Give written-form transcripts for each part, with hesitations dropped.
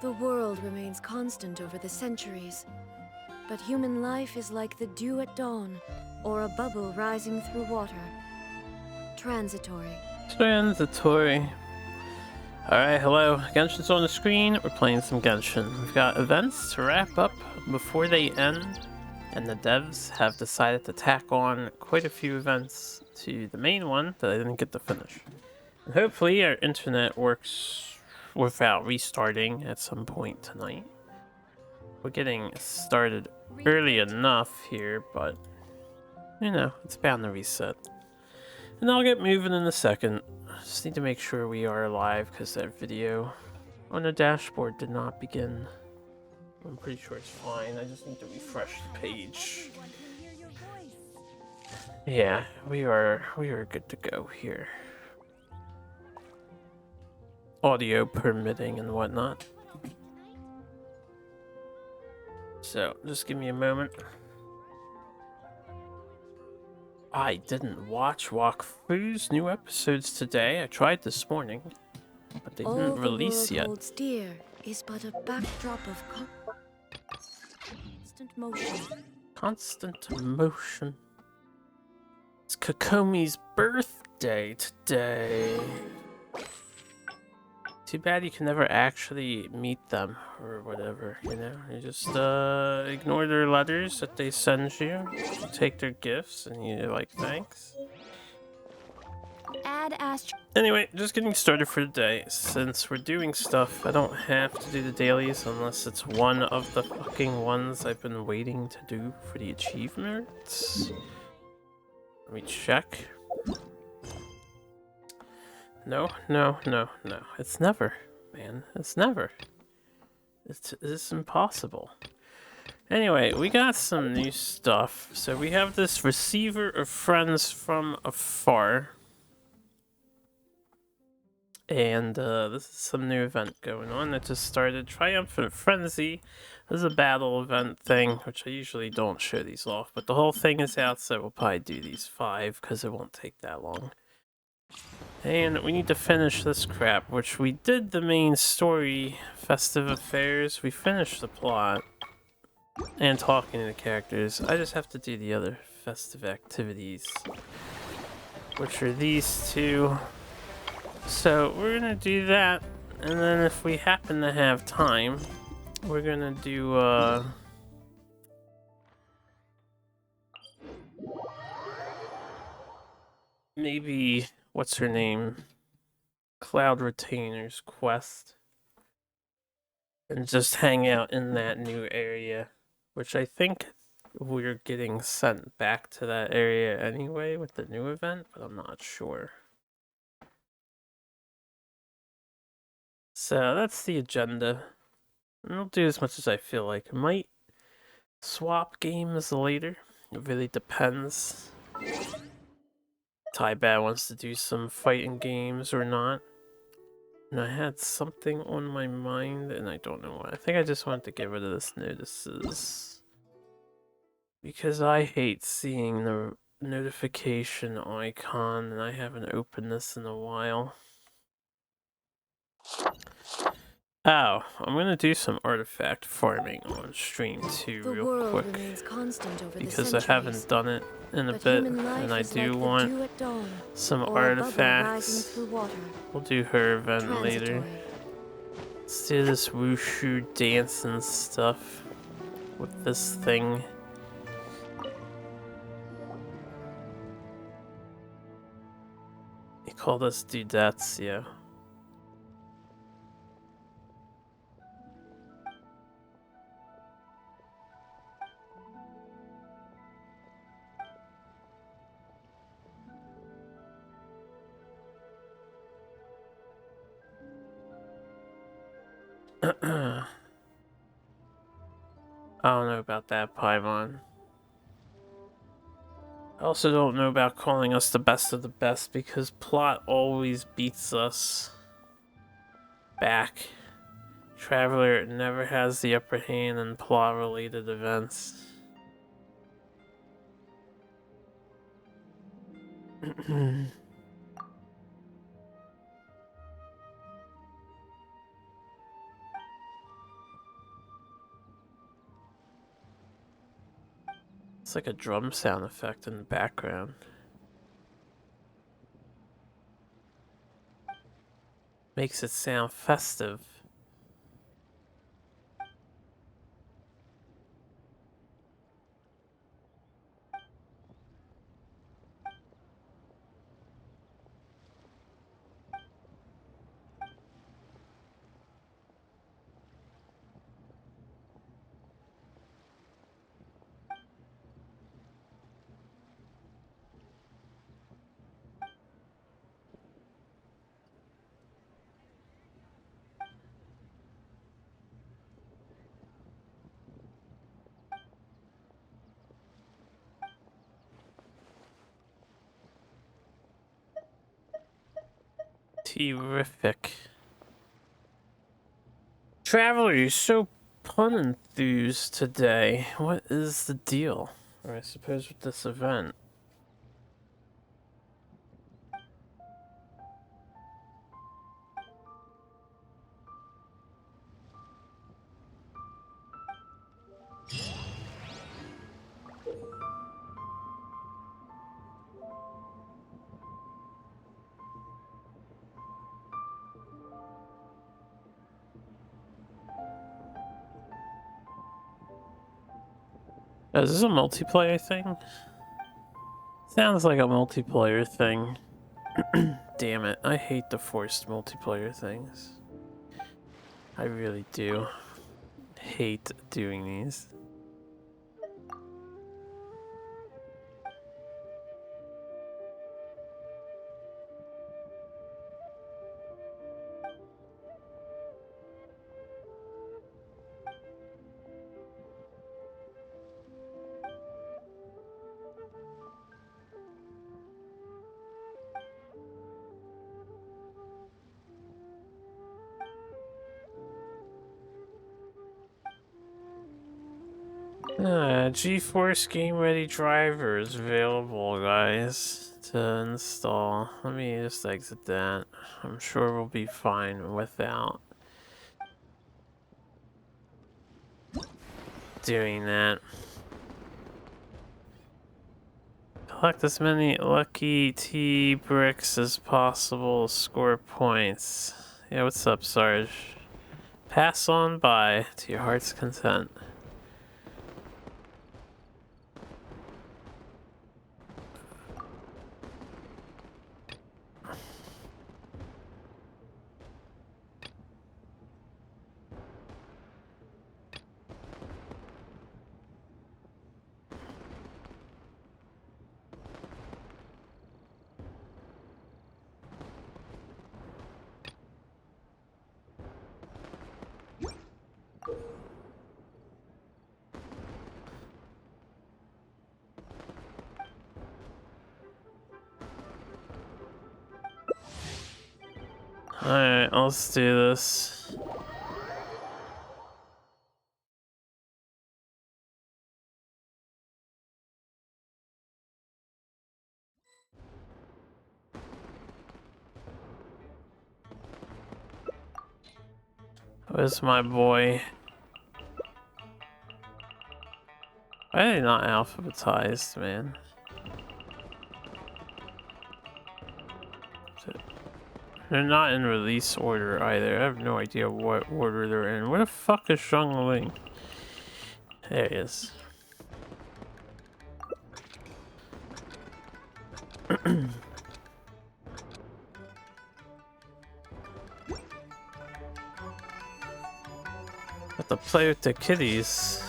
The world remains constant over the centuries, but human life is like the dew at dawn, or a bubble rising through water. Transitory. Transitory. Alright, hello. Genshin's on the screen. We're playing some Genshin. We've got events to wrap up before they end, and the devs have decided to tack on quite a few events to the main one that I didn't get to finish. And hopefully our internet works without restarting at some point tonight. We're getting started early enough here, but you know, it's bound to reset. And I'll get moving in a second. Just need to make sure we are live because that video on the dashboard did not begin. I'm pretty sure it's fine. I just need to refresh the page. Yeah, we are good to go here. Audio permitting and whatnot. So, just give me a moment. I didn't watch Walkthrough's new episodes today. I tried this morning, but they didn't release yet. All the world holds dear is but a backdrop of constant motion. Constant motion. It's Kokomi's birthday today. Too bad you can never actually meet them or whatever, you know? You just ignore their letters that they send you, take their gifts, and you're like, thanks. Anyway, just getting started for the day. Since we're doing stuff, I don't have to do the dailies unless it's one of the fucking ones I've been waiting to do for the achievements. Let me check. No. It's never, man. It's never. It's impossible. Anyway, we got some new stuff. So we have this Receiver of Friends from Afar. And this is some new event going on that just started. Triumphant Frenzy. This is a battle event thing, which I usually don't show these off. But the whole thing is out, so we'll probably do these 5 because it won't take that long. And we need to finish this crap, which we did the main story, Festive Affairs. We finished the plot and talking to the characters. I just have to do the other festive activities, which are these 2. So we're gonna do that, and then if we happen to have time, we're gonna do maybe what's her name? Cloud Retainer's quest. And just hang out in that new area, which I think we're getting sent back to that area anyway with the new event, but I'm not sure. So that's the agenda. And I'll do as much as I feel like. I might swap games later. It really depends. Tybad wants to do some fighting games or not. And I had something on my mind and I don't know why. I think I just wanted to get rid of this notices. Because I hate seeing the notification icon and I haven't opened this in a while. Oh, I'm gonna do some artifact farming on stream too real quick. Because I haven't done it in a bit and I do want some artifacts. We'll do her event later. Let's do this wushu dance and stuff with this thing. You call this dudettes, yeah. I don't know about that, Paimon. I also don't know about calling us the best of the best because plot always beats us back. Traveler never has the upper hand in plot-related events. It's like a drum sound effect in the background. Makes it sound festive. Terrific. Traveler, you're so pun enthused today. What is the deal? Or I suppose with this event. Is this a multiplayer thing? Sounds like a multiplayer thing. Damn it, I hate the forced multiplayer things. I really do. Hate doing these. GeForce Game Ready driver is available, guys, to install. Let me just exit that. I'm sure we'll be fine without doing that. Collect as many lucky T bricks as possible. Score points. Yeah, what's up, Sarge? Pass on by to your heart's content. Alright, let's do this. Where's my boy? Why are they not alphabetized, man? They're not in release order either. I have no idea what order they're in. Where the fuck is Shang Ling? There he is. Have to play with the kitties.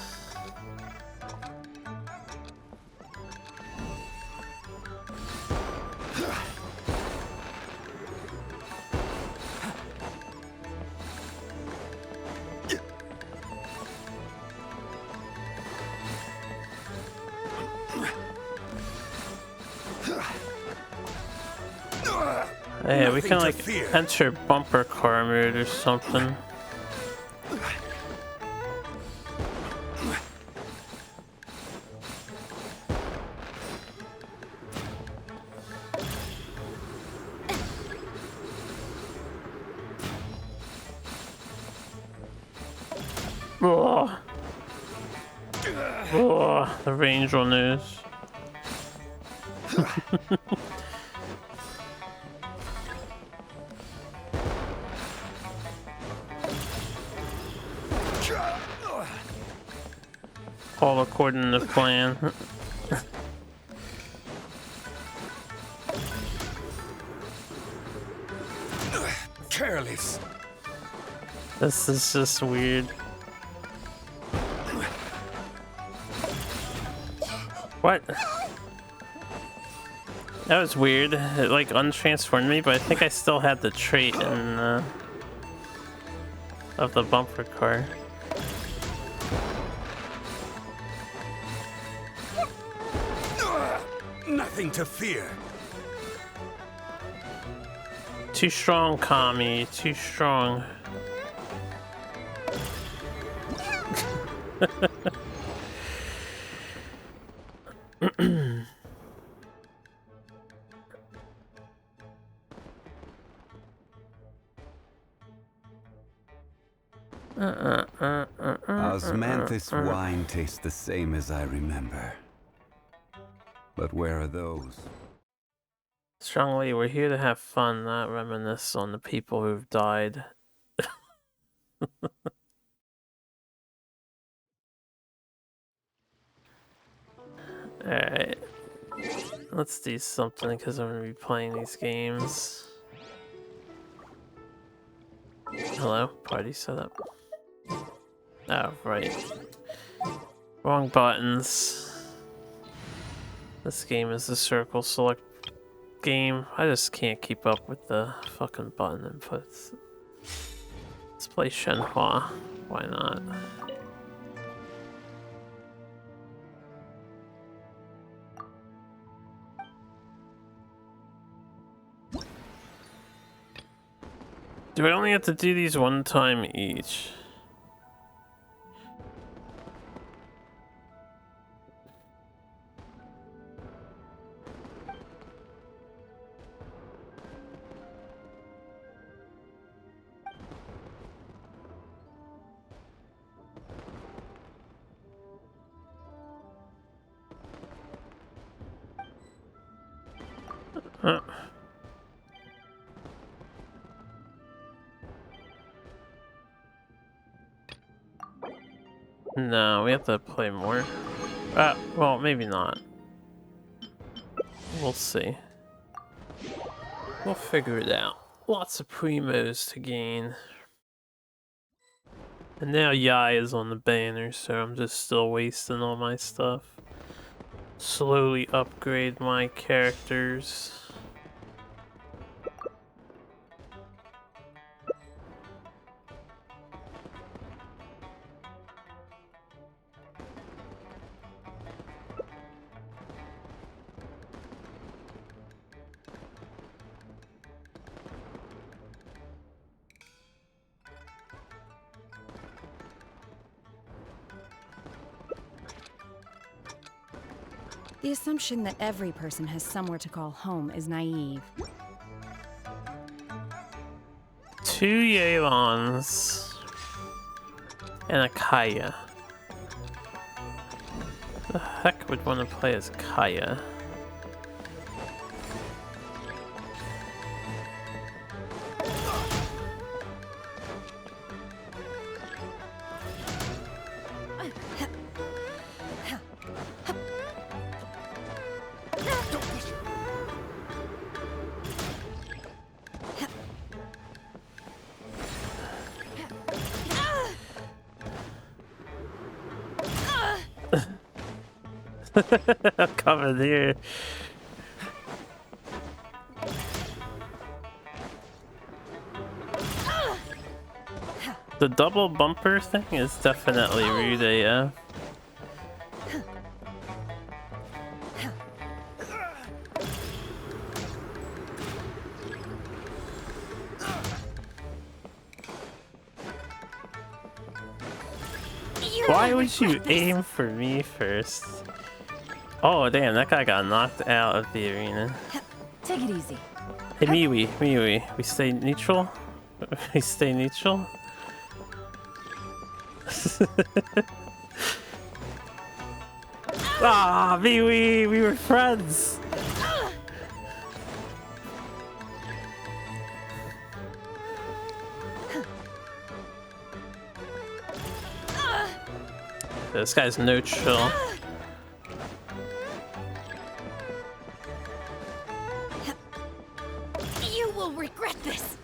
Yeah, we can like enter bumper car mode or something. Oh, the range on those. All according to plan. Careless. This is just weird. What? That was weird. It like untransformed me, but I think I still had the trait in of the bumper car. Nothing to fear. Too strong, Kami. Too strong. Osmanthus wine tastes the same as I remember. But where are those? Strongly, we're here to have fun, not reminisce on the people who've died. Alright. Let's do something because I'm going to be playing these games. Hello? Party setup. Oh, right. Wrong buttons. This game is the circle select game. I just can't keep up with the fucking button inputs. Let's play Shenhua. Why not? Do I only have to do these one time each? No, we have to play more. Well, maybe not. We'll see. We'll figure it out. Lots of primos to gain. And now Yai is on the banner, so I'm just still wasting all my stuff. Slowly upgrade my characters. The assumption that every person has somewhere to call home is naive. 2 Yeilons and a Kaya. The heck would want to play as Kaya? Covered here. The double bumper thing is definitely rude AF. Why would you aim for me first? Oh damn, that guy got knocked out of the arena. Take it easy. Hey Miwi, we stay neutral? We stay neutral? Ah, we were friends. This guy's no chill. You will regret this.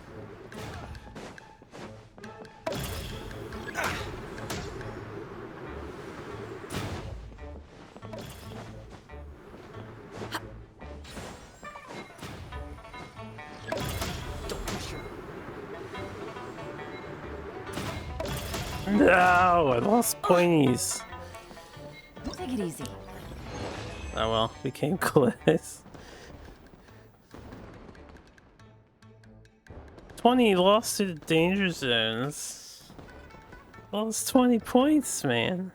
No, I lost pointies. Take it easy. Oh well, we came close. 20 lost to the danger zones. Lost 20 points, man.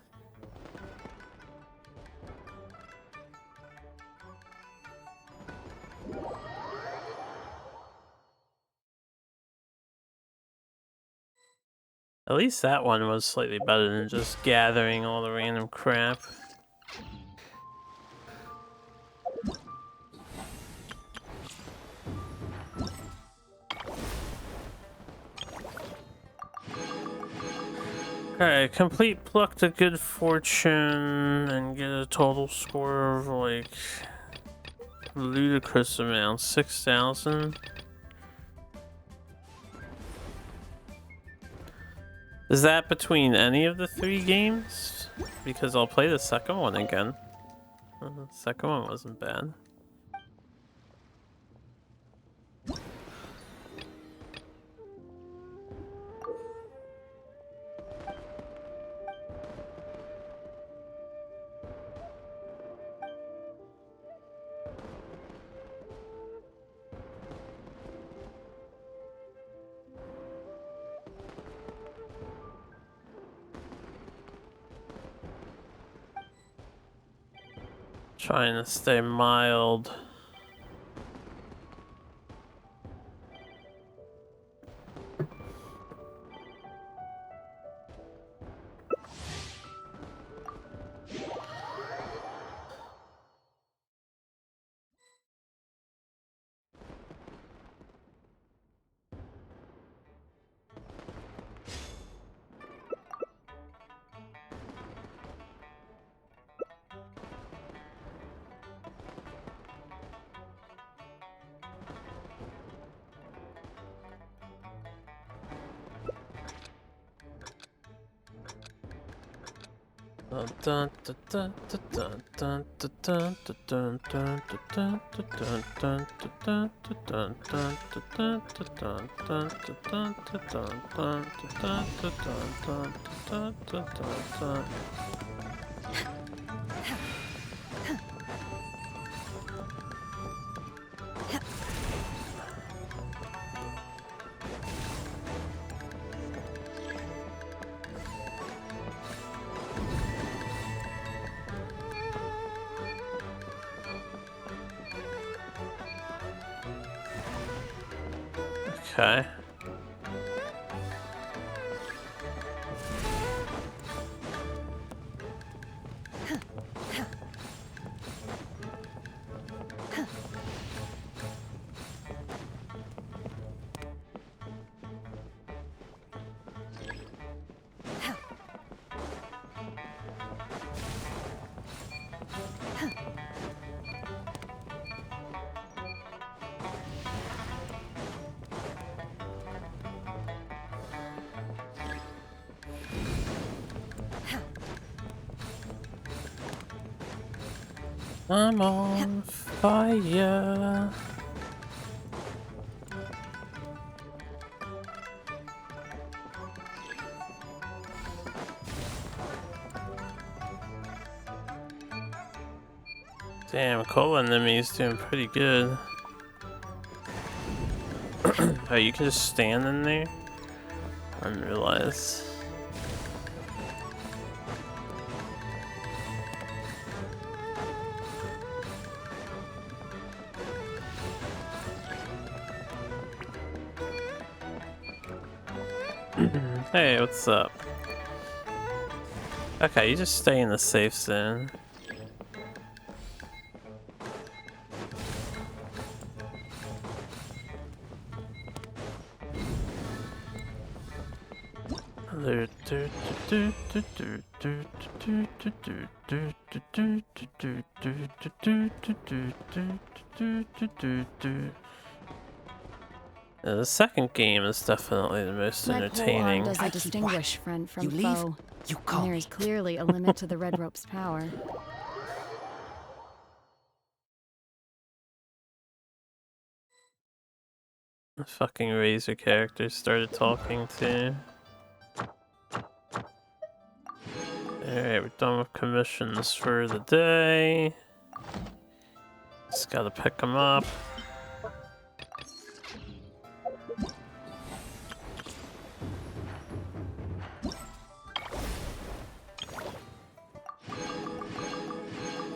At least that one was slightly better than just gathering all the random crap. Alright, complete Pluck to Good Fortune and get a total score of like ludicrous amount, 6,000. Is that between any of the 3 games? Because I'll play the second one again. The second one wasn't bad. Trying to stay mild. Okay. I'm on fire. Damn, Cola enemy's doing pretty good. Oh, you can just stand in there? I didn't realize. Hey, what's up? Okay, you just stay in the safe zone. The second game is definitely the most My entertaining. polearm doesn't I keep distinguish friend from You leave, foe. you And call there me. is clearly a limit to the red rope's power. The fucking Razor character started talking too. Alright, we're done with commissions for the day. Just gotta pick them up.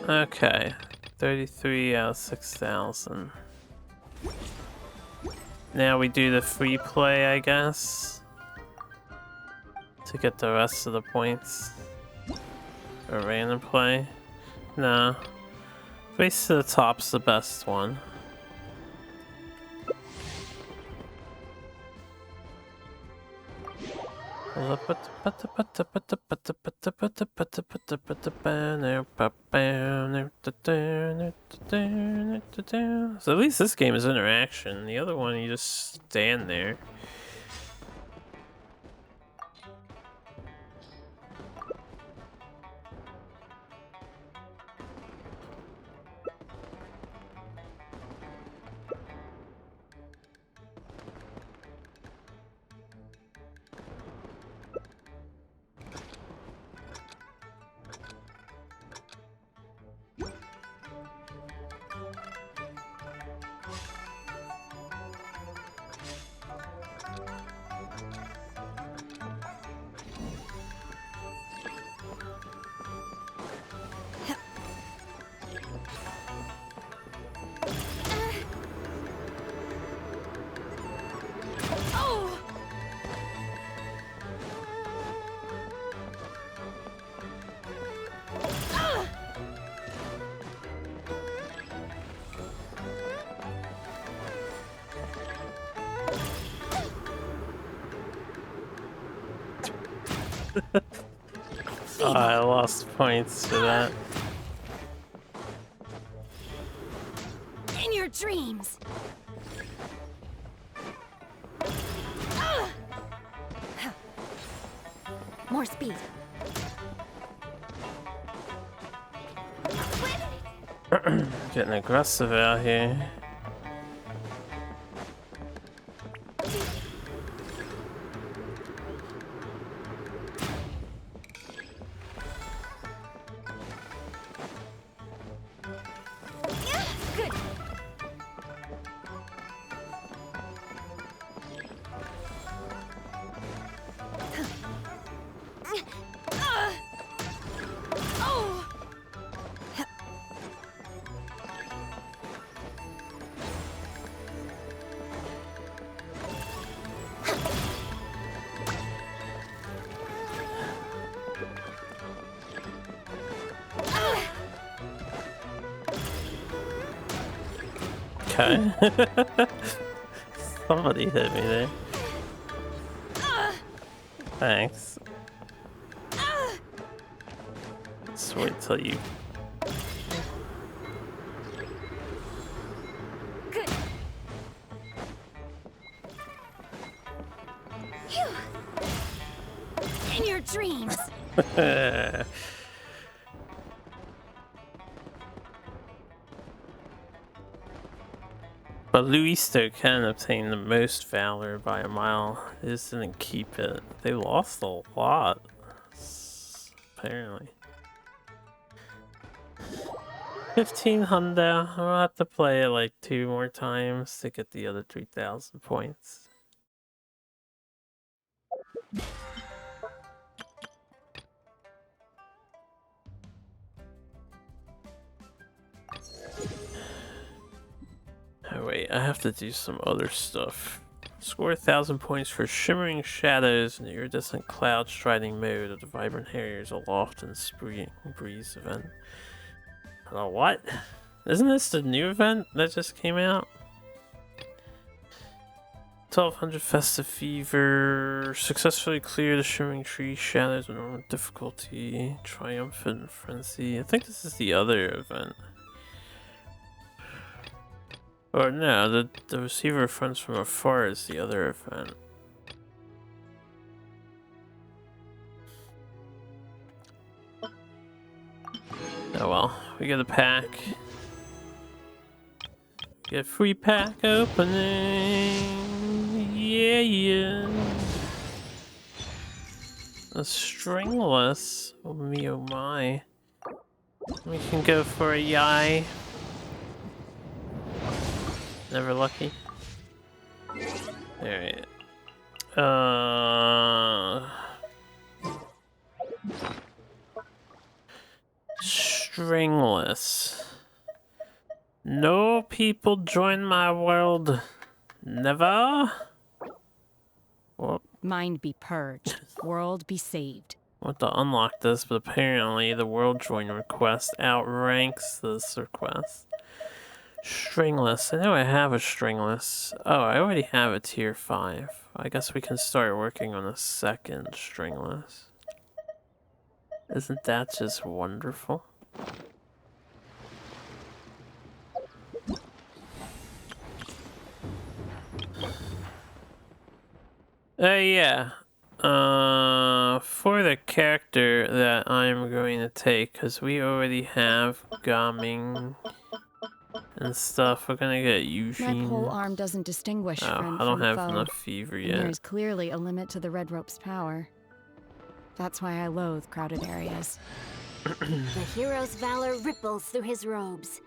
Okay, 33 out of 6,000. Now we do the free play, I guess, to get the rest of the points. Or random play. Nah. Race to the top's the best one. So at least this game is interaction. The other one, you just stand there. Oh, I lost points for that. In your dreams! More speed. Getting aggressive out here. Good. Okay. Somebody hit me there. Thanks. Just wait till you. Good. Phew. In your dreams. But Luisto can obtain the most valor by a mile. They just didn't keep it. They lost a lot, apparently. 1500. I'll have to play it like 2 more times to get the other 3,000 points. Oh wait, I have to do some other stuff. Score 1,000 points for Shimmering Shadows in the Iridescent Cloud Striding mode of the Vibrant Harriers Aloft and Spree Breeze event. Oh, what? Isn't this the new event that just came out? 1200 Festive Fever. Successfully clear the Shimmering Tree Shadows with normal difficulty. Triumphant Frenzy. I think this is the other event. Or no, the Receiver Friends from Afar is the other event. Oh well, we get a pack. Get free pack opening. Yeah. A stringless. Oh me, oh my. We can go for a yai. Never lucky. Alright. Stringless. No people join my world. Never. Well, Mind be purged, world be saved. I want to unlock this, but apparently the world join request outranks this request. Stringless. I know I have a stringless. Oh, I already have a tier 5. I guess we can start working on a second stringless. Isn't that just wonderful? Yeah. For the character that I'm going to take, because we already have Gaming and stuff, we're gonna get Eugene. My pole arm doesn't distinguish friend I don't from have foe. enough fever And yet. there's clearly a limit to the Red Rope's power. That's why I loathe crowded areas. The hero's valor ripples through his robes,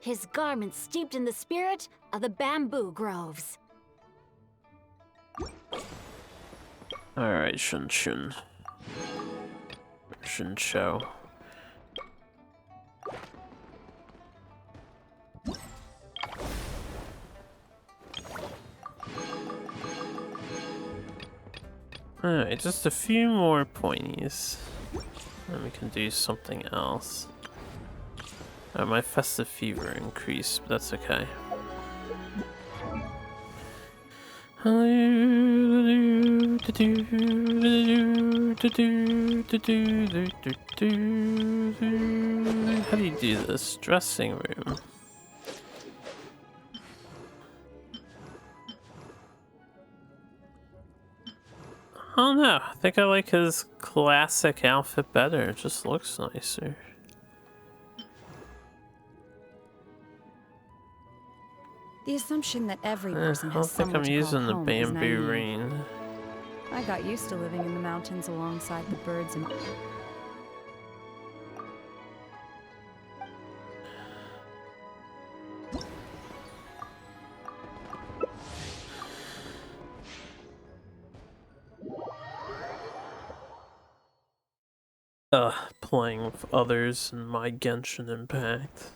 his garments steeped in the spirit of the bamboo groves. Alright, Shun. Show. Alright, just a few more pointies. Then we can do something else. My festive fever increased, but that's okay. How do you do this? Dressing room. I don't know. I think I like his classic outfit better. It just looks nicer. The assumption that every I person don't has think somewhere I'm to call using the home is bamboo naive. rain. I got used to living in the mountains alongside the birds and... Playing with others in my Genshin Impact.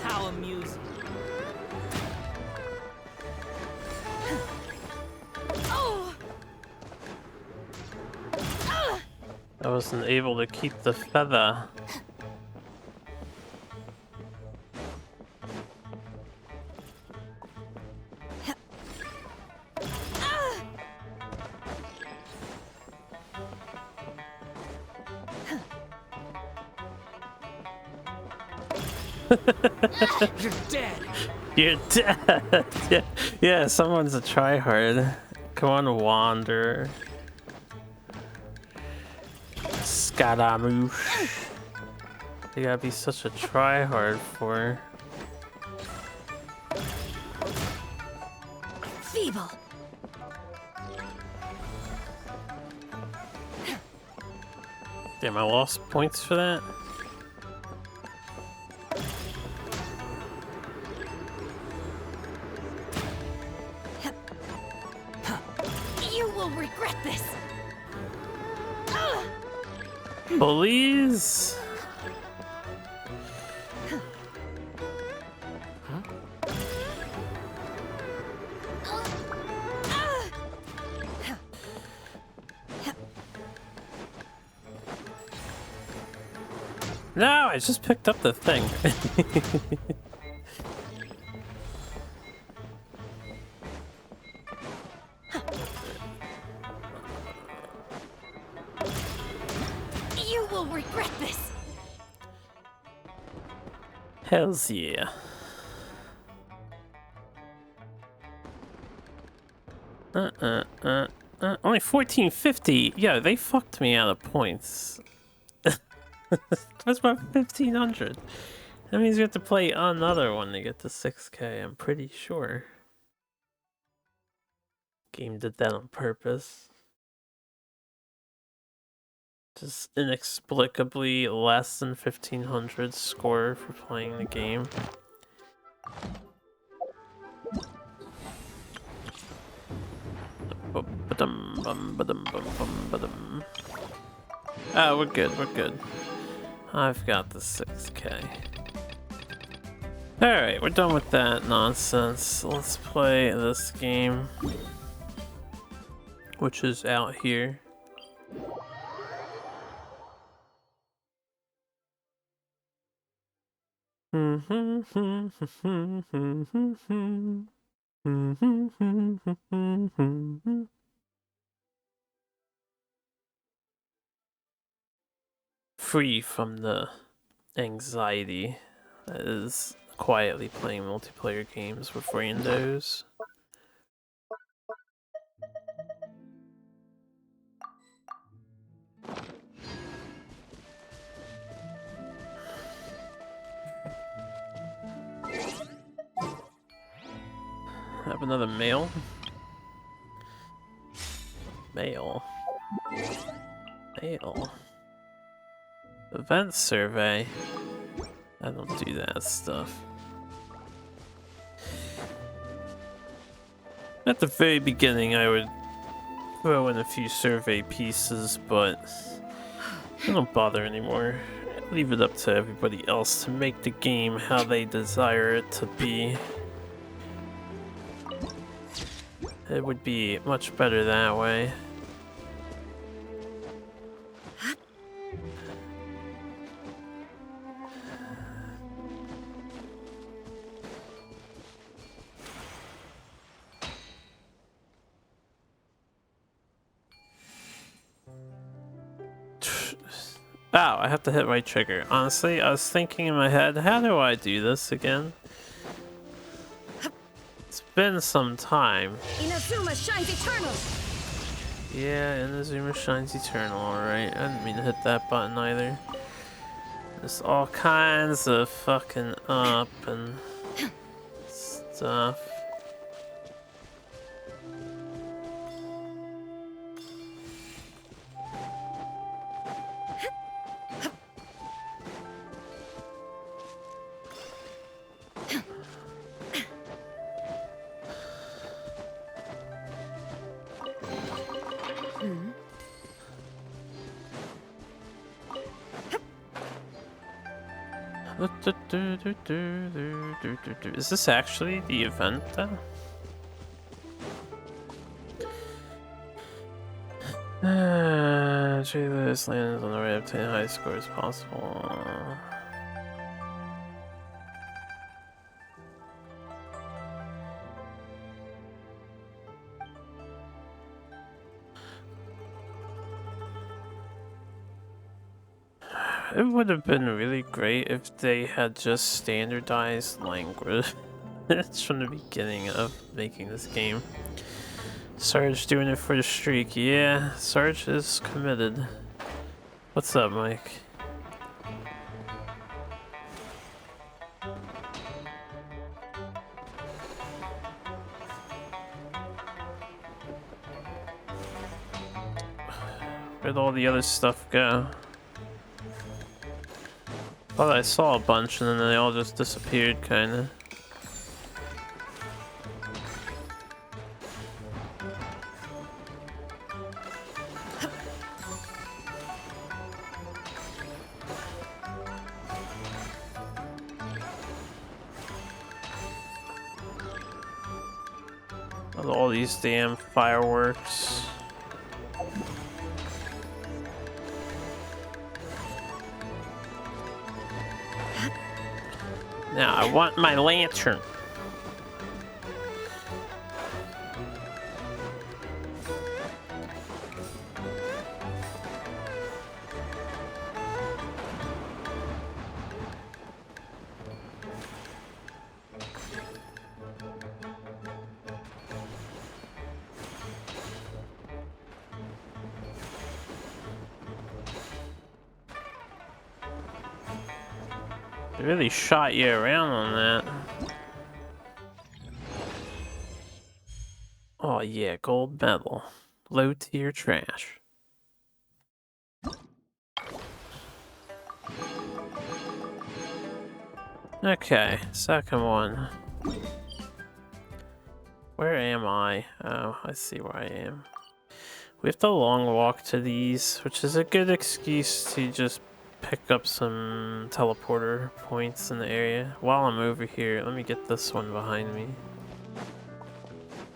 How amusing. I wasn't able to keep the feather. You're dead. You're dead. Yeah, someone's a tryhard. Come on, Wander. Scaramouche. You gotta be such a tryhard for. Feeble. Damn, I lost points for that. You will regret this. Please. No, I just picked up the thing. You will regret this. Hells yeah. Only 1450. Yeah, they fucked me out of points. That's about 1500. That means you have to play another one to get to 6K, I'm pretty sure. Game did that on purpose. Just inexplicably less than 1500 score for playing the game. Oh, we're good, we're good. I've got the 6K. Alright, we're done with that nonsense. Let's play this game, which is out here. Free from the anxiety that is quietly playing multiplayer games with randos. Have another mail? Mail. Mail. Event survey. I don't do that stuff. At the very beginning I would throw in a few survey pieces, but I don't bother anymore. I leave it up to everybody else to make the game how they desire it to be. It would be much better that way. Oh, I have to hit right trigger. Honestly, I was thinking in my head, how do I do this again? It's been some time. Inazuma shines eternal. Yeah, Inazuma shines eternal, alright. I didn't mean to hit that button either. There's all kinds of fucking up and stuff. Is this actually the event then? Trailers lands on the way to obtain high score as possible. It would have been really great if they had just standardized language. It's from the beginning of making this game. Sarge doing it for the streak. Yeah, Sarge is committed. What's up, Mike? Where'd all the other stuff go? Thought I saw a bunch and then they all just disappeared, kinda. All these damn fireworks. Now I want my lantern. They really shot you around on that. Oh yeah, gold medal. Low tier trash. Okay, second one. Where am I? Oh, I see where I am. We have to long walk to these, which is a good excuse to just pick up some teleporter points in the area. While I'm over here, let me get this one behind me.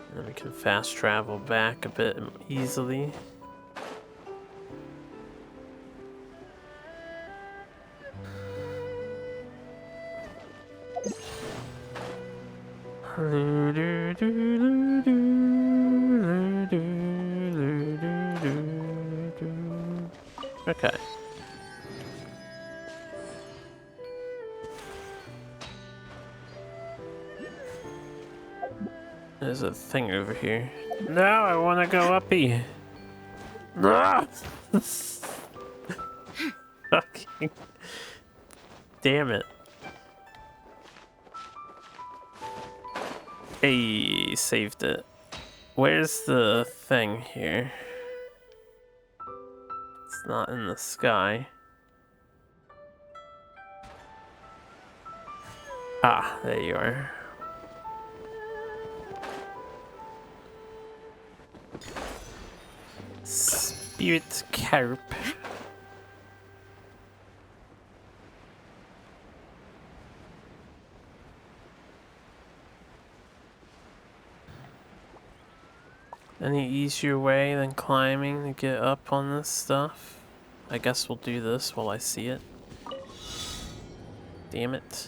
And then we can fast travel back a bit easily. Okay. There's a thing over here. No, I want to go uppy. Ah! Fucking damn it. Hey, saved it. Where's the thing here? It's not in the sky. Ah, there you are. Spirit carp. Any easier way than climbing to get up on this stuff? I guess we'll do this while I see it. Damn it.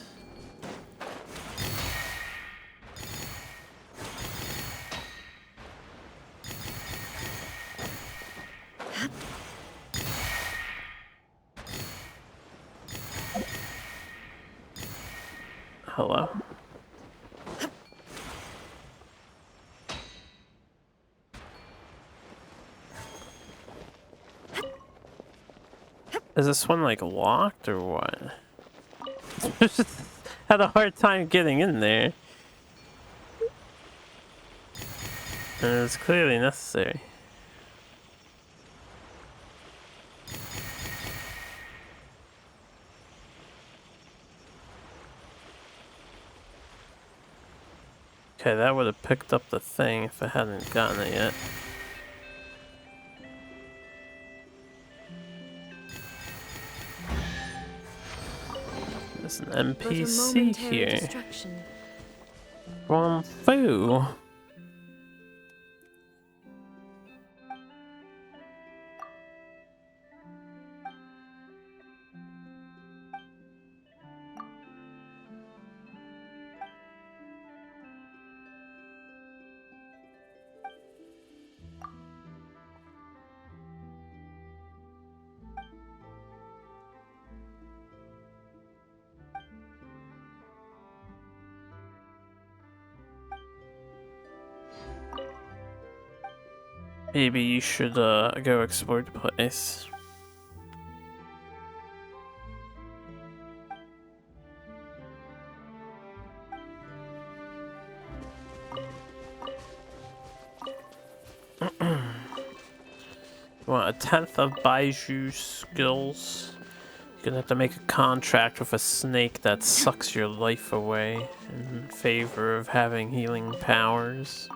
Hello? Is this one like locked or what? Had a hard time getting in there. And it was clearly necessary. Okay, that would have picked up the thing if I hadn't gotten it yet. There's an NPC here. From Fu. maybe you should go explore the place. Want a 10th of Baiju skills? You're gonna have to make a contract with a snake that sucks your life away in favor of having healing powers.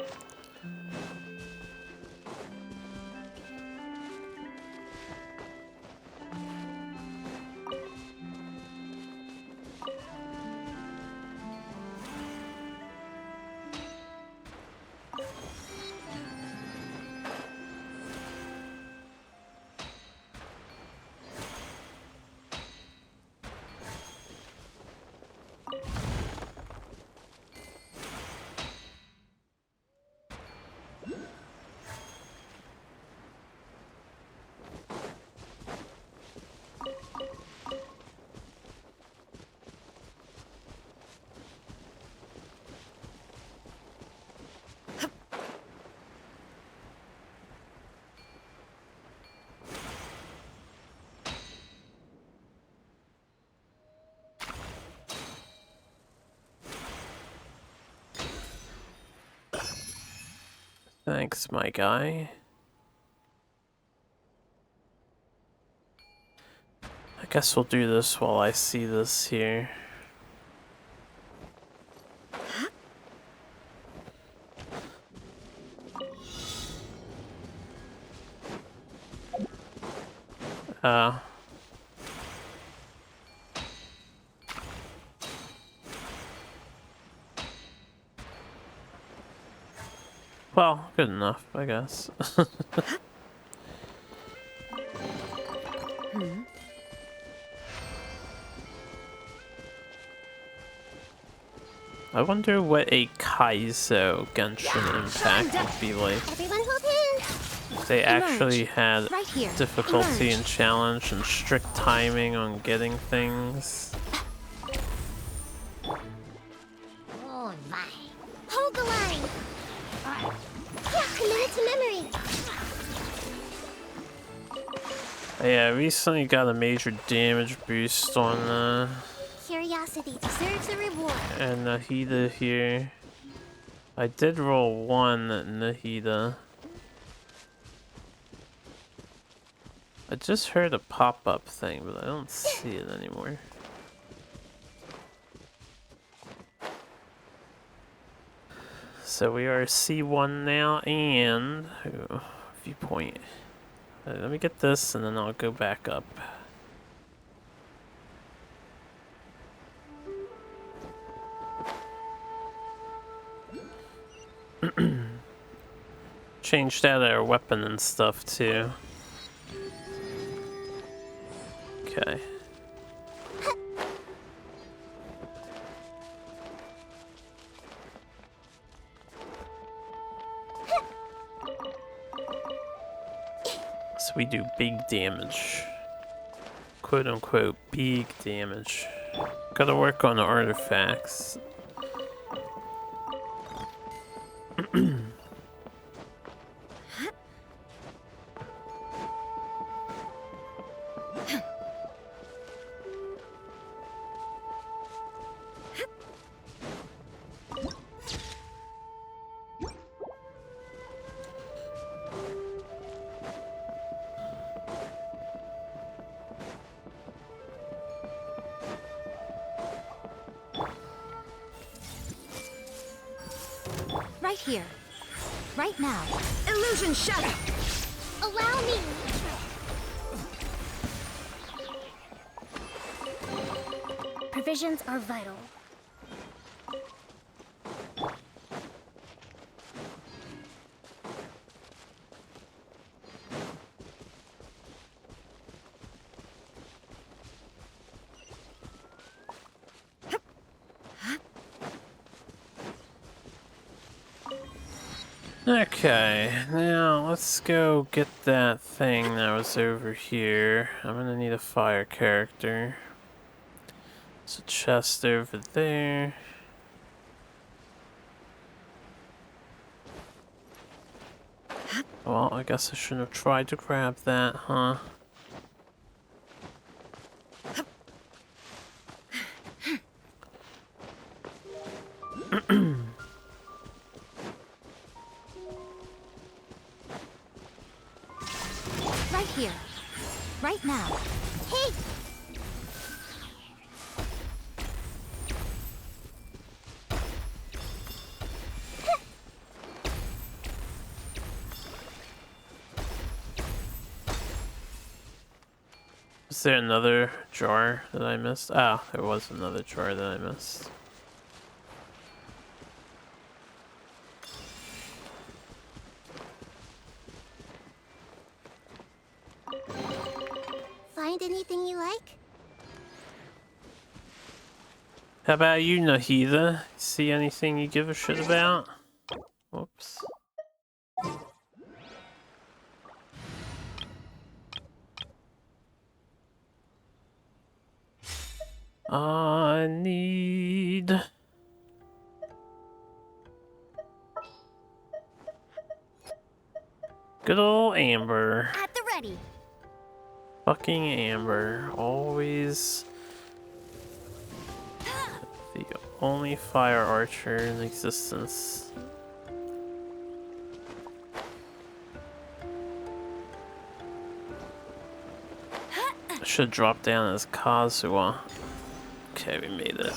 Thanks, my guy. I guess we'll do this while I see this here. Uh... Well, good enough, I guess. I wonder what a Kaizo Genshin impact would be like. Everyone hold hands. If they actually had Right here. difficulty Emerge. and challenge and strict timing on getting things. Oh my. Hold the line. Yeah, commit it to memory. Yeah, I recently got a major damage boost on Curiosity deserves a reward. and Nahida here. I did roll 1 Nahida. I just heard a pop-up thing, but I don't see it anymore. So we are C1 now, and viewpoint. Let me get this, and then I'll go back up. Changed out our weapon and stuff too. Okay. So we do big damage. Quote unquote, big damage. Gotta work on the artifacts. Right here. Right now. Illusion shatter! Allow me. Provisions are vital. Okay, now let's go get that thing that was over here. I'm gonna need a fire character. There's a chest over there. Well, I guess I shouldn't have tried to grab that, huh? Right here. Right now. Hey! Is there another jar that I missed? Ah, there was another jar that I missed. Find anything you like? How about you, Nahida? See anything you give a shit about? Whoops. I need... Good old Amber. At the ready. Fucking Amber. Always the only fire archer in existence. I should drop down as Kazuha. Okay, we made it.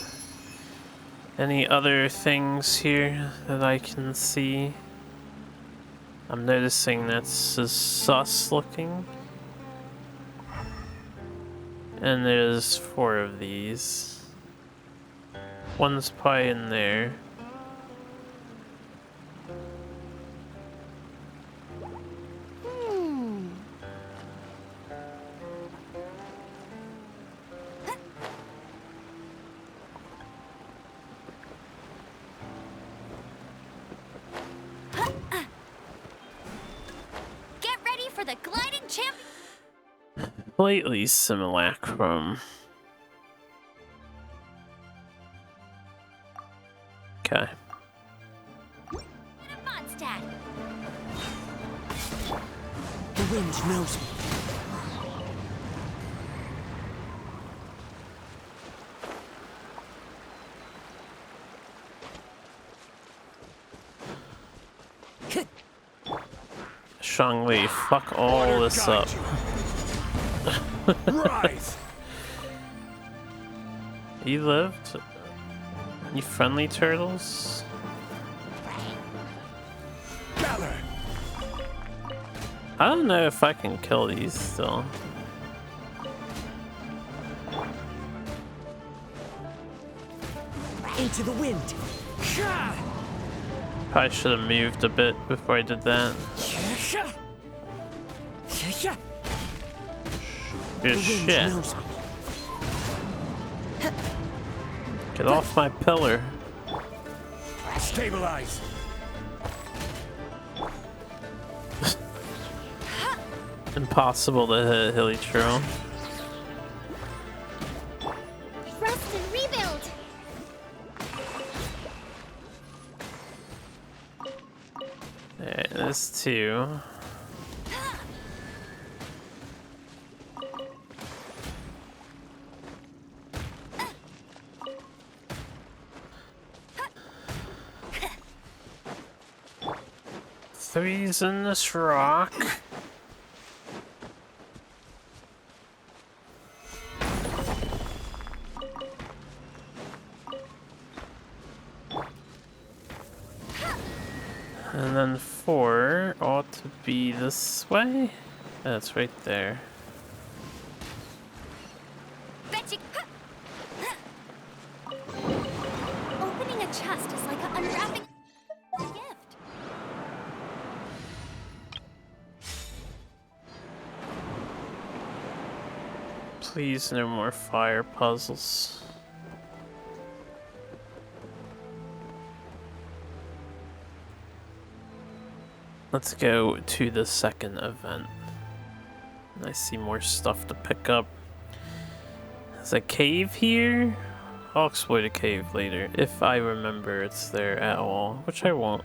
Any other things here that I can see? I'm noticing that's sus looking. And there's 4 of these. One's probably in there. Get ready for the gliding champ. Slightly simulacrum. Okay. Mondstadt. The wind knows me. Shangli, fuck all this up. Rise! You lived? You friendly turtles? Valor! I don't know if I can kill these still. Into the wind. Probably should have moved a bit before I did that. Good shit. Knows me. Get off my pillar. Stabilize! Impossible to hit Hilly Trail. Rest and rebuild. Alright, there's 2. Three's in this rock. And then 4 ought to be this way. That's right there. Betcha. Opening a chest is like unwrapping a gift. Please, no more fire puzzles. Let's go to the second event. I see more stuff to pick up. There's a cave here. I'll exploit a cave later, if I remember it's there at all, which I won't.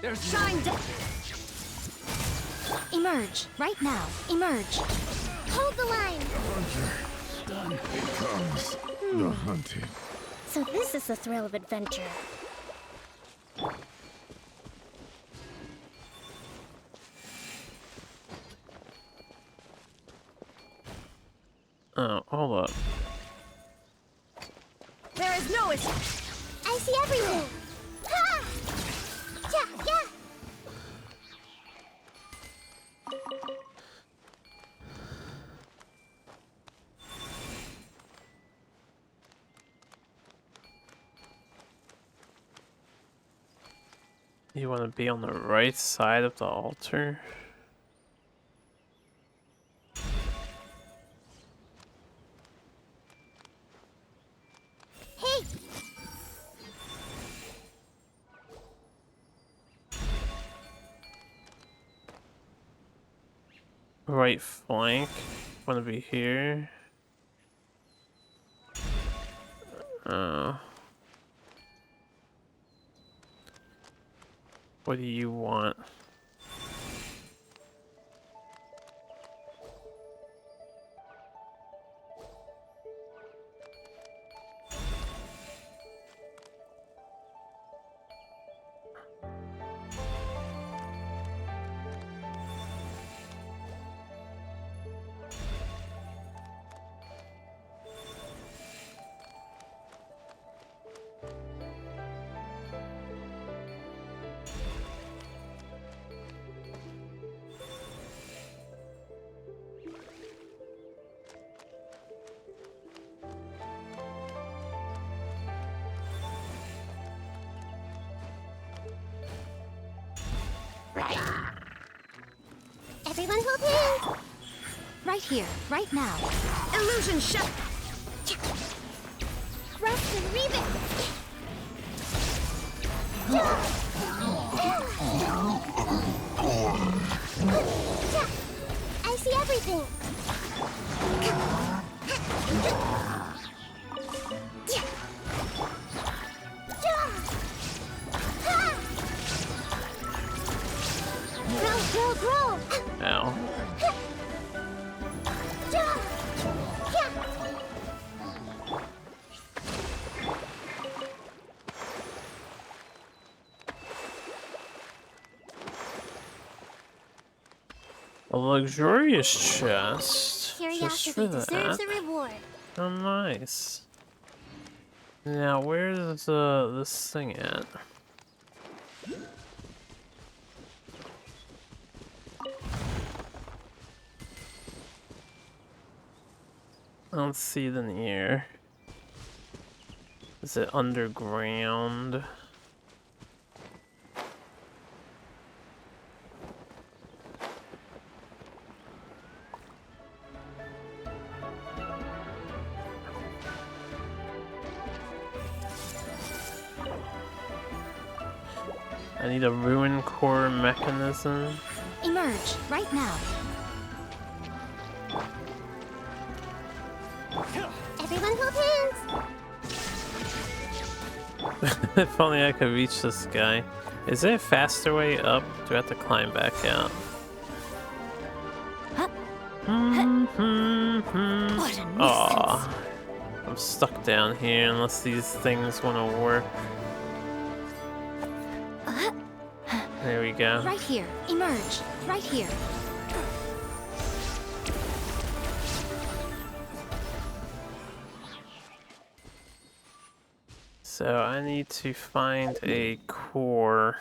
Shine down! Emerge, right now. Emerge. Hold the line! It comes. The hunted. So this is the thrill of adventure. Oh, hold up. There is no escape. I see everything. Ha! Yeah, yeah. You want to be on the right side of the altar? Hey! Right flank. Want to be here? What do you want? Everyone hold hands. Right here, right now. Illusion shut. Rest and rebuild. I see everything. Grow. Ow. A luxurious chest. Just Curiosity for deserves that. a reward. Oh, nice. Now, where's this thing at? I don't see it in the air. Is it underground? I need a ruin core mechanism. Emerge, right now. Everyone hold hands! If only I could reach this guy. Is there a faster way up? Do I have to climb back out? Huh? What a nuisance. Aw. I'm stuck down here unless these things want to work. There we go. Right here, emerge, right here. So I need to find a core.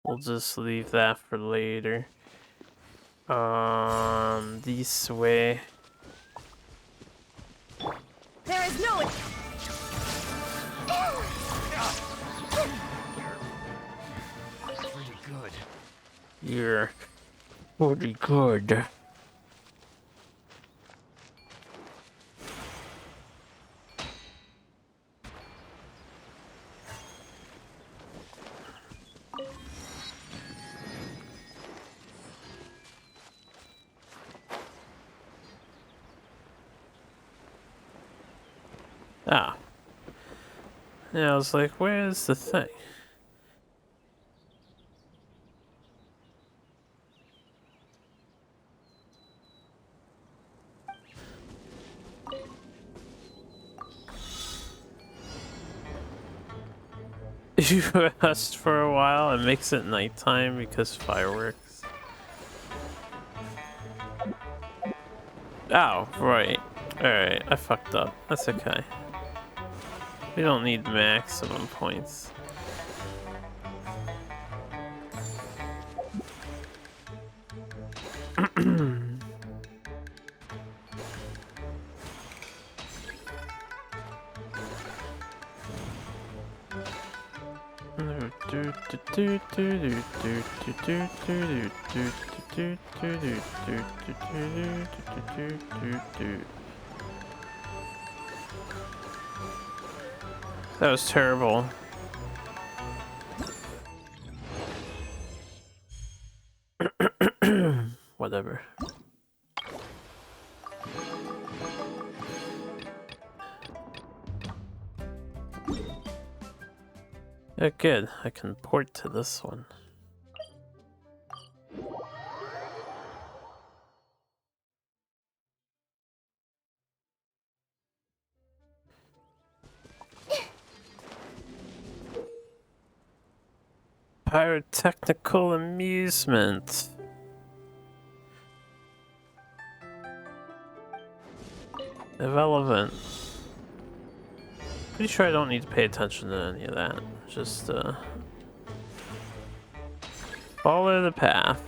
We'll just leave that for later. This way. There is no... Pretty good. You're pretty good. Ah. Yeah, I was like, where's the thing? You rest for a while and makes it nighttime because fireworks. Oh, right. Alright, I fucked up. That's okay. We don't need maximum points. That was terrible. Whatever. Yeah, good. I can port to this one. Pyrotechnical amusement. Irrelevant. Pretty sure I don't need to pay attention to any of that. Just follow the path.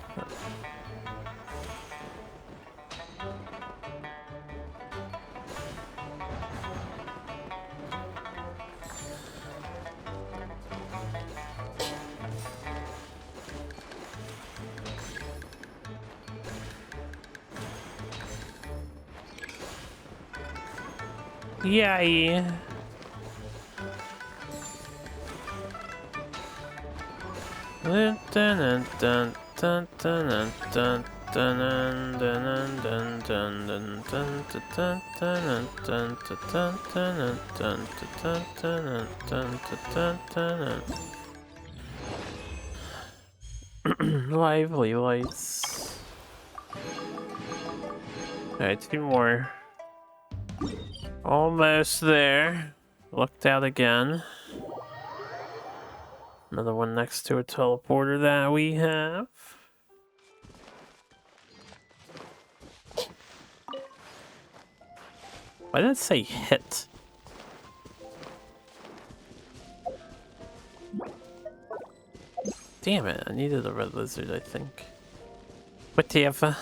Yay! Dun dun dun dun dun dun dun dun dun dun dun dun dun dun dun dun. Lively lights. Alright, 2 more. Almost there. Looked out again. Another one next to a teleporter that we have. Why did it say hit? Damn it, I needed a red lizard, I think. Whatever.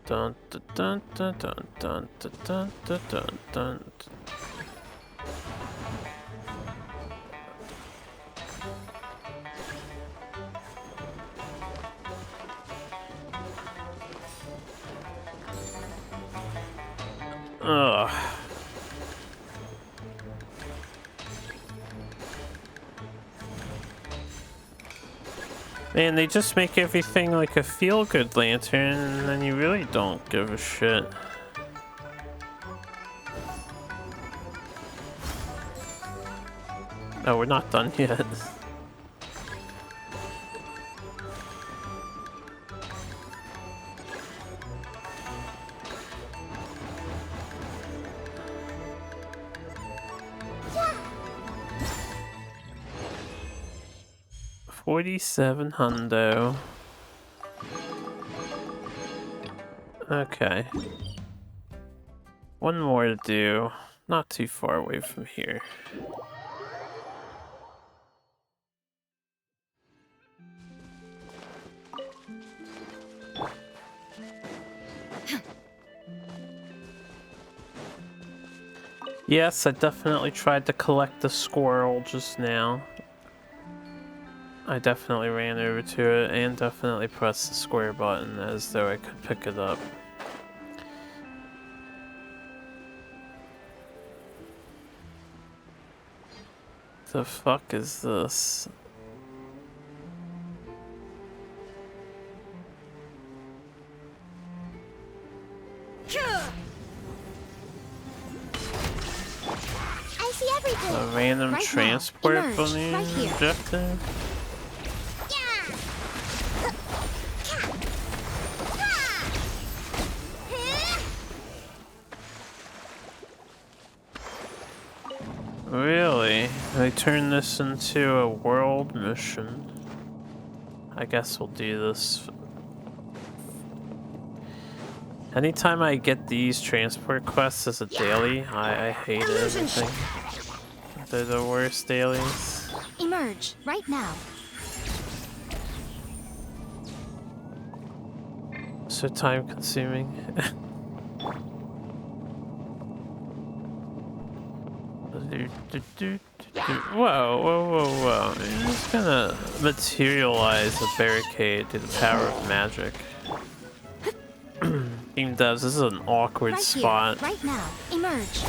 Dun dun dun dun dun dun dun dun dun dun. Ugh. Man, they just make everything like a feel-good lantern, and then you really don't give a shit. Oh, we're not done yet. $47 Okay. One more to do. Not too far away from here. Yes, I definitely tried to collect the squirrel just now. I definitely ran over to it and definitely pressed the square button as though I could pick it up. The fuck is this? I see everything. A random Right now. transport Emerge. bunny Right here. objective? Really? They turned this into a world mission. I guess we'll do this. Anytime I get these transport quests as a daily, I hate everything. They're the worst dailies. Emerge right now. So time consuming. Whoa, whoa, whoa, whoa. You're just gonna materialize a barricade through the power of magic. Team devs, this is an awkward Right spot. here, right now. Emerge.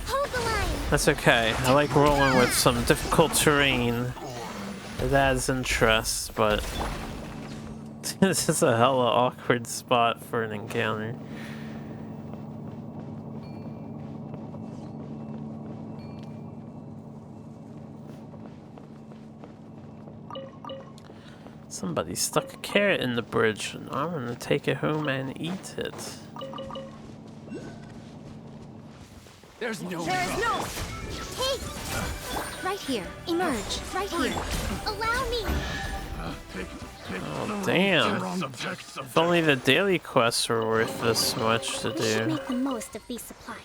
Hold the line. That's okay. I like rolling with some difficult terrain. It adds interest, but this is a hella awkward spot for an encounter. Somebody stuck a carrot in the bridge, and I'm gonna take it home and eat it. There's no There is no. Hey! Right here. Emerge. Right here. Allow me. Oh, damn. If only the daily quests were worth this much to We should do. make the most of these supplies.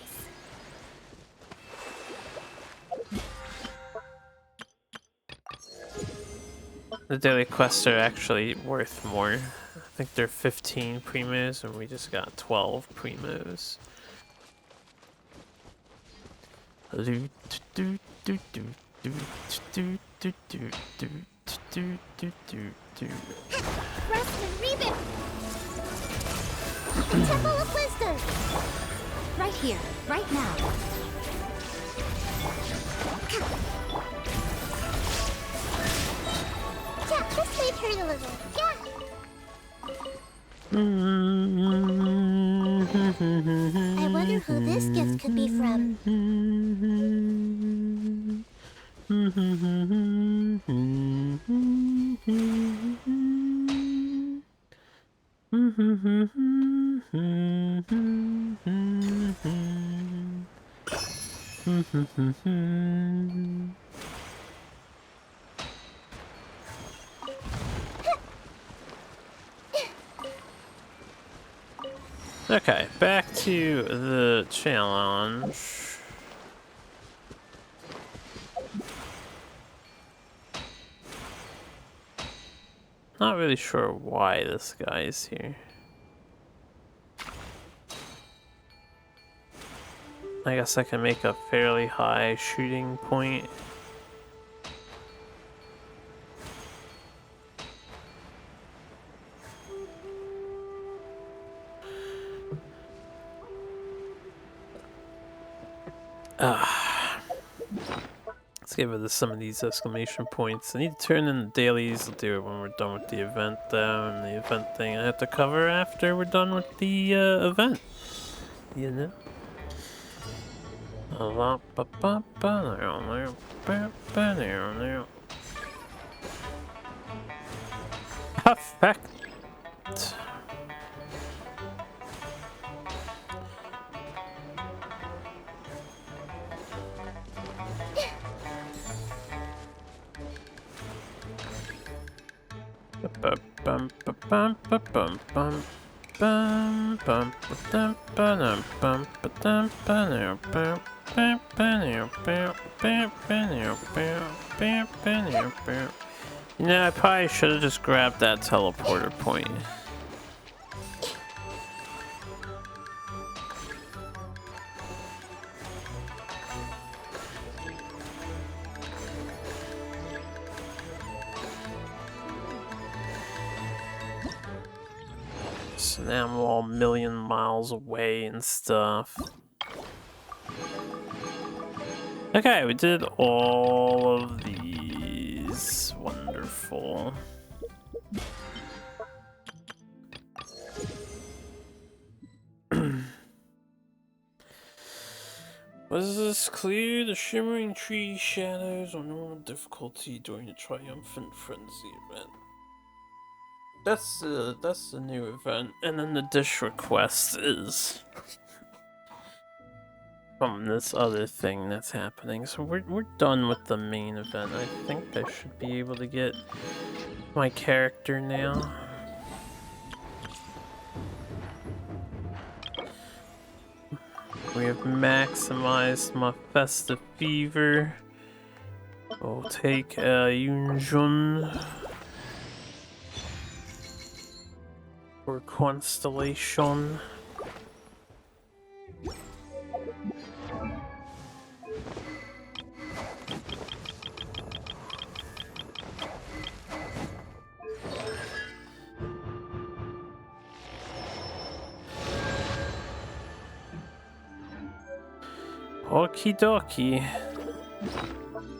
The daily quests are actually worth more. I think they're 15 primos, and we just got 12 primos. Reston, Rebit! Temple of Wisdom! Right here, right now. Yeah, this may hurt a little. Yeah! I wonder who this gift could be from. Okay, back to the challenge. Not really sure why this guy is here. I guess I can make a fairly high shooting point. Let's get rid of some of these exclamation points. I need to turn in the dailies. I'll do it when we're done with the event, though. And the event thing I have to cover after we're done with the event. You know? Perfect. You know, I probably should have just grabbed that teleporter point. So now I'm all a million miles away and stuff. Okay, we did all of these. Wonderful. Was this clear? The shimmering tree shadows on normal difficulty during the triumphant frenzy event. That's the new event, and then the dish request is from this other thing that's happening. So we're done with the main event. I think I should be able to get my character now. We have maximized my festive fever. We'll take Yunjun for Constellation. Okie dokie.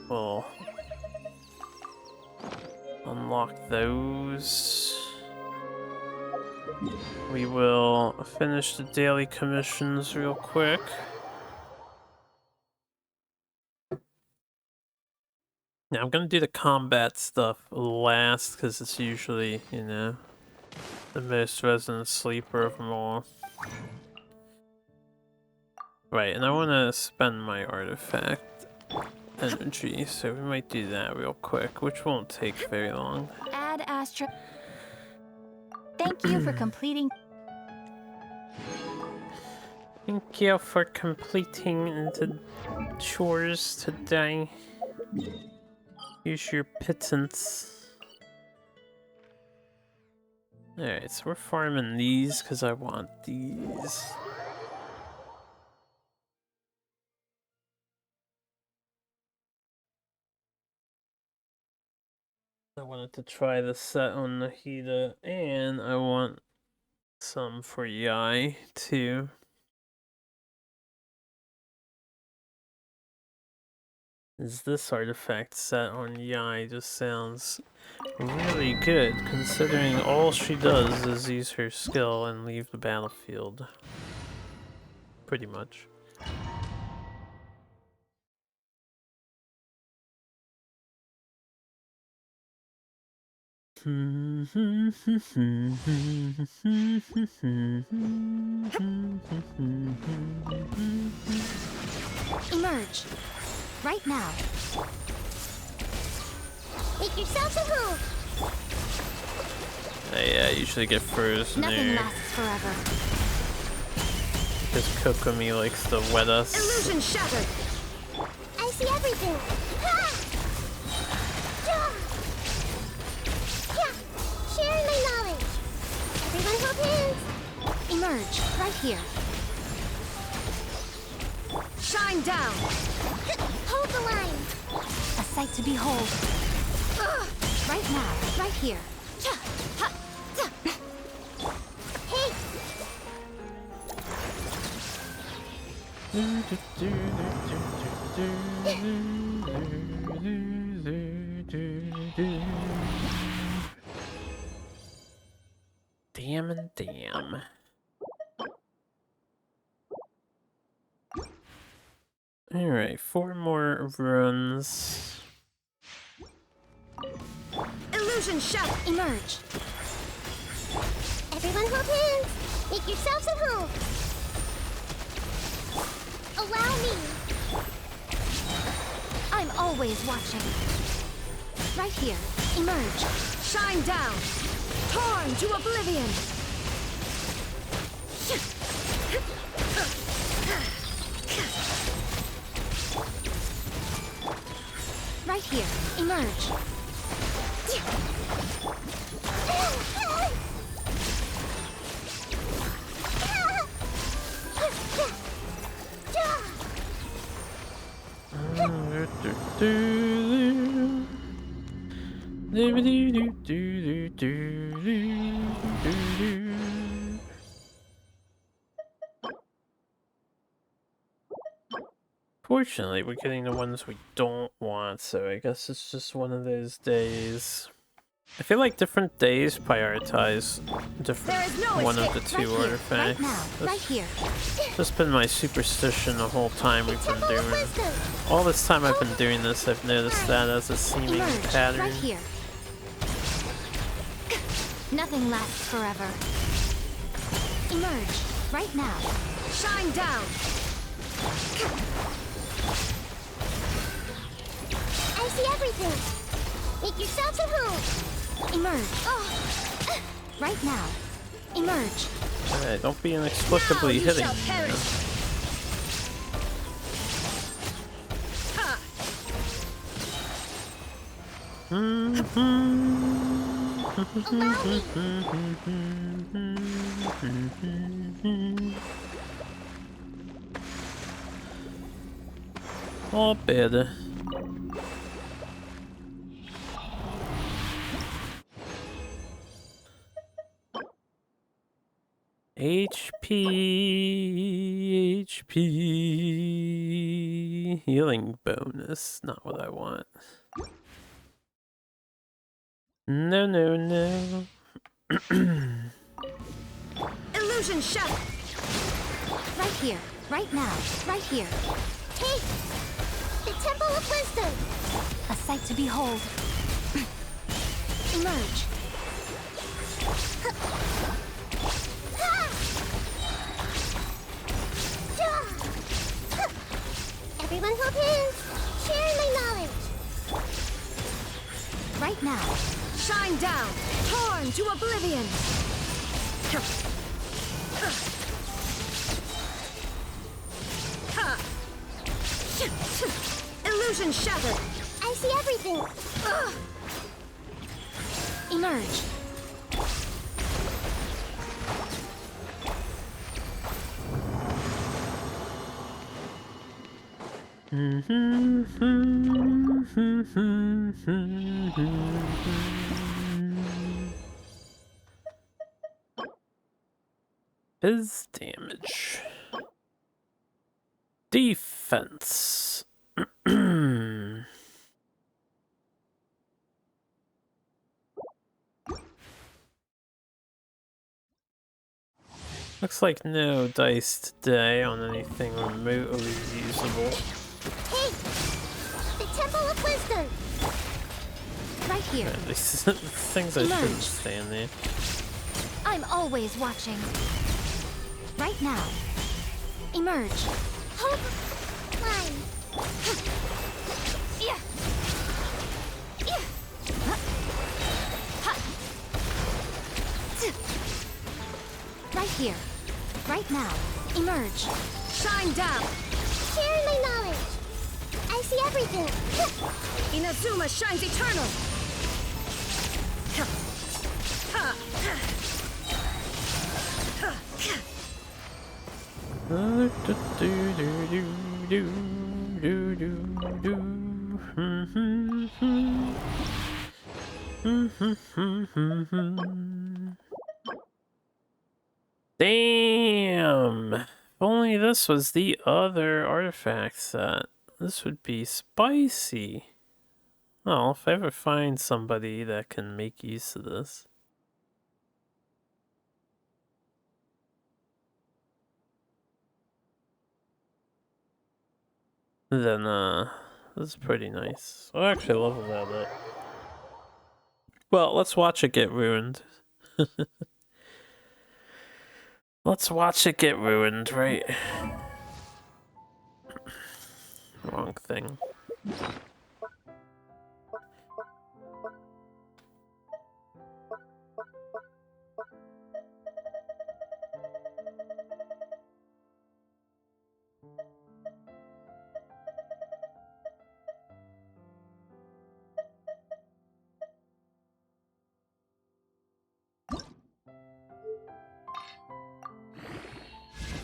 We'll unlock those. We will finish the daily commissions real quick. Now I'm gonna do the combat stuff last because it's usually, you know, the most resident sleeper of them all. Right, and I want to spend my artifact energy, so we might do that real quick, which won't take very long. Add Astro. Thank you for completing. Thank you for completing the chores today. Here's your pittance. Alright, so we're farming these because I want these. I wanted to try the set on Nahida, and I want some for Yai too. This artifact set on Yai just sounds really good, considering all she does is use her skill and leave the battlefield. Pretty much. Emerge. Right now. Make yourself at home. Yeah, I usually get frozen Nothing there. lasts forever. Because Kokomi likes to wet us. Illusion shattered! I see everything. Sharing my knowledge. Everyone hold hands. Emerge. Right here. Shine down! Hold the line. A sight to behold. Right now. Right here. Hey! Damn and damn. Alright, 4 more runs. Illusion shattered! Emerge. Everyone hold hands. Make yourselves at home. Allow me. I'm always watching. Right here. Emerge. Shine down! Torn to oblivion! Right here. Emerge. Fortunately, we're getting the ones we don't want, so I guess it's just one of those days. I feel like different days prioritize different one of the two artifacts. Right now. Right here. That's been my superstition the whole time we've been doing. All this time I've been doing this, I've noticed that as a seeming Emerge. pattern. Right here. Nothing lasts forever. Emerge. Right now. Shine down! everything. Make yourselves at home. Emerge. Right now. Emerge. Hey, don't be inexplicably Now you hitting shall me. perish. Ha! Allow me. Oh, bad. HP healing bonus, not what I want. No, no, no. Illusion shut! Right here. Right now. Right here. Take the Temple of Wisdom. A sight to behold. Emerge. Everyone hold hands. Share my knowledge. Right now. Shine down! Torn to oblivion! Illusion shattered! I see everything. Emerge. His damage. Defense. Looks like no dice today on anything remotely usable. Take the Temple of Wisdom. Right here. At least things I shouldn't Emerge. stand there. I'm always watching. Right now. Emerge. Hope. Line. Yeah. Yeah. Ha. Right here. Right now. Emerge. Shine down! Share my knowledge. I see everything. Inazuma shines eternal! Damn! If only this was the other artifact set. This would be spicy. Well, if I ever find somebody that can make use of this. Then, this is pretty nice. I'll actually level that up. Well, let's watch it get ruined. Let's watch it get ruined, right? Wrong thing.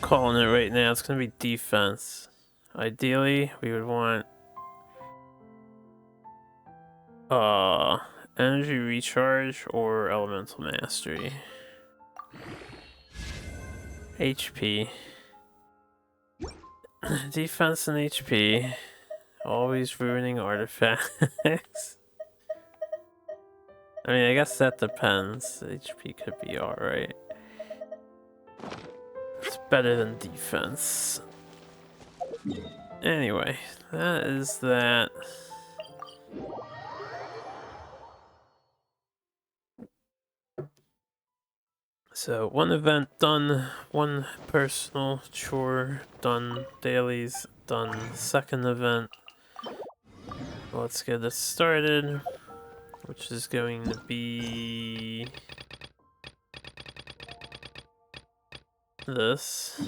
Calling it right now, it's gonna be defense. Ideally, we would want energy recharge or elemental mastery. HP. Defense and HP. Always ruining artifacts. I mean, I guess that depends. HP could be alright. It's better than defense. Anyway, that is that. So, one event done, one personal chore done, dailies done, second event. let's get this started, which is going to be this.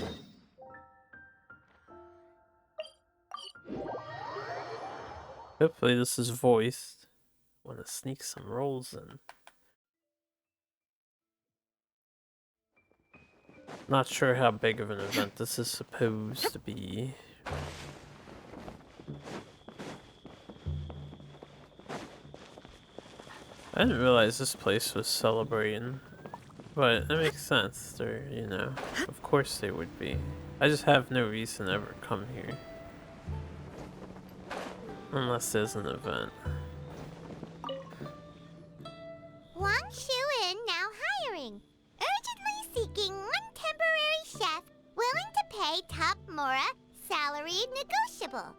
Hopefully this is voiced. Want to sneak some rolls in. Not sure how big of an event this is supposed to be. I didn't realize this place was celebrating, but it makes sense. They're, you know, of course they would be. I just have no reason to ever come here. Unless there's an event. Wang Shuin now hiring. Urgently seeking one temporary chef willing to pay top Mora, salary negotiable.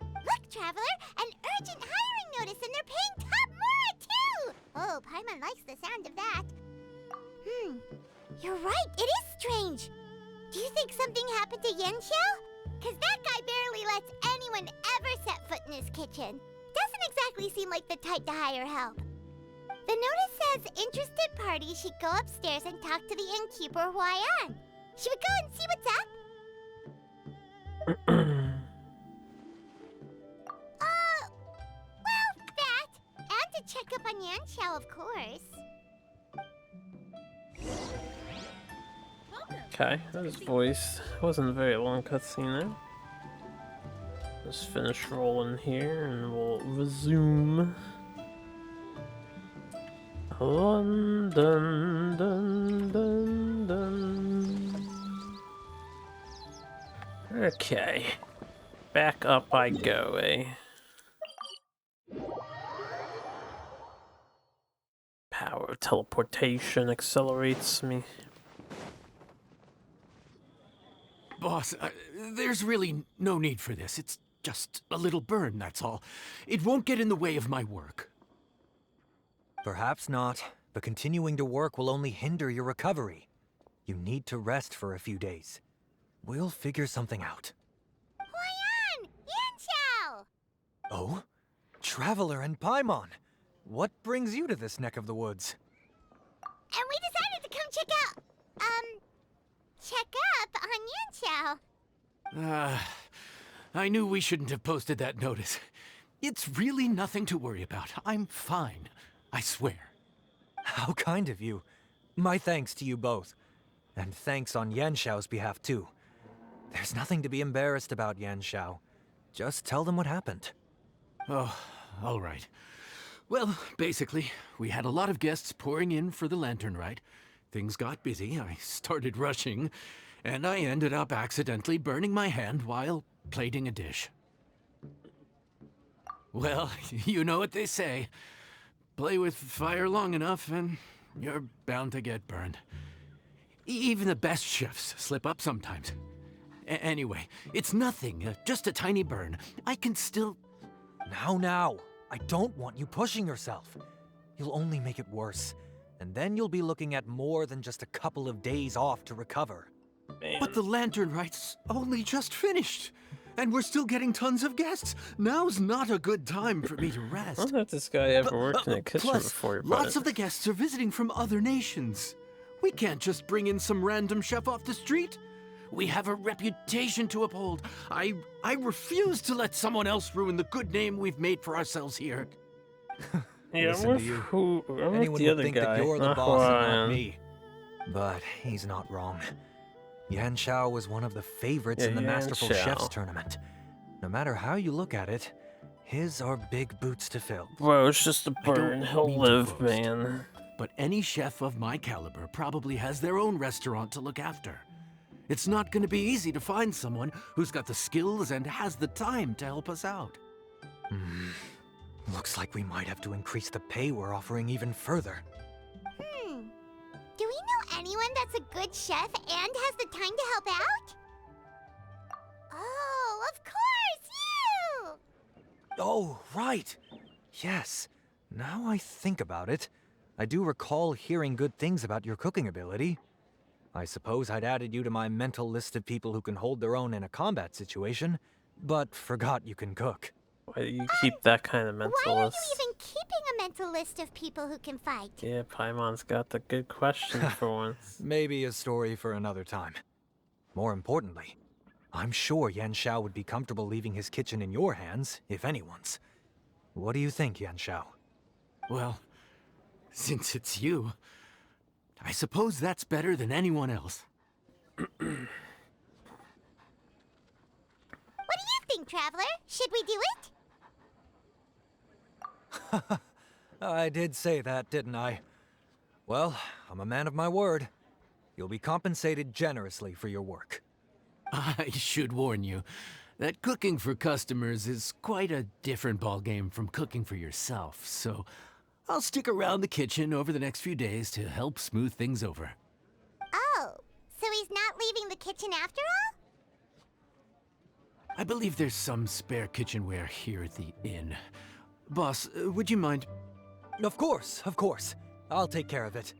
Look, Traveler, an urgent hiring notice and they're paying top Mora too! Oh, Paimon likes the sound of that. You're right, it is strange. Do you think something happened to Yanxiao? Cause that guy barely lets anyone ever set foot in his kitchen. Doesn't exactly seem like the type to hire help. The notice says interested parties should go upstairs and talk to the innkeeper Huayan. Should we go and see what's up? Well, that. And to check up on Yanxiao, of course. Okay, that was voiced. It wasn't a very long cutscene there. Let's finish rolling here and we'll resume. Dun, dun, dun, dun, dun. Okay. Back up I go, eh? Power of teleportation accelerates me. Boss, there's really no need for this. It's just a little burn, that's all. It won't get in the way of my work. Perhaps not, but continuing to work will only hinder your recovery. You need to rest for a few days. We'll figure something out. Huayan! Yanxiao! Oh? Traveler and Paimon! What brings you to this neck of the woods? And we decided to come check up on Yanxiao. I knew we shouldn't have posted that notice. It's really nothing to worry about. I'm fine. I swear. How kind of you. My thanks to you both. And thanks on Yanxiao's behalf, too. There's nothing to be embarrassed about, Yanxiao. Just tell them what happened. Oh, all right. Well, basically, we had a lot of guests pouring in for the lantern rite. Things got busy, I started rushing, and I ended up accidentally burning my hand while plating a dish. Well, you know what they say. Play with fire long enough and you're bound to get burned. Even the best chefs slip up sometimes. Anyway, it's nothing, just a tiny burn. I can still... Now. I don't want you pushing yourself. You'll only make it worse. And then you'll be looking at more than just a couple of days off to recover. Man. But the lantern rite's only just finished. And we're still getting tons of guests. Now's not a good time for me to I rest. don't know if this guy ever worked in a kitchen Plus, before, but... lots of the guests are visiting from other nations. We can't just bring in some random chef off the street. We have a reputation to uphold. I refuse to let someone else ruin the good name we've made for ourselves here. Yeah, Listen to you. Anyone the would other think guy. that you're the Not boss and Hawaiian. not me. But he's not wrong. Yanxiao was one of the favorites in the Masterful Yanxiao. Chefs tournament. No matter how you look at it, his are big boots to fill. Bro, it's just a I don't burn. He'll mean to live, boast. man. But any chef of my caliber probably has their own restaurant to look after. It's not going to be easy to find someone who's got the skills and has the time to help us out. Looks like we might have to increase the pay we're offering even further. Do we know anyone that's a good chef and has the time to help out? Oh, of course, you! Oh, right. Yes. Now I think about it, I do recall hearing good things about your cooking ability. I suppose I'd added you to my mental list of people who can hold their own in a combat situation, but forgot you can cook. Why do you keep that kind of mental Why are you list? even keeping a mental list of people who can fight? Yeah, Paimon's got the good question for once. Maybe a story for another time. More importantly, I'm sure Yan Xiao would be comfortable leaving his kitchen in your hands, if anyone's. What do you think, Yan Xiao? Well, since it's you, I suppose that's better than anyone else. What do you think, Traveler? Should we do it? I did say that, didn't I? Well, I'm a man of my word. You'll be compensated generously for your work. I should warn you that cooking for customers is quite a different ballgame from cooking for yourself, so I'll stick around the kitchen over the next few days to help smooth things over. Oh, so he's not leaving the kitchen after all? I believe there's some spare kitchenware here at the inn. Boss, would you mind? Of course, of course. I'll take care of it.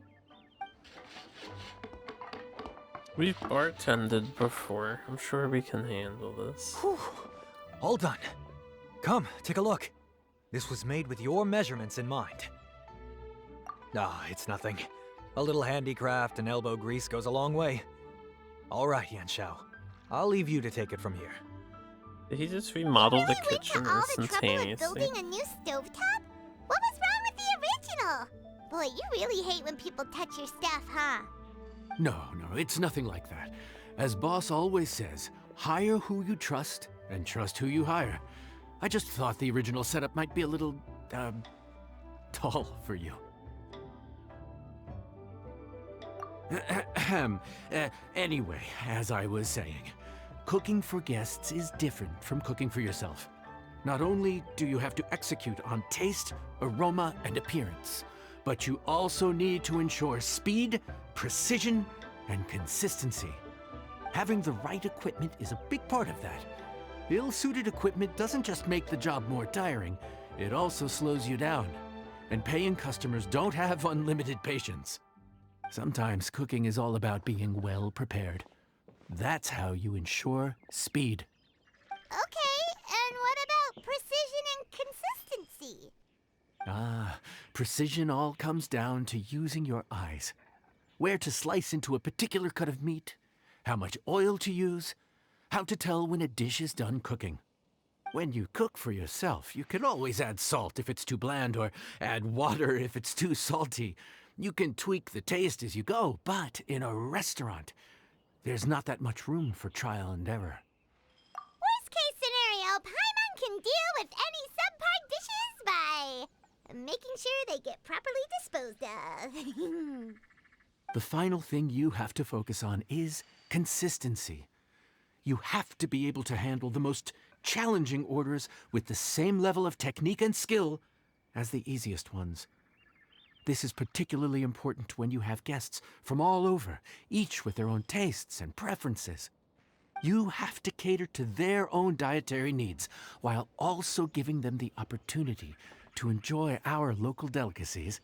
We've bartended before. I'm sure we can handle this. Whew. All done. Come, take a look. This was made with your measurements in mind. Ah, it's nothing. A little handicraft and elbow grease goes a long way. All right, Yan Xiao. I'll leave you to take it from here. Did he just remodel the Went kitchen to all the trouble of instantaneously? building a new stovetop? What was wrong with the original? Boy, you really hate when people touch your stuff, huh? No, it's nothing like that. As Boss always says, hire who you trust and trust who you hire. I just thought the original setup might be a little, tall for you. Anyway, as I was saying, cooking for guests is different from cooking for yourself. Not only do you have to execute on taste, aroma, and appearance, but you also need to ensure speed, precision, and consistency. Having the right equipment is a big part of that. Ill-suited equipment doesn't just make the job more tiring, it also slows you down. And paying customers don't have unlimited patience. Sometimes cooking is all about being well prepared. That's how you ensure speed. Okay, and what about precision and consistency? Precision all comes down to using your eyes. Where to slice into a particular cut of meat, how much oil to use, how to tell when a dish is done cooking. When you cook for yourself, you can always add salt if it's too bland or add water if it's too salty. You can tweak the taste as you go, but in a restaurant, there's not that much room for trial and error. Worst case scenario, Paimon can deal with any subpar dishes by making sure they get properly disposed of. The final thing you have to focus on is consistency. You have to be able to handle the most challenging orders with the same level of technique and skill as the easiest ones. This is particularly important when you have guests from all over, each with their own tastes and preferences. You have to cater to their own dietary needs while also giving them the opportunity to enjoy our local delicacies.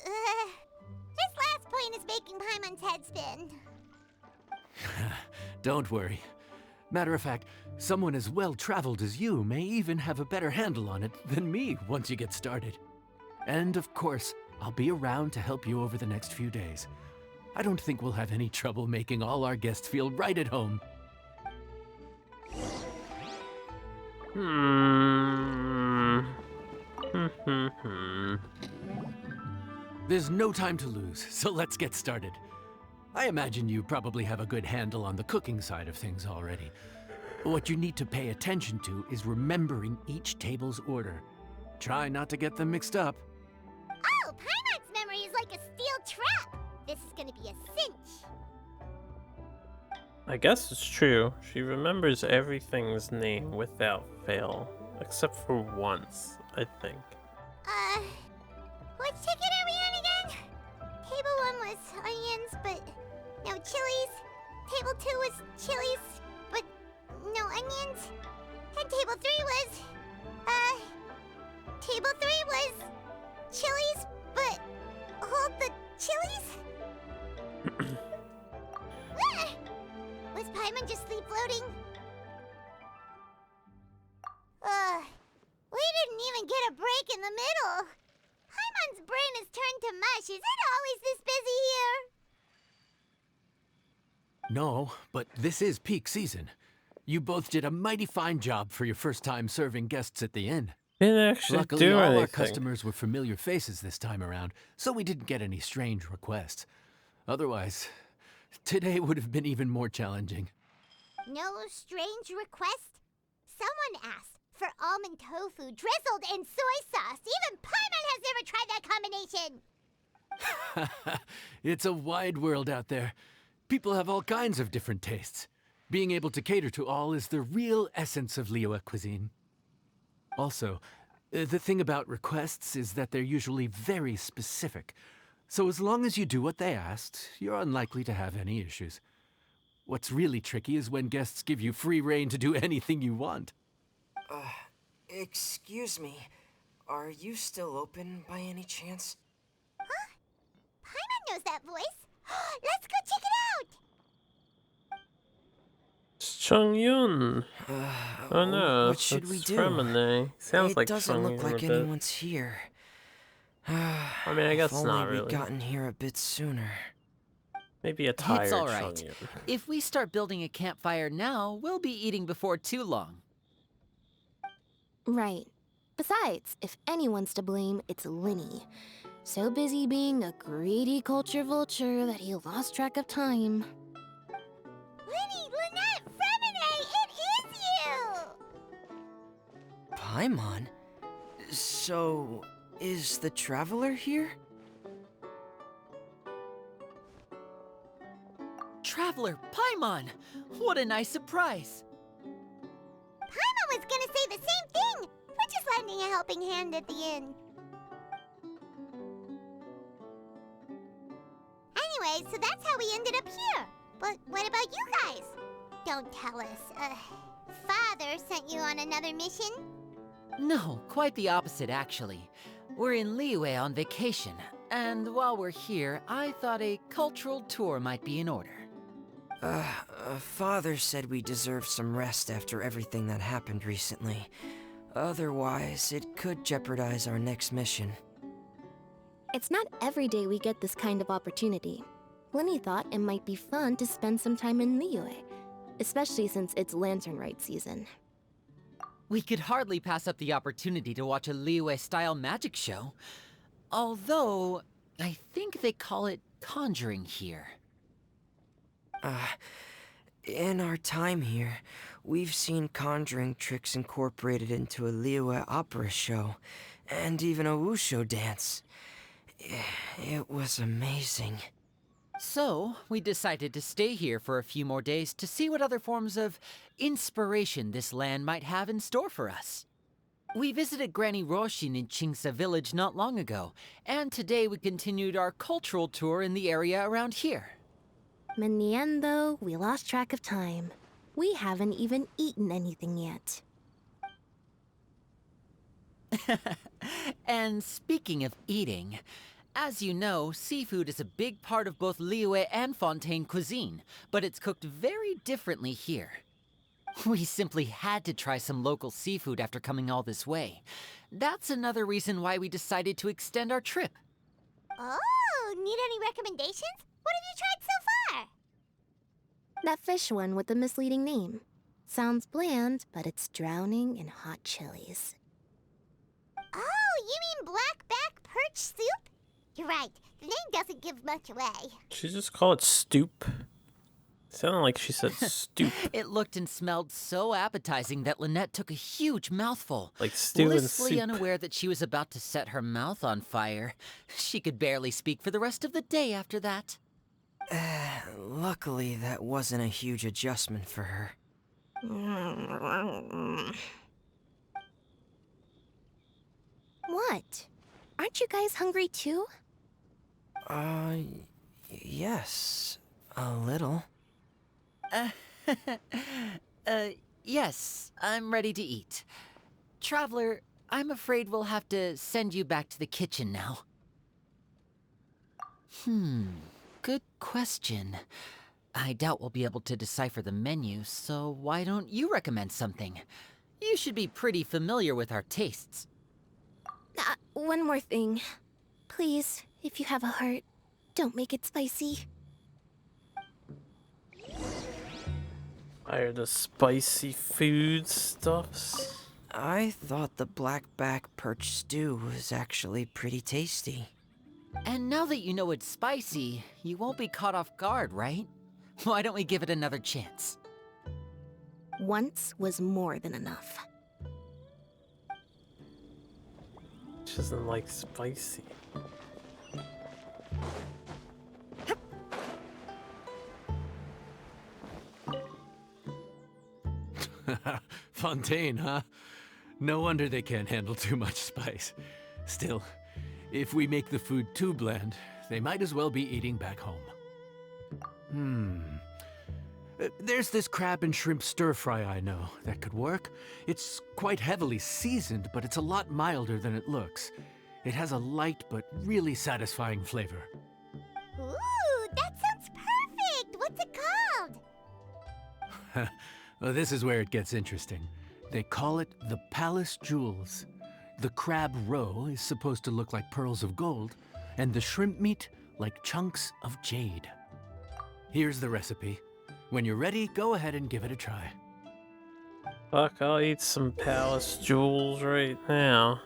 This last point is making Paimon's head spin. Don't worry. Matter of fact, someone as well-traveled as you may even have a better handle on it than me once you get started. And of course, I'll be around to help you over the next few days. I don't think we'll have any trouble making all our guests feel right at home. There's no time to lose, so let's get started. I imagine you probably have a good handle on the cooking side of things already. What you need to pay attention to is remembering each table's order. Try not to get them mixed up. Oh, Paimon's memory is like a steel trap. This is gonna be a cinch. I guess it's true. She remembers everything's name without fail. Except for once, I think. Which ticket are we on again? Table 1 was onions, but no chilies. Table 2 was chilies, but no onions. And table 3 was, table 3 was chilies, but hold the chilies? Was Paimon just sleep floating? in the middle. Paimon's brain has turned to mush. Is it always this busy here? No, but this is peak season. You both did a mighty fine job for your first time serving guests at the inn. Didn't actually Luckily, do all anything. our customers were familiar faces this time around, so we didn't get any strange requests. Otherwise, today would have been even more challenging. No strange request? Someone asked for almond tofu drizzled in soy sauce. Even Paimon has never tried that combination. It's a wide world out there. People have all kinds of different tastes. Being able to cater to all is the real essence of Liyue cuisine. Also, the thing about requests is that they're usually very specific. So as long as you do what they asked, you're unlikely to have any issues. What's really tricky is when guests give you free rein to do anything you want. Excuse me. Are you still open by any chance? Huh? Paimon knows that voice. Let's go check it out! It's Chung Yun. Oh no, what should we it's do? Remine. Sounds like It doesn't Chung look Yun like a bit. anyone's here. I mean, I guess if not only really. we'd gotten here a bit sooner. Maybe a tired It's all Chung right. Yun. If we start building a campfire now, we'll be eating before too long. Right. Besides, if anyone's to blame, it's Linny. So busy being a greedy culture vulture that he lost track of time. Linny, Lynette, Fremine, it is you! Paimon? So, is the Traveler here? Traveler, Paimon! What a nice surprise! Paimon was gonna say the same thing! We're just lending a helping hand at the inn. Anyway, so that's how we ended up here. But what about you guys? Don't tell us. Father sent you on another mission? No, quite the opposite, actually. We're in Liyue on vacation, and while we're here, I thought a cultural tour might be in order. Father said we deserve some rest after everything that happened recently. Otherwise, it could jeopardize our next mission. It's not every day we get this kind of opportunity. Linny thought it might be fun to spend some time in Liyue, especially since it's Lantern Rite season. We could hardly pass up the opportunity to watch a Liyue-style magic show. Although, I think they call it conjuring here. In our time here, we've seen conjuring tricks incorporated into a Liyue opera show, and even a wushu dance. It was amazing. So, we decided to stay here for a few more days to see what other forms of inspiration this land might have in store for us. We visited Granny Roshin in Chingsa village not long ago, and today we continued our cultural tour in the area around here. In the end, though, we lost track of time. We haven't even eaten anything yet. And speaking of eating, as you know, seafood is a big part of both Liyue and Fontaine cuisine, but it's cooked very differently here. We simply had to try some local seafood after coming all this way. That's another reason why we decided to extend our trip. Oh, need any recommendations? What have you tried so far? That fish one with the misleading name. Sounds bland, but it's drowning in hot chilies. Oh, you mean blackback perch soup? You're right, the name doesn't give much away. She just call it stoop. Sounded like she said stoop. It looked and smelled so appetizing that Lynette took a huge mouthful. Like stew and blissfully soup. unaware that she was about to set her mouth on fire. She could barely speak for the rest of the day after that. Luckily, that wasn't a huge adjustment for her. What? Aren't you guys hungry too? Yes, a little. Yes, I'm ready to eat. Traveler, I'm afraid we'll have to send you back to the kitchen now. Good question. I doubt we'll be able to decipher the menu, so why don't you recommend something? You should be pretty familiar with our tastes. One more thing. Please, if you have a heart, don't make it spicy. Fire the spicy food stuffs. I thought the blackback perch stew was actually pretty tasty. And now that you know it's spicy, you won't be caught off guard, right? Why don't we give it another chance? Once was more than enough. She doesn't like spicy. Fontaine, huh? No wonder they can't handle too much spice. Still, if we make the food too bland, they might as well be eating back home. There's this crab and shrimp stir-fry I know that could work. It's quite heavily seasoned, but it's a lot milder than it looks. It has a light but really satisfying flavor. Ooh, that sounds perfect! What's it called? Well, this is where it gets interesting. They call it the Palace Jewels. The crab roe is supposed to look like pearls of gold, and the shrimp meat like chunks of jade. Here's the recipe. When you're ready, go ahead and give it a try. Fuck, I'll eat some palace jewels right now.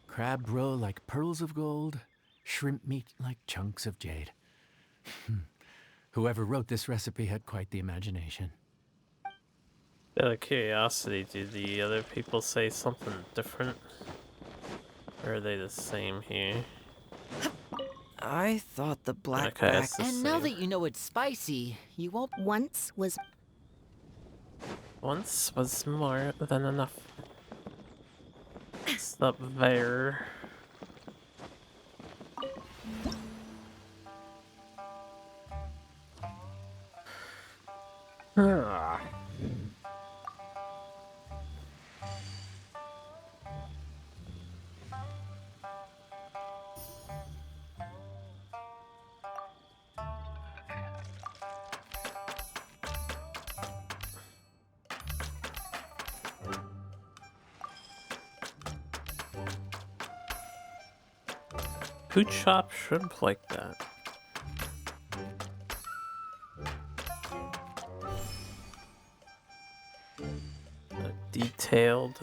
Crab roe like pearls of gold, shrimp meat like chunks of jade. Whoever wrote this recipe had quite the imagination. Out of curiosity, do the other people say something different? Or are they the same here? I thought the blackback... Okay, it's the And now same. that you know it's spicy, you won't... Once was more than enough. It's up there. Ah. Who chopped shrimp like that? Detailed.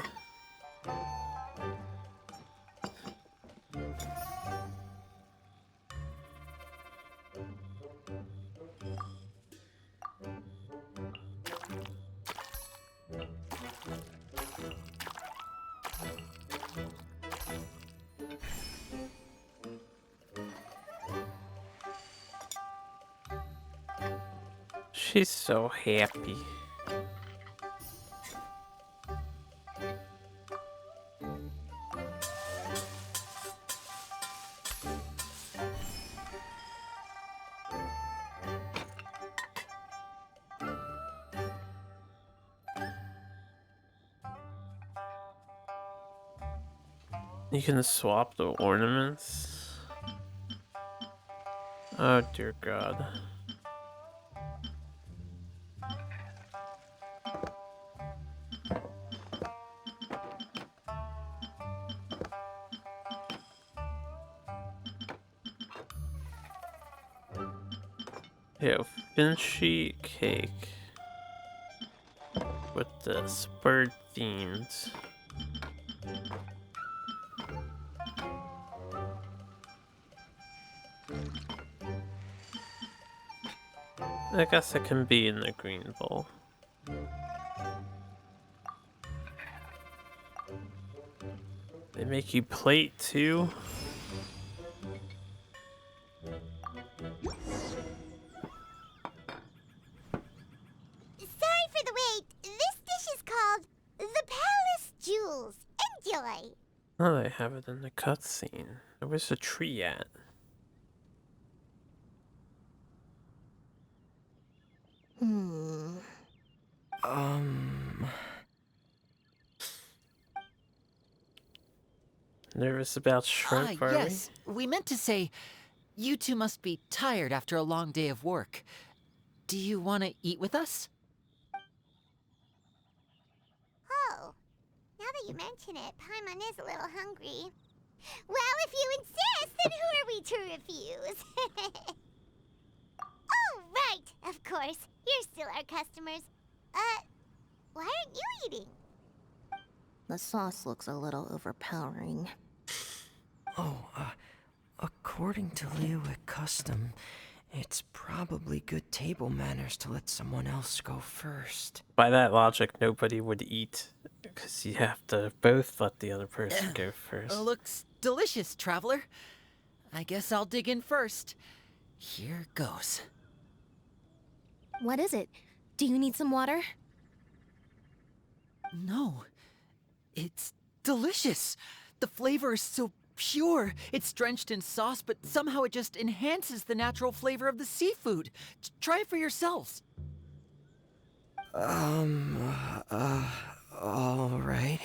She's so happy. You can swap the ornaments. Oh dear God. Yeah, Finchy cake with this bird themed. I guess it can be in the green bowl. They make you plate too. Sorry for the wait. This dish is called the Palace Jewels. Oh, they have it in the cutscene. Where's the tree at? Nervous about shrimp, are yes. We meant to say, you two must be tired after a long day of work. Do you want to eat with us? Oh, now that you mention it, Paimon is a little hungry. Well, if you insist, then who are we to refuse? Oh, right, of course. You're still our customers. Why aren't you eating? The sauce looks a little overpowering. Oh, according to Liyue custom, it's probably good table manners to let someone else go first. By that logic, nobody would eat, because you have to both let the other person go first. Looks delicious, traveler. I guess I'll dig in first. Here goes. What is it? Do you need some water? No. It's delicious. The flavor is so pure. It's drenched in sauce, but somehow it just enhances the natural flavor of the seafood. Try it for yourselves. All right.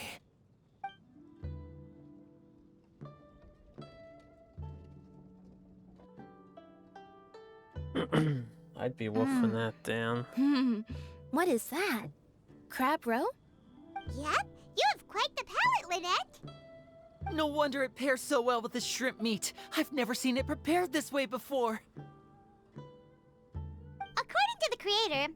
I'd be wolfing that down. What is that? Crab roe? Yep, you have quite the palate, Lynette. No wonder it pairs so well with the shrimp meat. I've never seen it prepared this way before. According to the creator,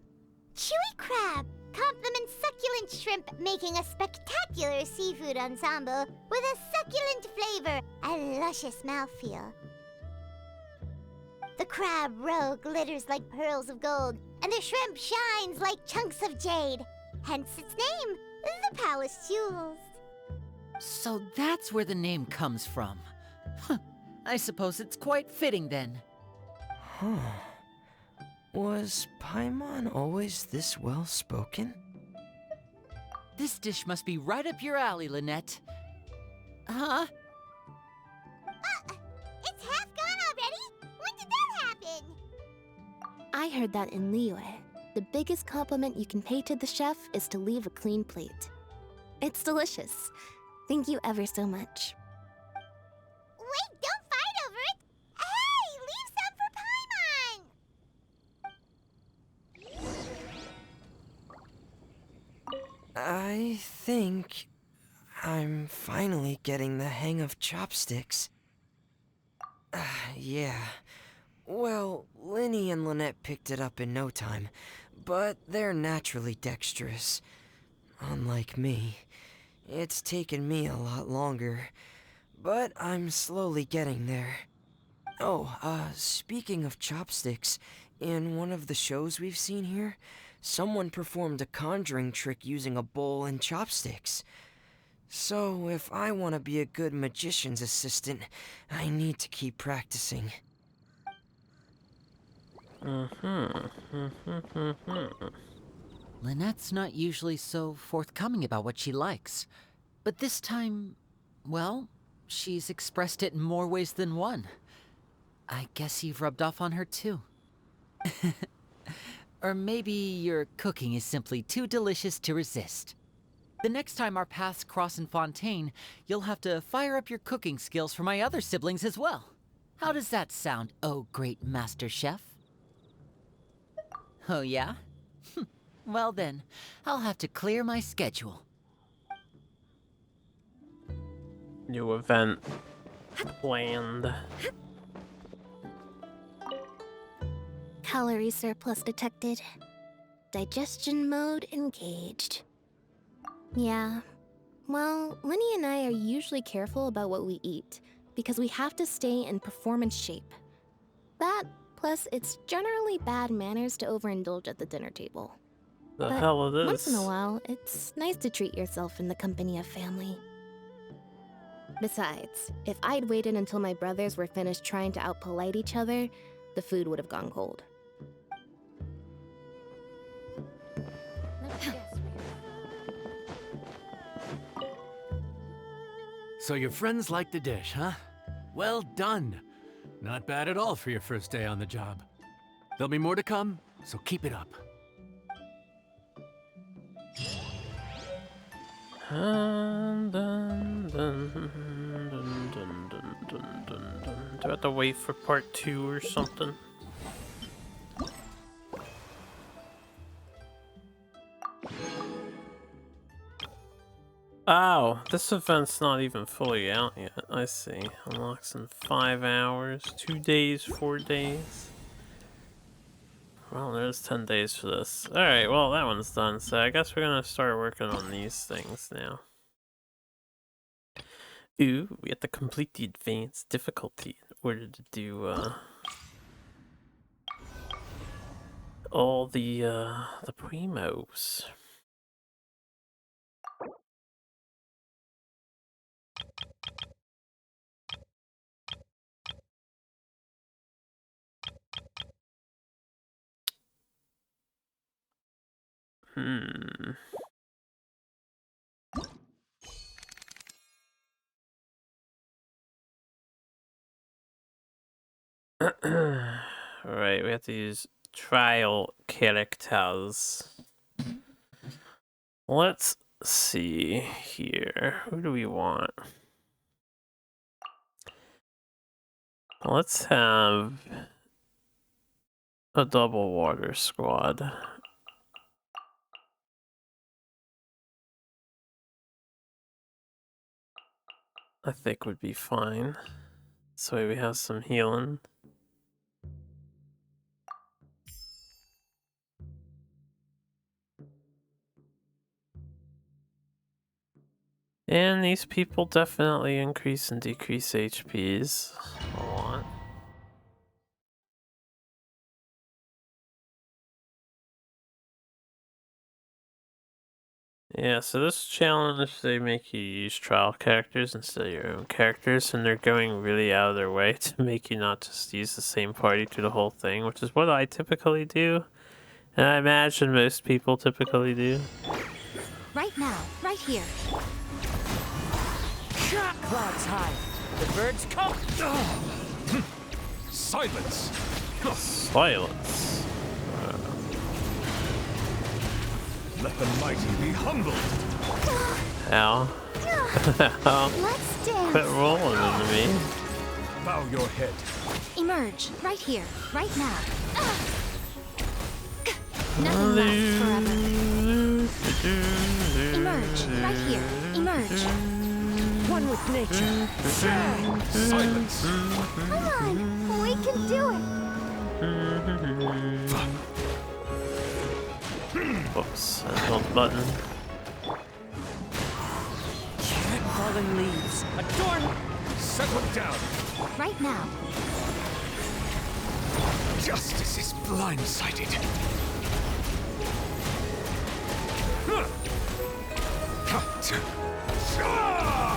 chewy crab complements succulent shrimp, making a spectacular seafood ensemble with a succulent flavor and luscious mouthfeel. The crab roe glitters like pearls of gold, and the shrimp shines like chunks of jade. Hence its name, the Palace Jewels. So that's where the name comes from. Huh. I suppose it's quite fitting then. Huh. Was Paimon always this well-spoken? This dish must be right up your alley, Lynette. Huh? It's half gone already? When did that happen? I heard that in Liyue. The biggest compliment you can pay to the chef is to leave a clean plate. It's delicious. Thank you ever so much. Wait, don't fight over it! Hey, leave some for Paimon! I think I'm finally getting the hang of chopsticks. Yeah. Well, Linny and Lynette picked it up in no time, but they're naturally dexterous. Unlike me, it's taken me a lot longer, but I'm slowly getting there. Oh, speaking of chopsticks, in one of the shows we've seen here, someone performed a conjuring trick using a bowl and chopsticks. So, if I want to be a good magician's assistant, I need to keep practicing. Lynette's not usually so forthcoming about what she likes. But this time, well, she's expressed it in more ways than one. I guess you've rubbed off on her too. Or maybe your cooking is simply too delicious to resist. The next time our paths cross in Fontaine, you'll have to fire up your cooking skills for my other siblings as well. How does that sound, oh great master chef? Oh yeah? Well then, I'll have to clear my schedule. New event planned. Calorie surplus detected. Digestion mode engaged. Yeah. Well, Linny and I are usually careful about what we eat, because we have to stay in performance shape. That, plus it's generally bad manners to overindulge at the dinner table. The But hell it is. once in a while, it's nice to treat yourself in the company of family. Besides, if I'd waited until my brothers were finished trying to outpolite each other, the food would have gone cold. So your friends like the dish, huh? Well done. Not bad at all for your first day on the job. There'll be more to come, so keep it up. Do I have to wait for part 2 or something? Oh, this event's not even fully out yet. I see. Unlocks in 5 hours, 2 days, 4 days. Well, there's 10 days for this. Alright, well, that one's done, so I guess we're gonna start working on these things now. Ooh, we have to complete the advanced difficulty in order to do, all the primos. Right, we have to use trial characters. Let's see here. Who do we want? Let's have a double water squad. I think would be fine. So we have some healing. And these people definitely increase and decrease HPs a lot. Yeah, so this challenge, they make you use trial characters instead of your own characters, and they're going really out of their way to make you not just use the same party through the whole thing, which is what I typically do, and I imagine most people typically do. Right now, right here. Clouds high. The birds come. Silence. Silence. Let the mighty be humbled. Ow. Let's dance. Quit rolling into me. Bow your head. Emerge, right here, right now. Nothing lasts forever. Emerge, right here. Emerge. One with nature. Silence. Come on, we can do it. Whoops, I held the button. Falling leaves. Adorn. Settle down. Right now. Justice is blindsided.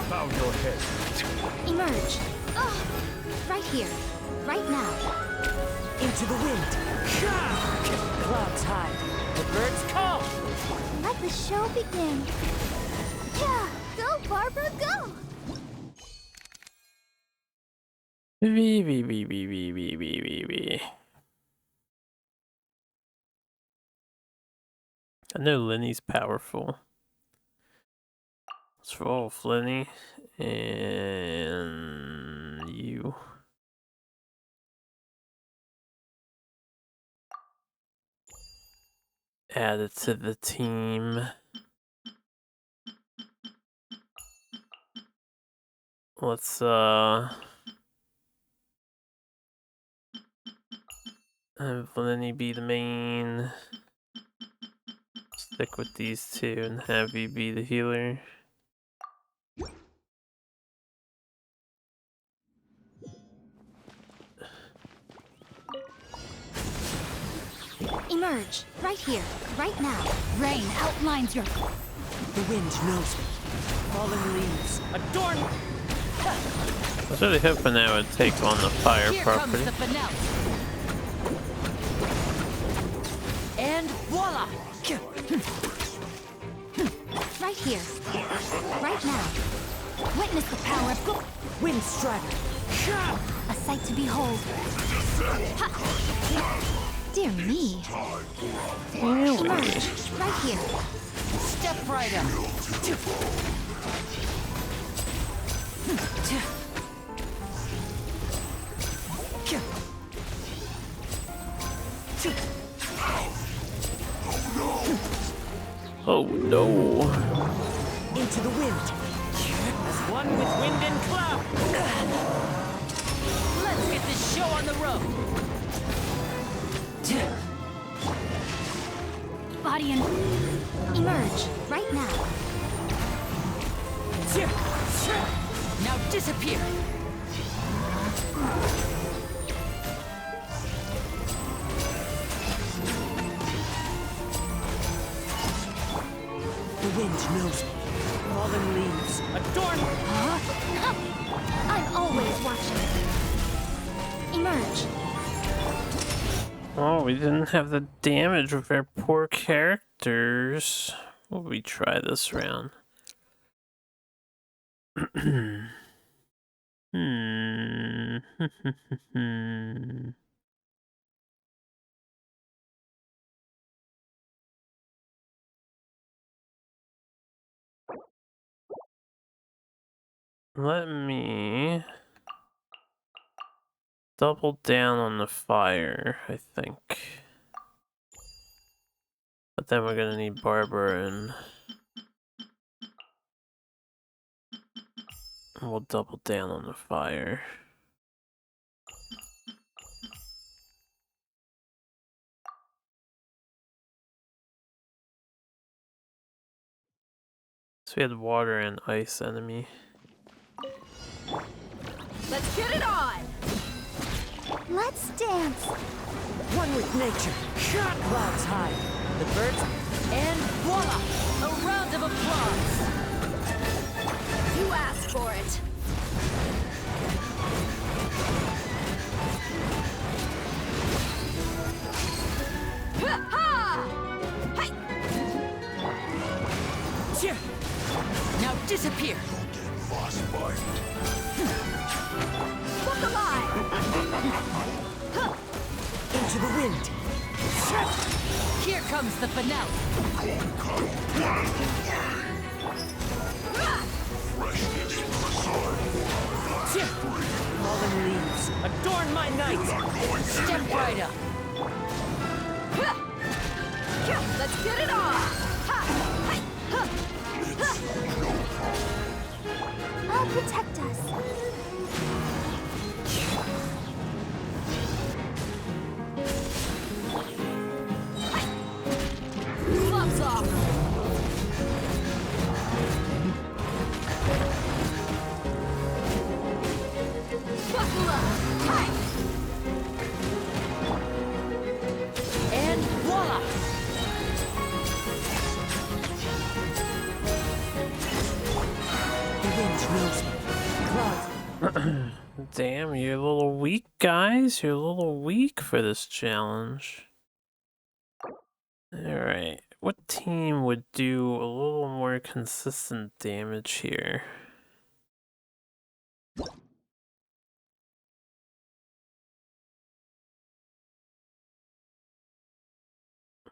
Bow your head. Emerge. Right here, right now. Into the wind. Clouds high. The birds call. Let the show begin. Yeah, go, Barbara, go. I know Lenny's powerful. Let's roll with Lenny and you. Add it to the team. Let's have Lenny be the main. Stick with these two and have you be the healer. Emerge, right here, right now. Rain outlines your... The wind knows me. Falling leaves. Adorn. I was really hoping that would take on the fire Here property. comes the finale. And voila! Right here, right now. Witness the power of Wind Strider. a sight to behold. Dear me. Emerge, right here. Step right up. Oh no. Into the wind. As one with wind and cloud. Let's get this show on the road. Body and emerge, right now. Now disappear. The wind knows me. Fallen leaves. Adorn. I'm always watching. Emerge. Oh, we didn't have the damage with our poor characters. What will we try this round? Let me double down on the fire, I think. But then we're gonna need Barbara and we'll double down on the fire. So we had water and ice enemy. Let's get it on! Let's dance. One with nature. Clouds high. The birds, and voila! A round of applause. You asked for it. Now disappear. Look alive! Into the wind. Here comes the finale. Fallen leaves. Adorn my night. Step right up. Let's get it on! I'll protect us. Gloves off! Buckle up! Hi! And voila! The wind knows me. Clouds. Damn, you're a little weak, guys. You're a little weak for this challenge. Alright, what team would do a little more consistent damage here?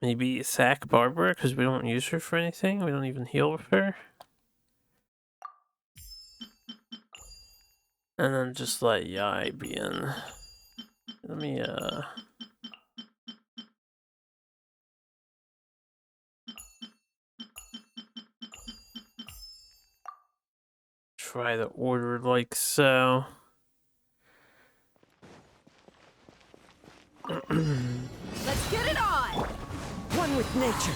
Maybe sack Barbara, because we don't use her for anything. We don't even heal with her. And then just let Yai be in. Let me, try the order like so. Let's get it on! One with nature.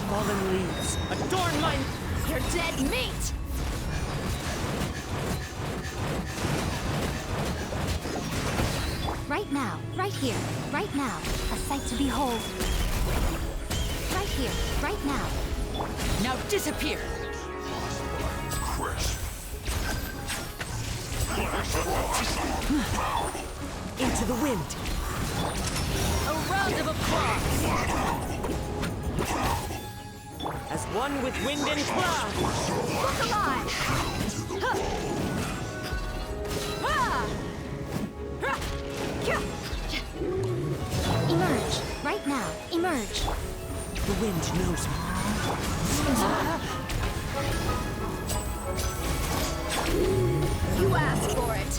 Fallen leaves. Adorn my... You're dead meat! Right now, right here, right now, a sight to behold. Right here, right now. Now disappear. Into the wind. A round of applause. as one with wind and cloud. Look alive! Huh. Ah! Huh. Emerge. Right now. Emerge. The wind knows me. You asked for it.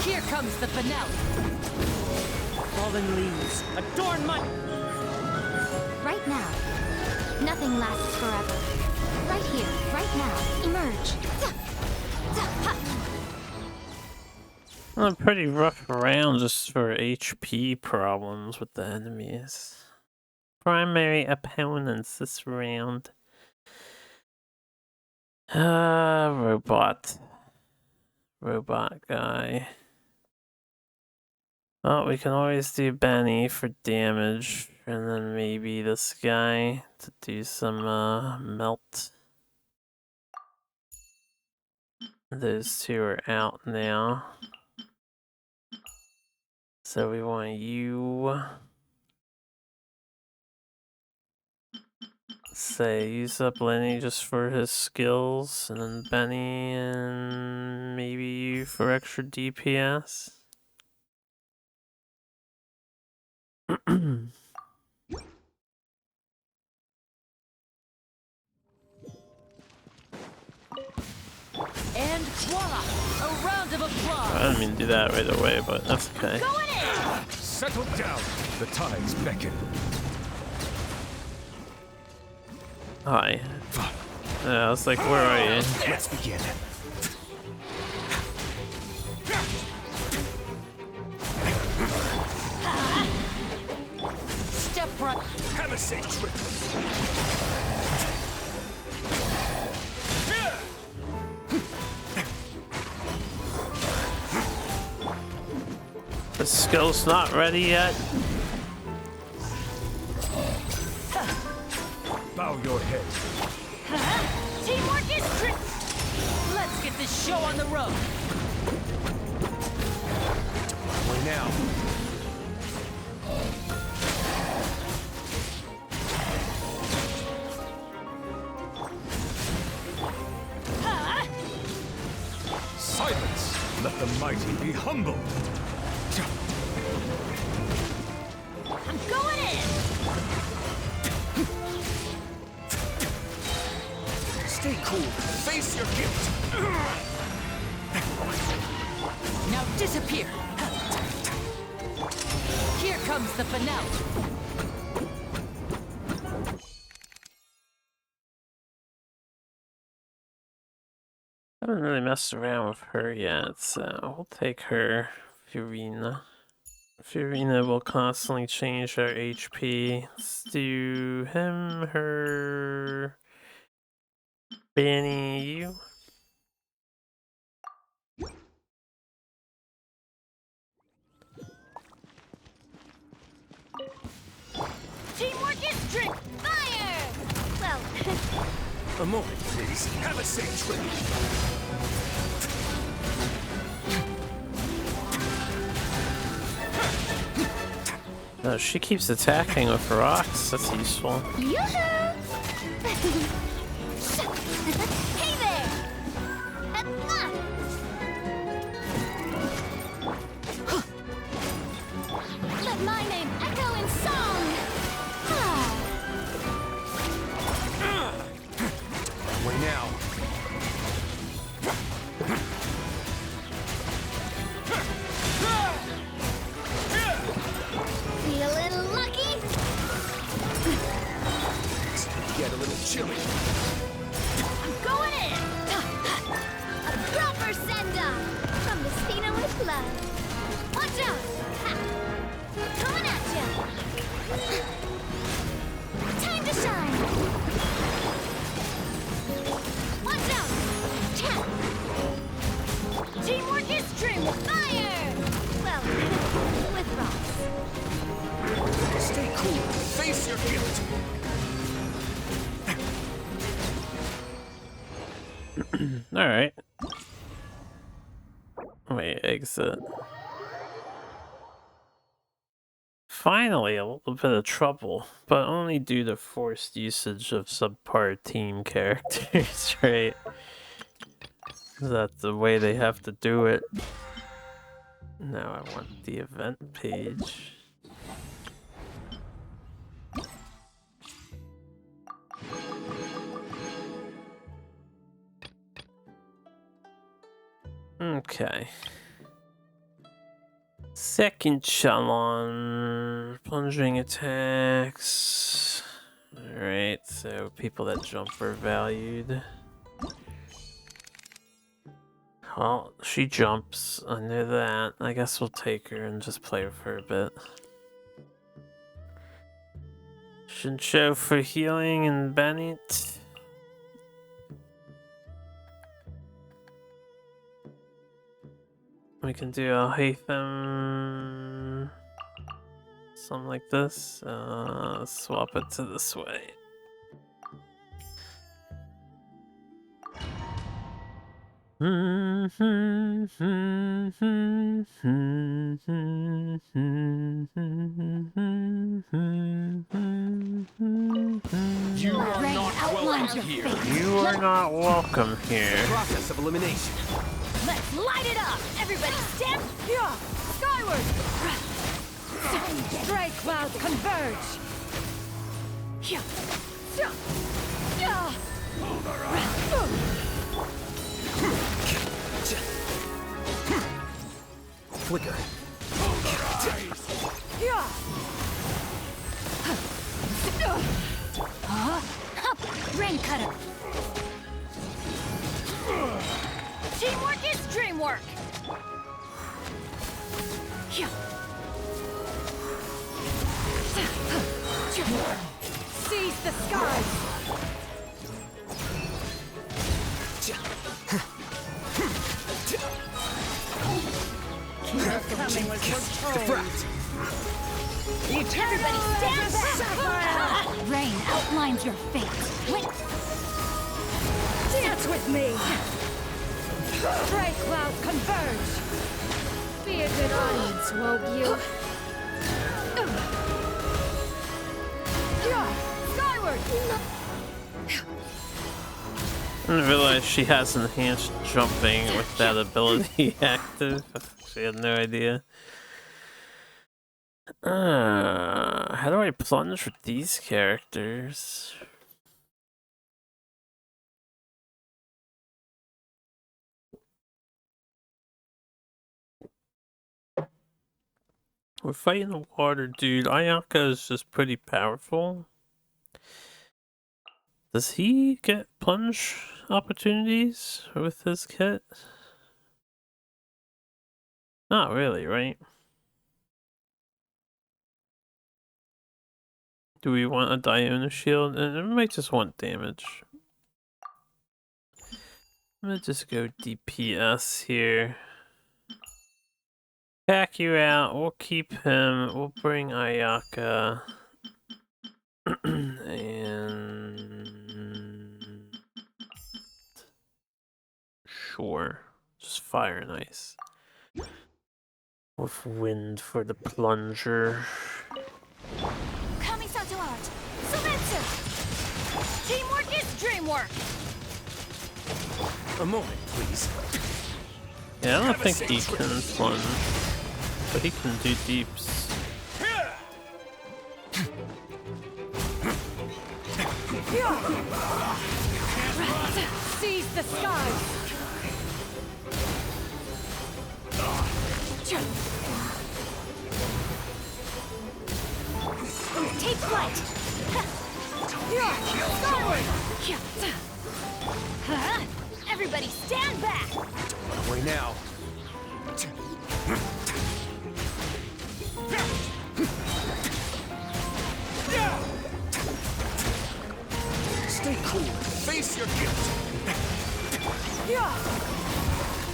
Here comes the finale. Fallen leaves, adorn my... Right now. Nothing lasts forever. Right here. Right now. Emerge. A pretty rough round just for HP problems with the enemies. Primary opponents this round. Robot guy. Oh, we can always do Benny for damage, and then maybe this guy to do some melt. Those two are out now. So we want you. Say, use up Lenny just for his skills, and then Benny and maybe you for extra DPS. And voila! A round of applause! I didn't mean to do that right away, but that's okay. Settle down. The tides beckon. Hi. Yeah, I was like, where are you? Let's begin. Step right. Have a safe trip. The skill's not ready yet. Bow your head. Teamwork is trick. Let's get this show on the road. Way now. Silence. Let the mighty be humble. I'm going in. Stay cool. Face your guilt. Now disappear. Here comes the finale. I haven't really messed around with her yet, so we'll take her, Furina. Furina will constantly change our HP. Let's do him, her, Benny, you. Teamwork is trick. Fire. Well, A moment, please. Have a safe trip. No, she keeps attacking with rocks. That's useful. yoo-hoo! Hey there! Let my name echo in song! Way now. Feeling lucky? Get a little chilly. I'm going in! A proper send-off from the Spina with love. Watch out! Ha. Coming at ya! Time to shine! Watch out! Chat! Teamwork is trim! Fire! Well, with rocks. Stay cool. Face your guilt. Alright. Wait, exit. finally a little bit of trouble, but only due to forced usage of subpar team characters, right? That's the way they have to do it. Now I want the event page. Okay. Second challenge, plunging attacks. Alright, so people that jump are valued. Well, she jumps, I know that. I guess we'll take her and just play with her a bit. Shinsho for healing and Bennett. We can do a Hatham, something like this. Swap it to this way. You are not welcome here. You are not welcome here. Process of elimination. Let's light it up! Everybody stand skyward! Stray clouds converge! Flicker. Rain cutter! Teamwork is dreamwork! Seize the skies! Coming was foretold. Everybody stand back! Rain outlines your fate. Dance with me! Stray clouds converge! Be a good audience, won't you? Skyward! I didn't realize she has enhanced jumping with that ability active. She had no idea. How do I plunge with these characters? We're fighting the water, dude. Ayaka is just pretty powerful. Does he get plunge opportunities with his kit? Not really, right? Do we want a Diona shield? I might just want damage. I'm gonna just go DPS here. Pack you out. We'll keep him. We'll bring Ayaka. And sure, just fire and ice. With wind for the plunger. Kamisato art! Sumetsu! Teamwork is dreamwork! A moment, please. Yeah, I don't think he can plunge, but he can do deeps. Seize the skies! Take flight! Skyward! Everybody stand back! Run away now. Stay cool. Face your guilt.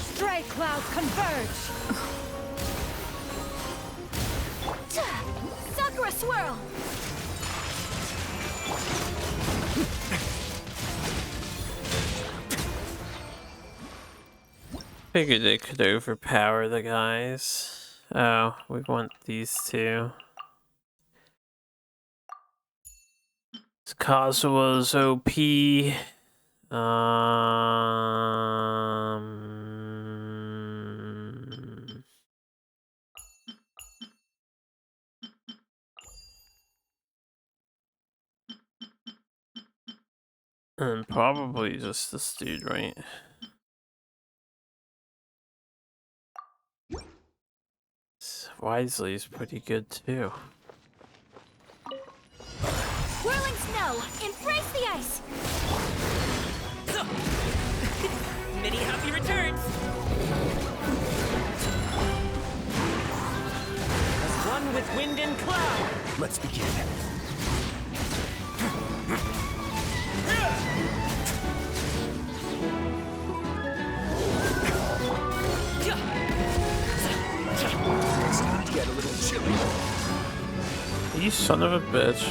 Stray clouds converge! Sakura swirl! Figured they could overpower the guys. Oh, we want these two. Kazua's OP. And probably just this dude, right? Wisely is pretty good too. Whirling snow! Embrace the ice! Many happy returns! As one with wind and cloud! Let's begin. It's starting to get a little chilly. You son of a bitch.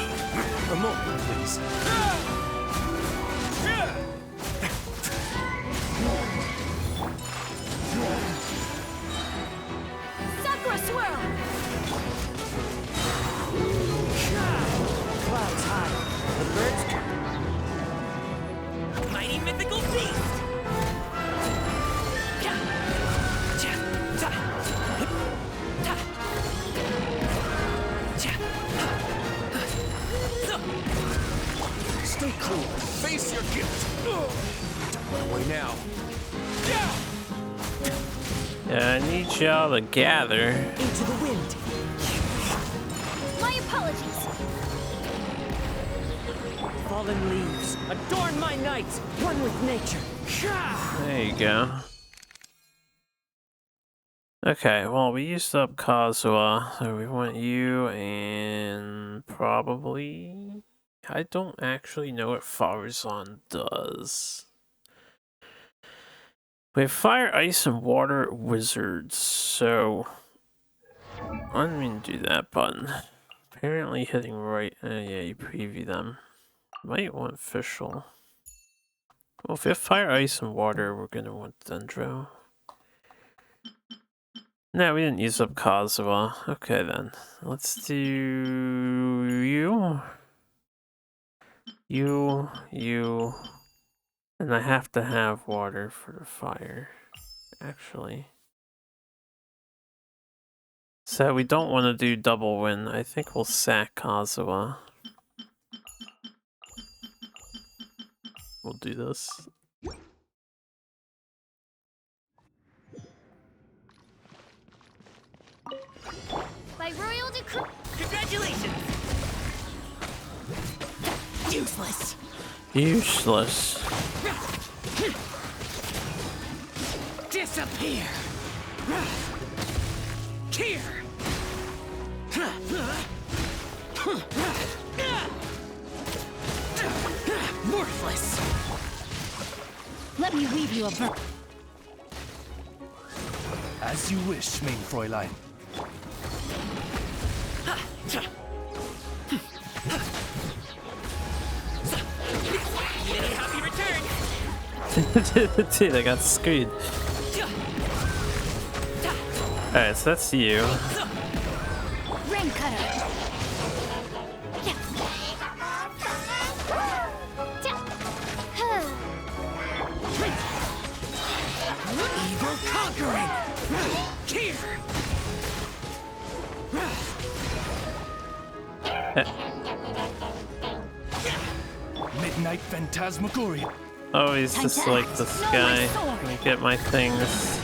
A moment, please. Sakura swirl! Clouds high. The birds turn. Mighty mythical beast! Stay cool. Face your guilt. Don't run away now. Yeah, I need y'all to gather. Into the wind. My apologies! Fallen leaves. Adorn my night. One with nature. There you go. Okay, well, we used up Kazuha, so we want you and probably... I don't actually know what Farazan does. We have fire, ice, and water wizards, so... I'm gonna do that button. Apparently hitting right... yeah, you preview them. Might want official. Well, if we have fire, ice, and water, we're gonna want Dendro. No, we didn't use up Kazuha. Okay, then. Let's do you. You. And I have to have water for the fire, actually. So we don't want to do double win. I think we'll sack Kazuha. We'll do this. By royal decree... Congratulations! Useless! Useless. Disappear! Here! Worthless! Let me weave you a ver... As you wish, main Fräulein. Many happy returns! Dude, I got screwed. Alright, so that's you. Rain cutter! Evil conquering! Here! Midnight Phantasmagoria. Oh, he's just like this guy. Let me get my things.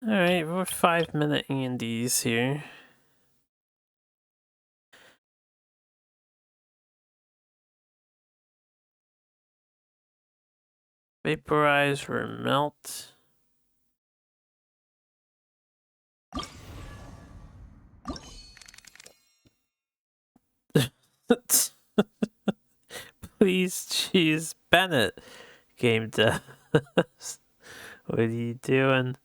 Alright, we're 5-minute Andes here. Vaporize or melt. Please choose Bennett. Game devs. What are you doing?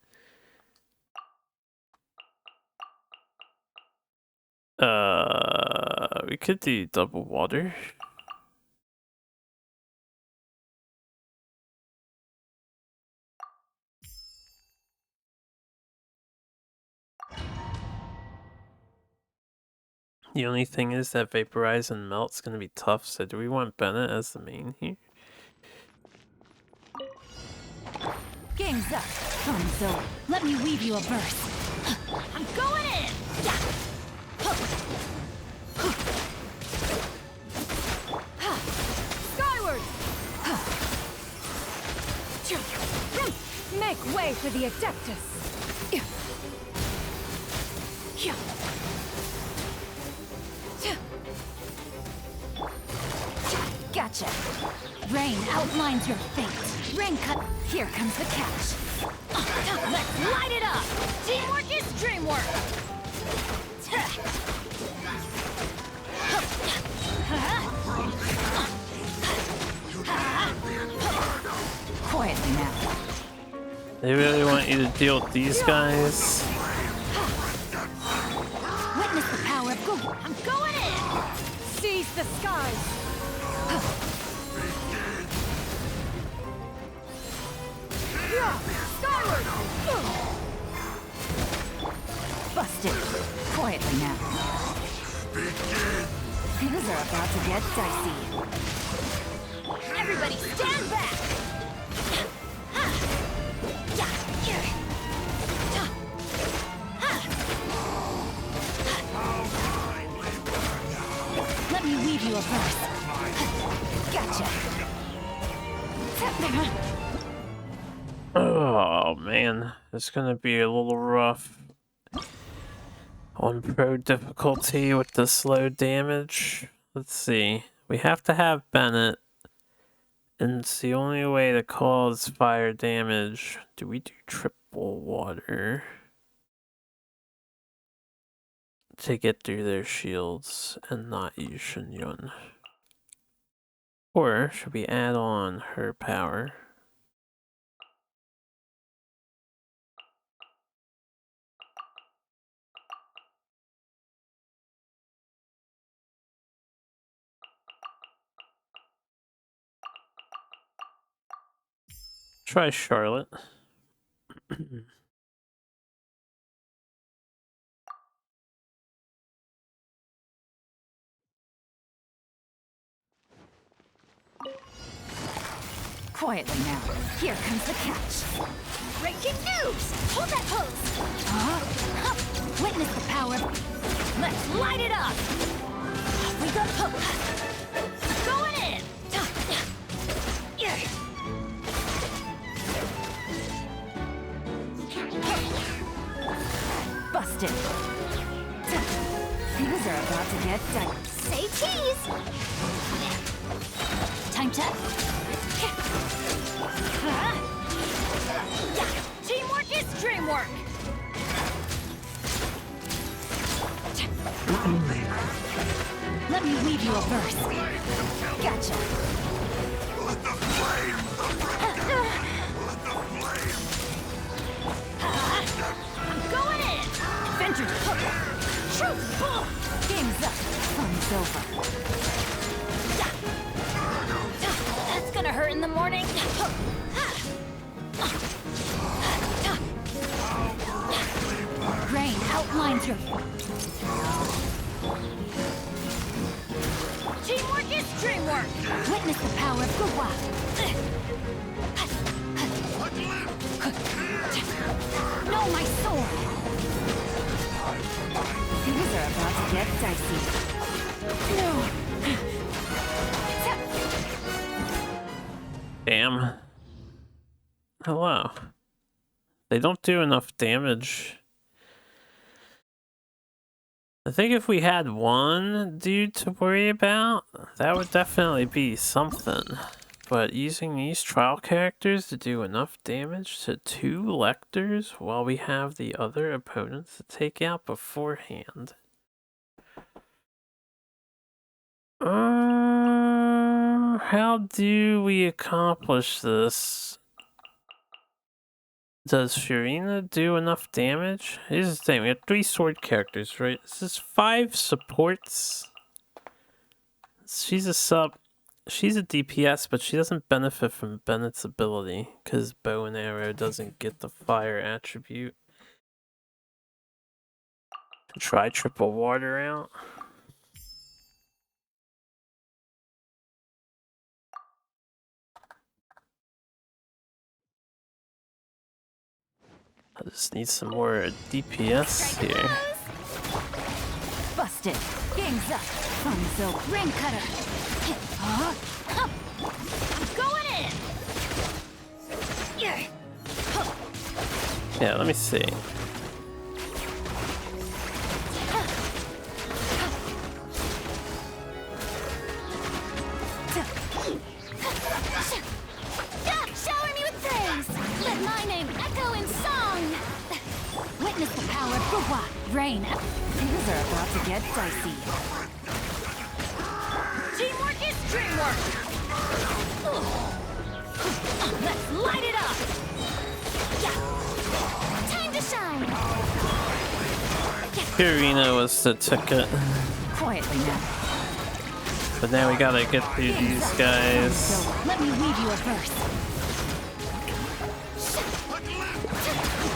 We could do double water. The only thing is that vaporize and melt's gonna be tough, so do we want Bennett as the main here? Game's up. Thumbs over. Let me weave you a verse. I'm going in! Skyward! Make way for the Adeptus! Gotcha! Rain outlines your fate. Rain cut. Here comes the catch. Let's light it up! Teamwork is dreamwork! Quietly now. They really want you to deal with these guys. Witness the power of Google. I'm going in! Seize the skies! Skyward! Busted. Quietly now. Things are about to get dicey. Everybody stand back! Let me weave you a verse. Gotcha. Oh man, it's gonna be a little rough on pro difficulty with the slow damage. Let's see. We have to have Bennett, and it's the only way to cause fire damage. Do we do triple water to get through their shields and not use Shunyun? Or should we add on her power? Try Charlotte. Quietly now. Here comes the catch. Breaking news! Hold that pose! Witness the power. Let's light it up! We got hook. Going in! Busted. Things are about to get dicey. Say cheese! Time to... Teamwork is dreamwork! Let me weave you a verse. Gotcha. Let the flame I'm going in! Adventure's hook! Shoot! Boom! Game's up. Fun's over. That's gonna hurt in the morning. Rain outlines your... Teamwork is dreamwork! Witness the power of Gugwa! No, my sword! Things are about to get dicey. No! Damn. Hello. They don't do enough damage. I think if we had one dude to worry about, that would definitely be something. But using these trial characters to do enough damage to 2 lectors while we have the other opponents to take out beforehand. How do we accomplish this? Does Furina do enough damage? Here's the thing, we have 3 sword characters, right? This is 5 supports. She's a sub. She's a DPS, but she doesn't benefit from Bennett's ability, because bow and arrow doesn't get the fire attribute. Try triple water out. I just need some more DPS here. Busted. Game's up. Fun's over. Rain cutter. I'm going in. Yeah, let me see. Shower me with praise. Let my name echo in song. Witness the power of Gua. Rain. Things are about to get dicey. Teamwork is dreamwork. Let's light it up. Time to shine. Purina was the ticket. Quietly now. But now we gotta get through these guys. Let me weave you a verse.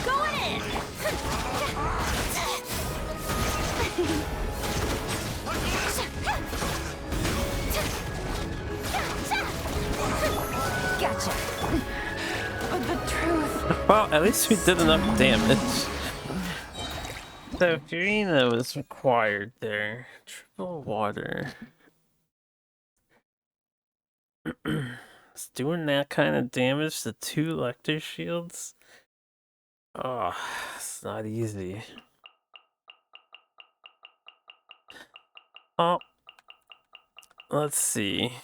Going in. Gotcha. But the truth. Well, at least we did enough damage. So Purina was required there. Triple water. It's doing that kind of damage to 2 Lecter shields. Oh, it's not easy. Oh, let's see.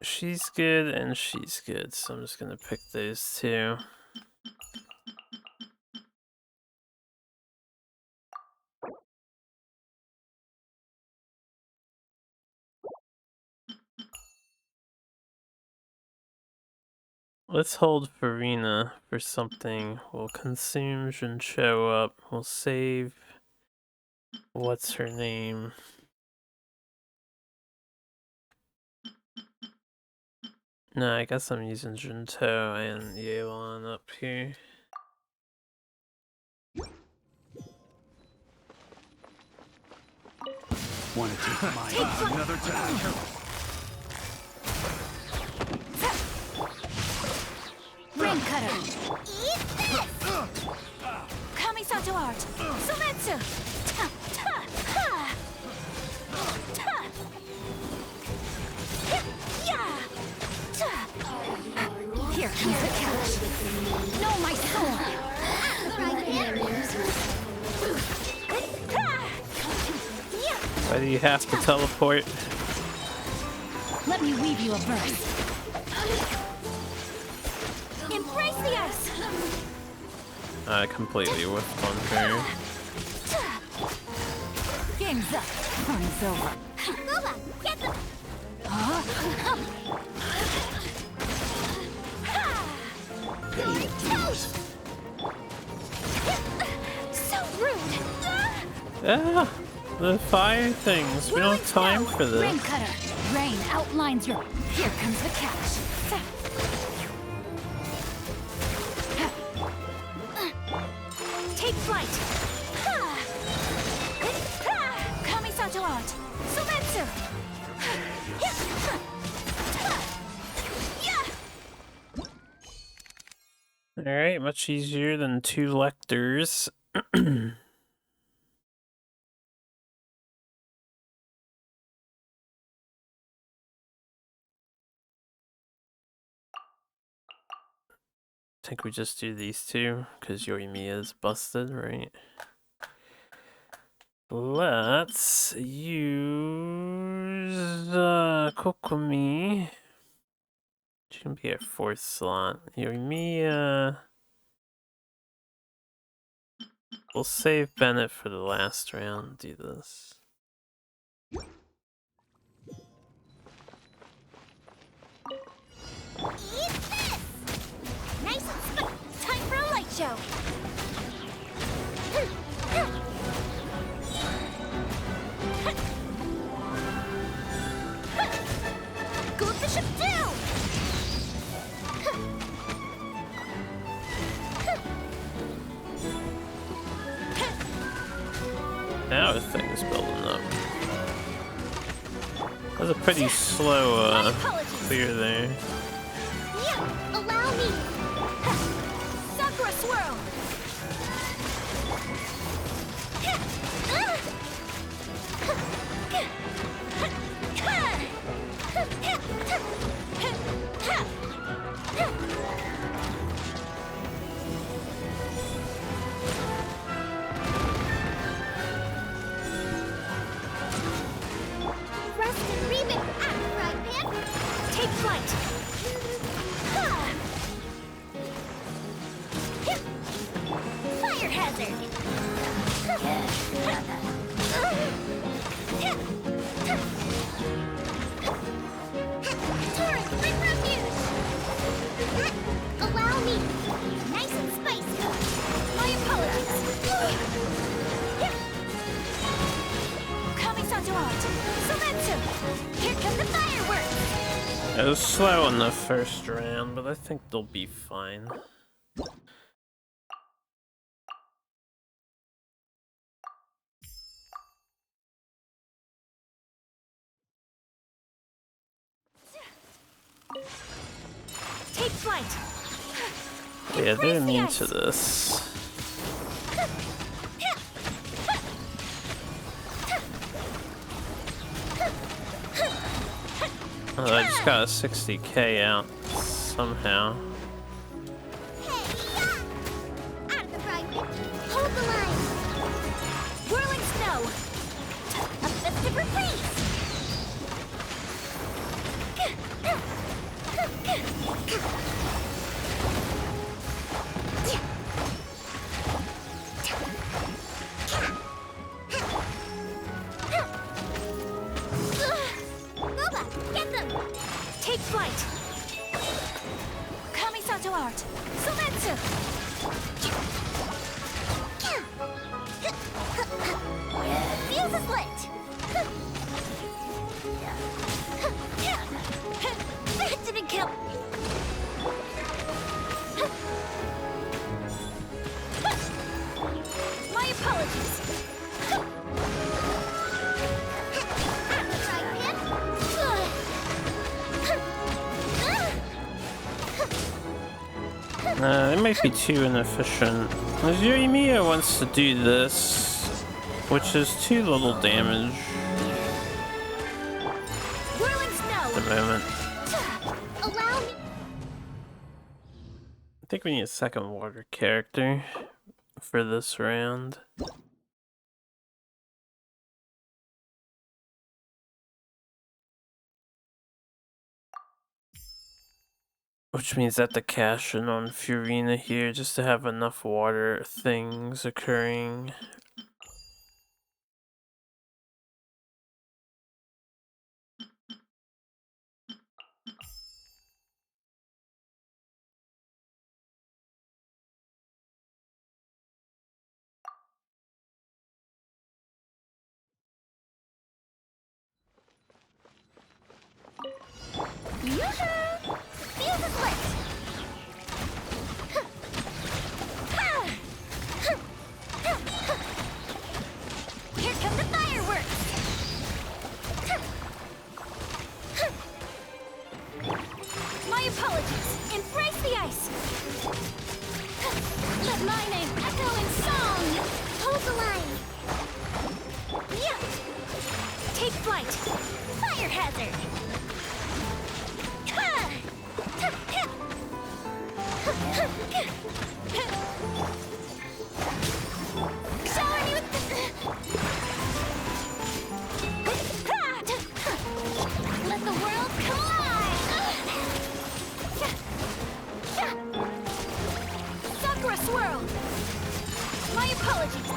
She's good and she's good, so I'm just gonna pick those 2. Let's hold Farina for something. We'll consume and show up. We'll save. What's her name? No, I guess I'm using Junto and Yelan up here. Want to take mine another time? Rain cutter. Eat this! Kamisato art. Sometsu. Ta ta ha. Ta. Yeah. Ta. Here comes the catch. Know my sword. Why do you have to teleport? Let me weave you a verse. Embrace the ice. I completely whiffed on her. Game's up. Fun's over. Lula, get the... So rude. Ah, the fire things. We don't have time for this. Rain cutter. Rain outlines your... Here comes the catch. Take flight. Kamisato art. Sometsu. Alright, much easier than 2 Lecters. I think we just do these 2, because Yorimiya is busted, right? Let's use Kokomi. She can be our 4th slot. Yorimiya. We'll save Bennett for the last round. Do this. Eat this! Nice and time for a light show. Go with the ship down! Now the thing's building up. That was a pretty slow clear there. Yeah, allow me. Sakura swirl! Rust and remix at the frying pan. Take flight! Fire hazard. Torrent, bring refuge. Allow me. Nice and spicy. My apologies! Kamisato art! Sometsu! Here come the fireworks! It was slow in the first round, but I think they'll be fine. Take flight! Yeah, they're immune to this. Oh, I just got a 60k out somehow. Out of the frying pan. Hold the line. Whirling snow! A festive reprise. Boba, get them. Take flight! Kamisato art! Sometsu! Fuse is lit. That didn't kill! My apologies! Out of the frying pan. It might be too inefficient. Yoimiya wants to do this, which is too little damage Whirling at the snow! moment. Allow me. I think we need a second water character for this round. Which means that the cash in on Furina here just to have enough water things occurring. Yoo-hoo! Fuse is lit. Here come the fireworks! My apologies! Embrace the ice! Let my name echo in song. Hold the line. Yeah. Take flight! Fire hazard. Shower me with Let the world come alive. Sakura swirl! My apologies!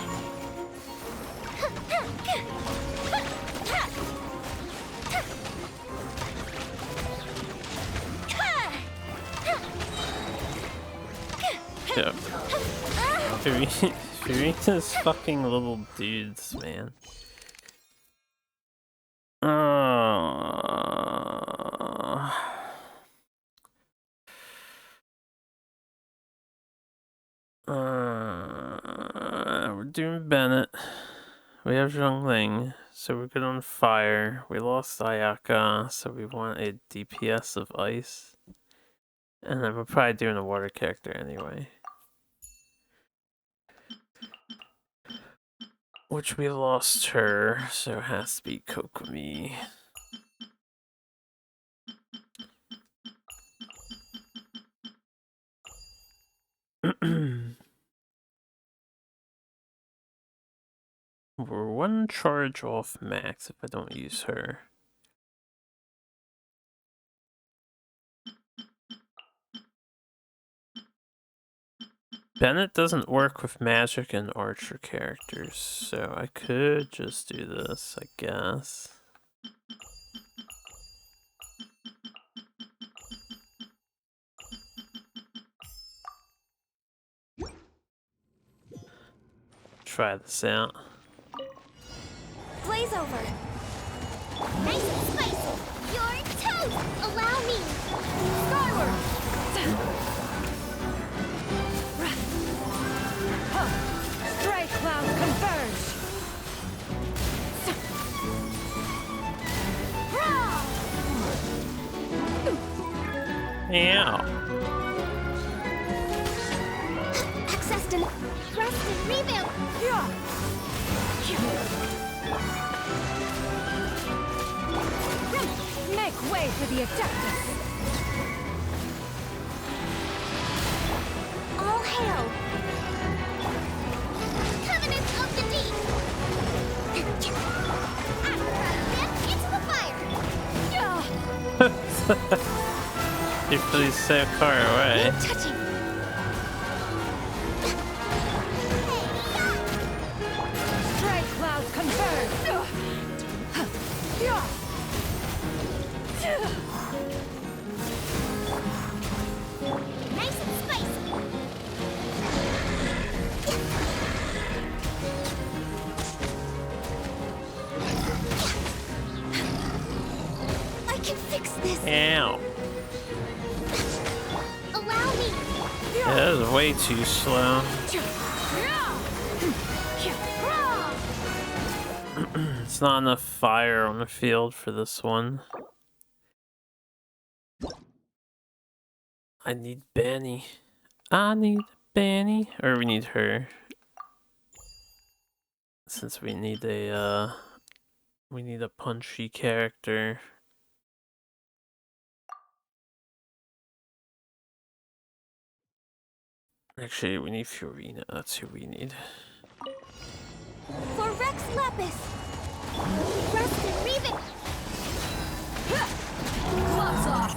Yeah. Furina's fucking little dudes, man. We're doing Bennett. We have Zhongling, so we're good on fire. We lost Ayaka, so we want a DPS of ice. And then we're probably doing a water character anyway. Which we lost her, so it has to be Kokomi. We're one charge off max if I don't use her. Bennett doesn't work with magic and archer characters, so I could just do this, I guess. Try this out. Blaze over. Nice and spicy. You're toast. Allow me. Skyward! Stray clouds converge! Yeah. Accessed and rest and rebuild. Make way for the Adeptus! All hail. Covenants of the deep. Into the fire. You're really so far away. No touching. Stray clouds converge! Nice and spicy. I can fix this. Ow. Allow me. Yeah, that was way too slow. It's not enough fire on the field for this one. I need Benny. I need Benny. Or we need her. Since we need a punchy character. Actually, we need Fiorina. That's who we need. For Rex Lapis. Rest and rebuild. Gloves off!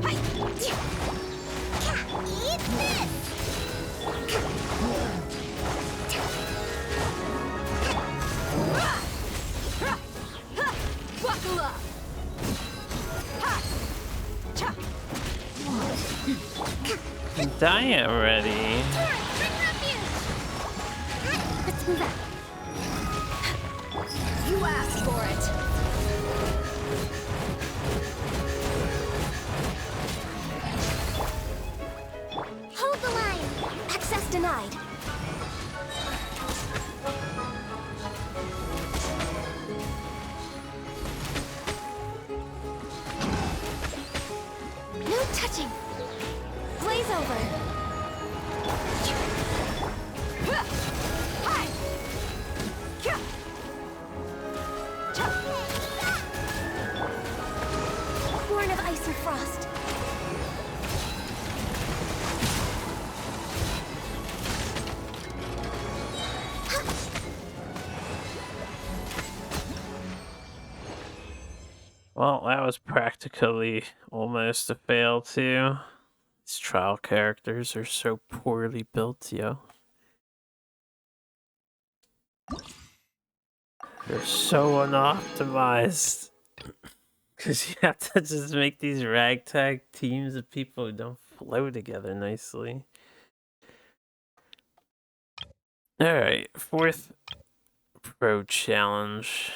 Hi. Eat this. Buckle up! Die already. Let's move out. You asked for it! Hold the line. Access denied. No touching. Blaze over. Hi! Born of ice or frost. Well, that was practically almost a fail too. These trial characters are so poorly built, yo. They're so unoptimized. Because you have to just make these ragtag teams of people who don't flow together nicely. Alright, fourth pro challenge.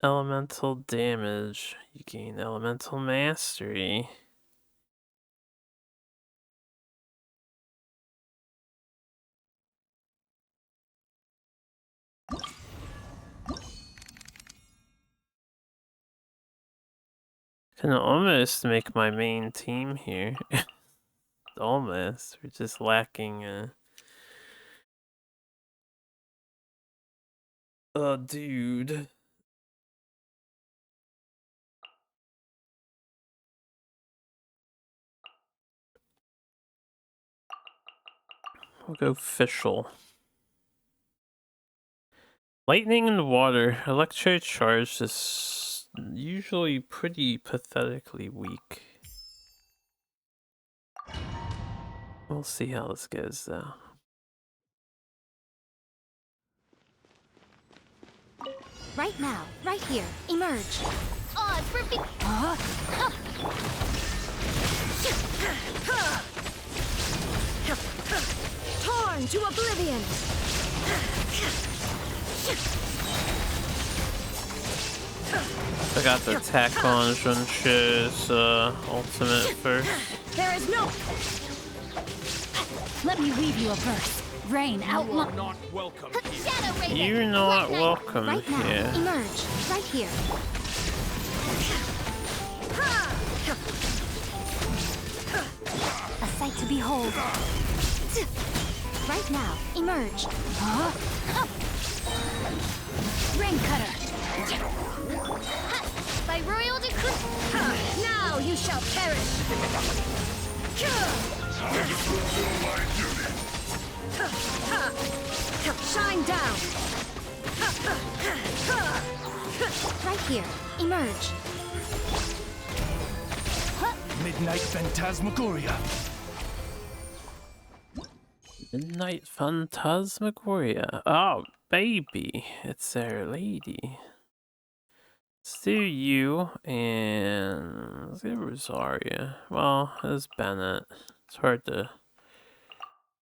Elemental damage. You gain elemental mastery. Can almost make my main team here. Almost. We're just lacking a dude. We'll go Fischl. Lightning and water. Electro charge is usually pretty pathetically weak. We'll see how this goes though. Right now, right here, emerge. Odds for be- Torn to oblivion! I got the attack on Junsh's ultimate first. There is no... Let me weave you a verse. Rain outline. Not welcome here. Shadow Raven. You're not Black Knight. welcome Right now, here. emerge. Right here. A sight to behold. Right now, emerge. Rain cutter. By royal decree. Now you shall perish. Shine down. Right here, emerge. Midnight Phantasmagoria. Midnight Phantasmagoria. Oh, baby. It's our lady. Let's do you and let's get Rosaria. Well, there's Bennett. It's hard to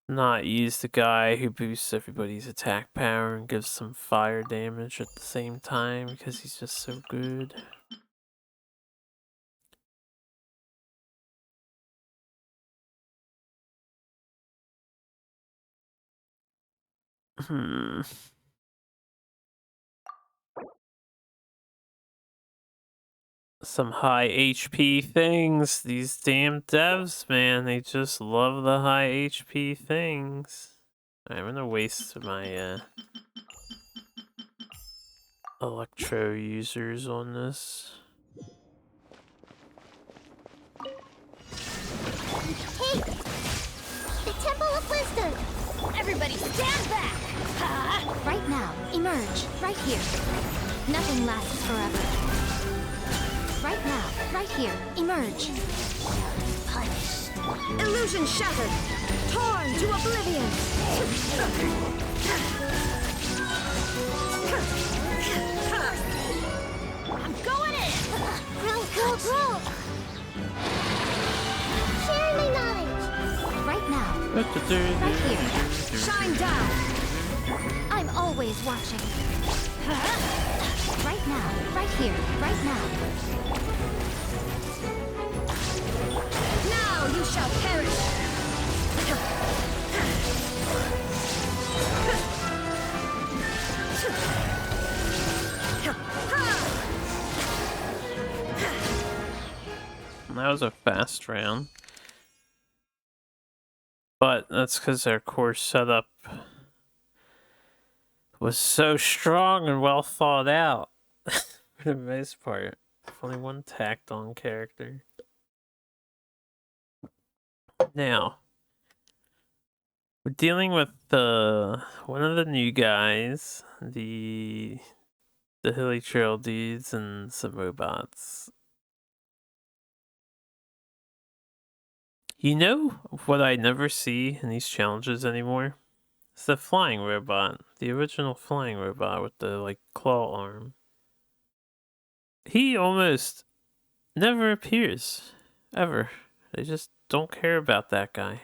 not use the guy who boosts everybody's attack power and gives some fire damage at the same time because he's just so good. Some high HP things. These damn devs, man, they just love the high HP things. I'm gonna waste my electro users on this. Hey! The Temple of Wisdom! Everybody stand back. Right now, emerge. Right here. Nothing lasts forever. Right now, right here, emerge. Illusion shattered! Torn to oblivion! I'm going in. Grow, grow, grow! Share my knowledge! Right now, right here. Shine down. I'm always watching. Right now, right here, right now. Now you shall perish. That was a fast round. But that's because our core setup was so strong and well thought out. For the most part. Only one tacked on character. Now, we're dealing with one of the new guys, the Hilly Trail dudes, and some robots. You know what I never see in these challenges anymore? It's the flying robot. The original flying robot with the, like, claw arm. He almost never appears. Ever. They just don't care about that guy.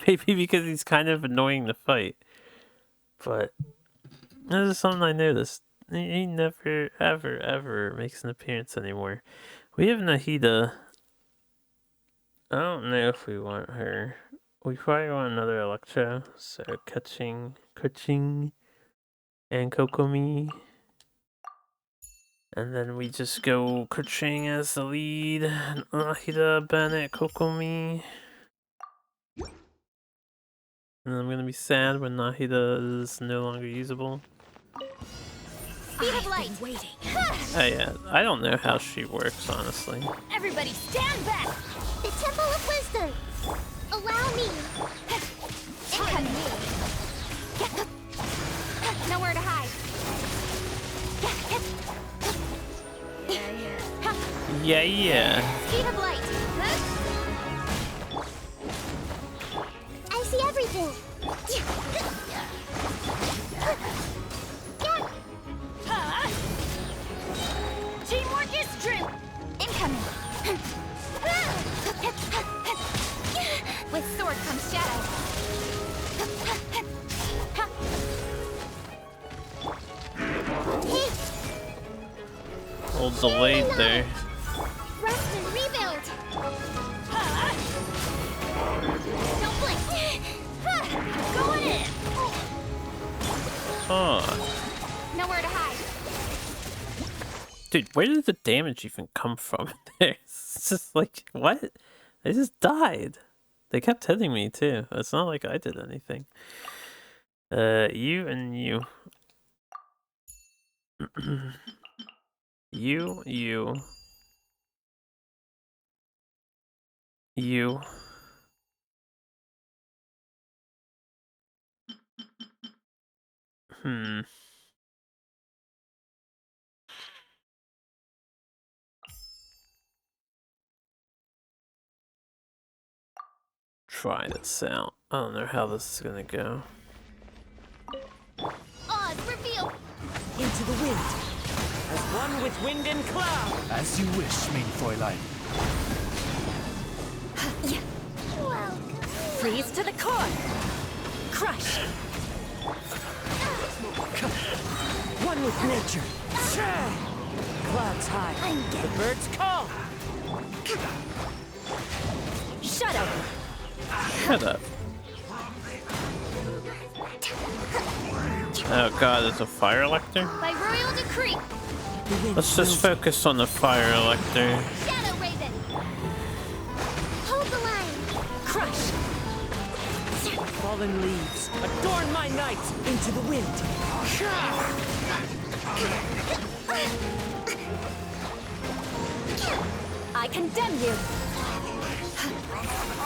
Maybe because he's kind of annoying to fight. But this is something I noticed. He never, ever, ever makes an appearance anymore. We have Nahida. I don't know if we want her. We probably want another Electro. So Kuching, and Kokomi. And then we just go Keqing as the lead, Nahida, Bennett, Kokomi. And I'm gonna be sad when Nahida is no longer usable. Speed of light. Waiting. Oh yeah, I don't know how she works, honestly. Everybody stand back. The Temple of Wisdom. Allow me. Incoming. Nowhere to hide. Yeah. Speed of light. I see everything. Teamwork is strength. Incoming. With sword comes shadow. A little delayed there. Rest and rebuild. Don't blink. Going in. Oh. Nowhere to hide. Dude, where did the damage even come from there? It's just like, what? I just died. They kept hitting me too. It's not like I did anything. You and you. You. Try this out. I don't know how this is gonna go. Oz, reveal. Into the wind. As one with wind and cloud. As you wish, main Fräulein. Freeze to the core. Crush. One with nature. Clouds high. The birds call. Shut up. Shut up. Oh god, it's a fire elector? By royal decree. Let's just focus on the fire elector. Shadow Raven. Hold the line. Crush. Fallen leaves. Adorn my night. Into the wind. I condemn you.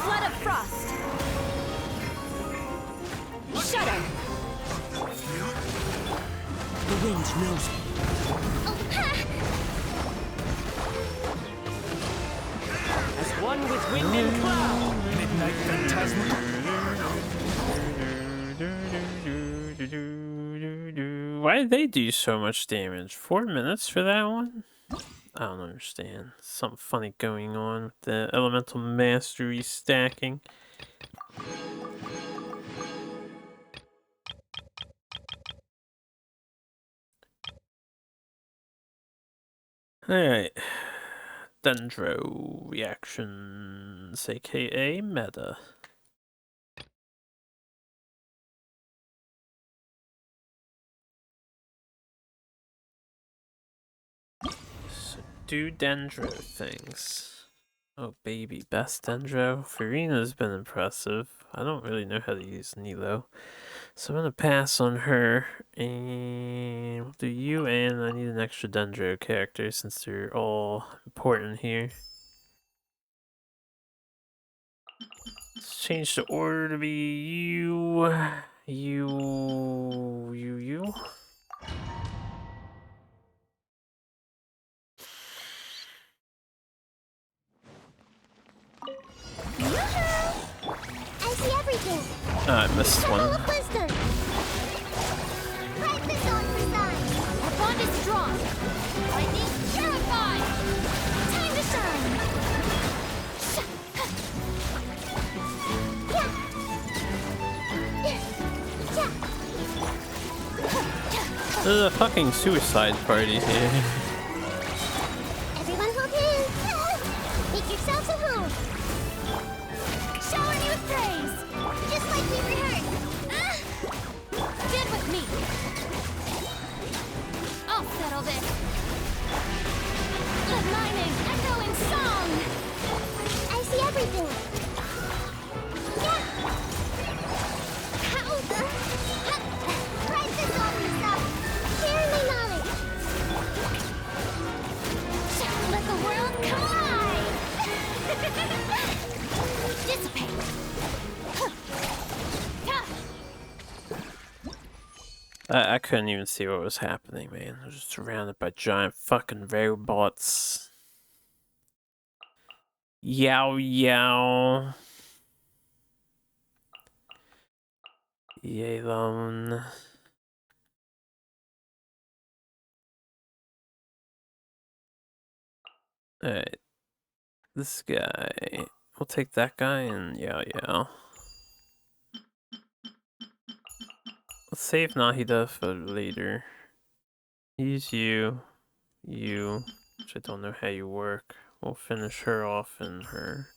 Flood of frost. Shudder. The wind knows me. As one with wind and cloud. Midnight Phantasm. Why did they do so much damage? 4 minutes for that one? I don't understand. Something funny going on with the elemental mastery stacking. Alright. Dendro reactions, aka meta. So do Dendro things. Oh baby, best Dendro. Farina's been impressive. I don't really know how to use Nilo. So I'm gonna pass on her, and we'll do you, and I need an extra Dendro character since they're all important here. Let's change the order to be you. I see everything. Oh, I missed Temple one. of Wisdom. Pride the zone for signs. Our bond is strong. Lightning purified. Time to shine. There's a fucking suicide party here. Everyone hold hands. Make yourselves at home. Shower me with praise. Just like we rehearsed. Stand with me. I'll settle this. I couldn't even see what was happening, man. I was just surrounded by giant fucking robots. Yow yow. Yalone. Alright. This guy. We'll take that guy and yow yow. Let's save Nahida for later. Use you. You. Which I don't know how you work. We'll finish her off in her.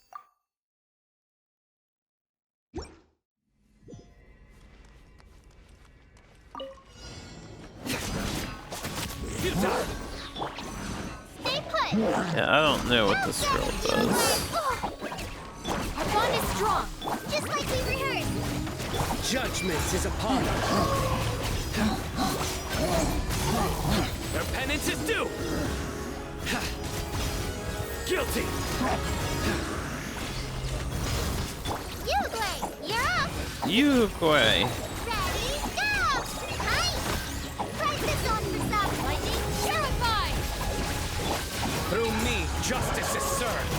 Stay put! Yeah, I don't know what this girl does. Our bond is strong, just like we rehearsed. Judgment is upon us. Their penance is due. Guilty. Yugway, you're up! Yugway. Ready, go! Nice! Try this on for some lightning. Purify! Through me, justice is served.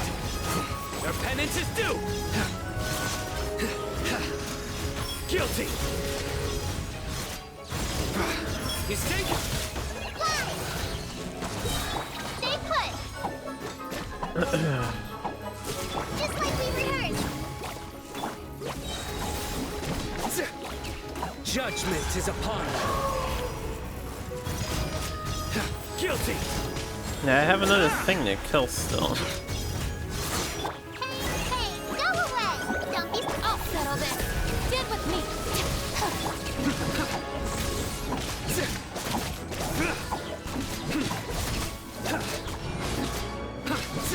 Their penance is due. Guilty. He's taken. Fly! Stay put! Just like we rehearsed. Judgment is upon you. Guilty. Yeah, I have another thing to kill still. Hey, go away! Don't be... I'll settle this. Stand with me.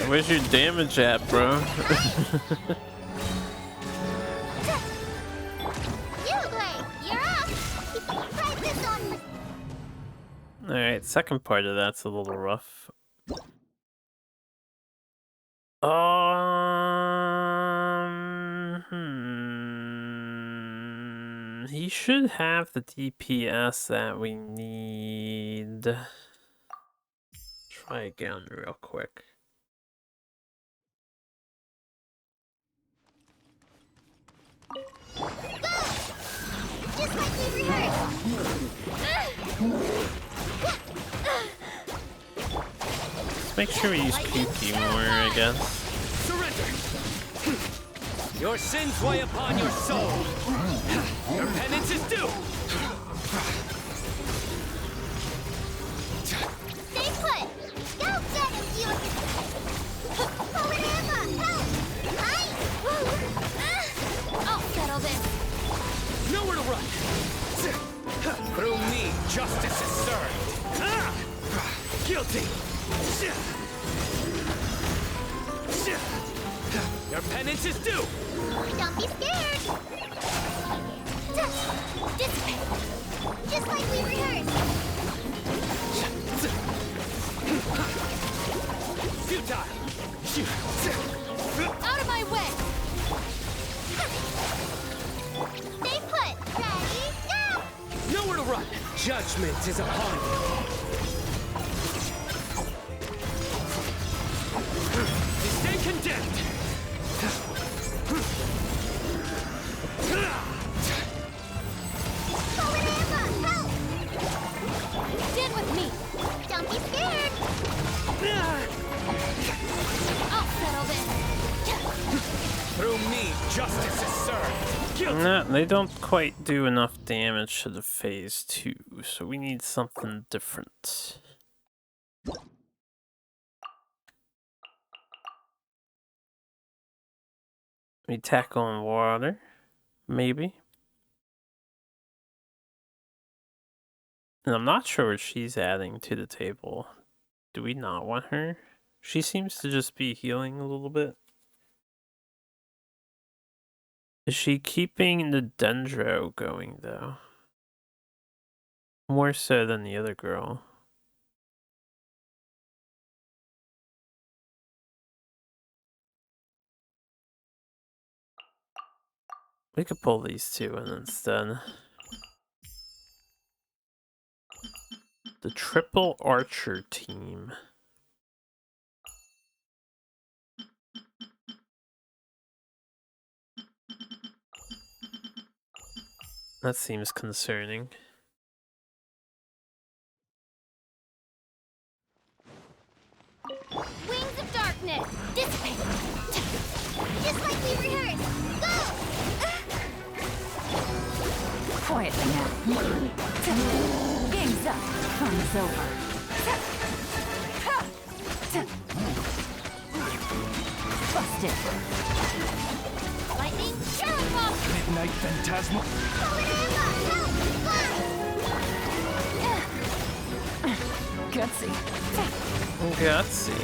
Where's your damage at, bro? Yugway, you're up! Try this on for... Alright, second part of that's a little rough. He should have the DPS that we need. Try again real quick. Just like we rehearsed. Let's make sure we use Kuki more, I guess. Surrender. Your sins weigh upon your soul. Your penance is due. Stay put! Go get him, you! Pull it in, help! Nice! I'll settle this. Nowhere to run. Through me, justice is served. Guilty. Your penance is due. Don't be scared! Dissipate! Just like we rehearsed. Futile. Out of my way! Stay put! Ready, go! Nowhere to run. Judgment is upon you. You stay condemned. Pull it in, help! Stand with me! Don't be scared! I'll settle this. Through me, justice is served. Guilty. Nah, they don't quite do enough damage to the phase 2, so we need something different. We tackle on water, maybe. And I'm not sure what she's adding to the table. Do we not want her? She seems to just be healing a little bit. Is she keeping the Dendro going, though? More so than the other girl. We could pull these two in instead. The Triple Archer team. That seems concerning. Wings of darkness, dissipate. Just like we rehearsed. Go! Quietly now. Game's up. Fun's over. Busted. Lightning, Sharon Ball! Midnight Phantasmal. Gutsy. Gutsy.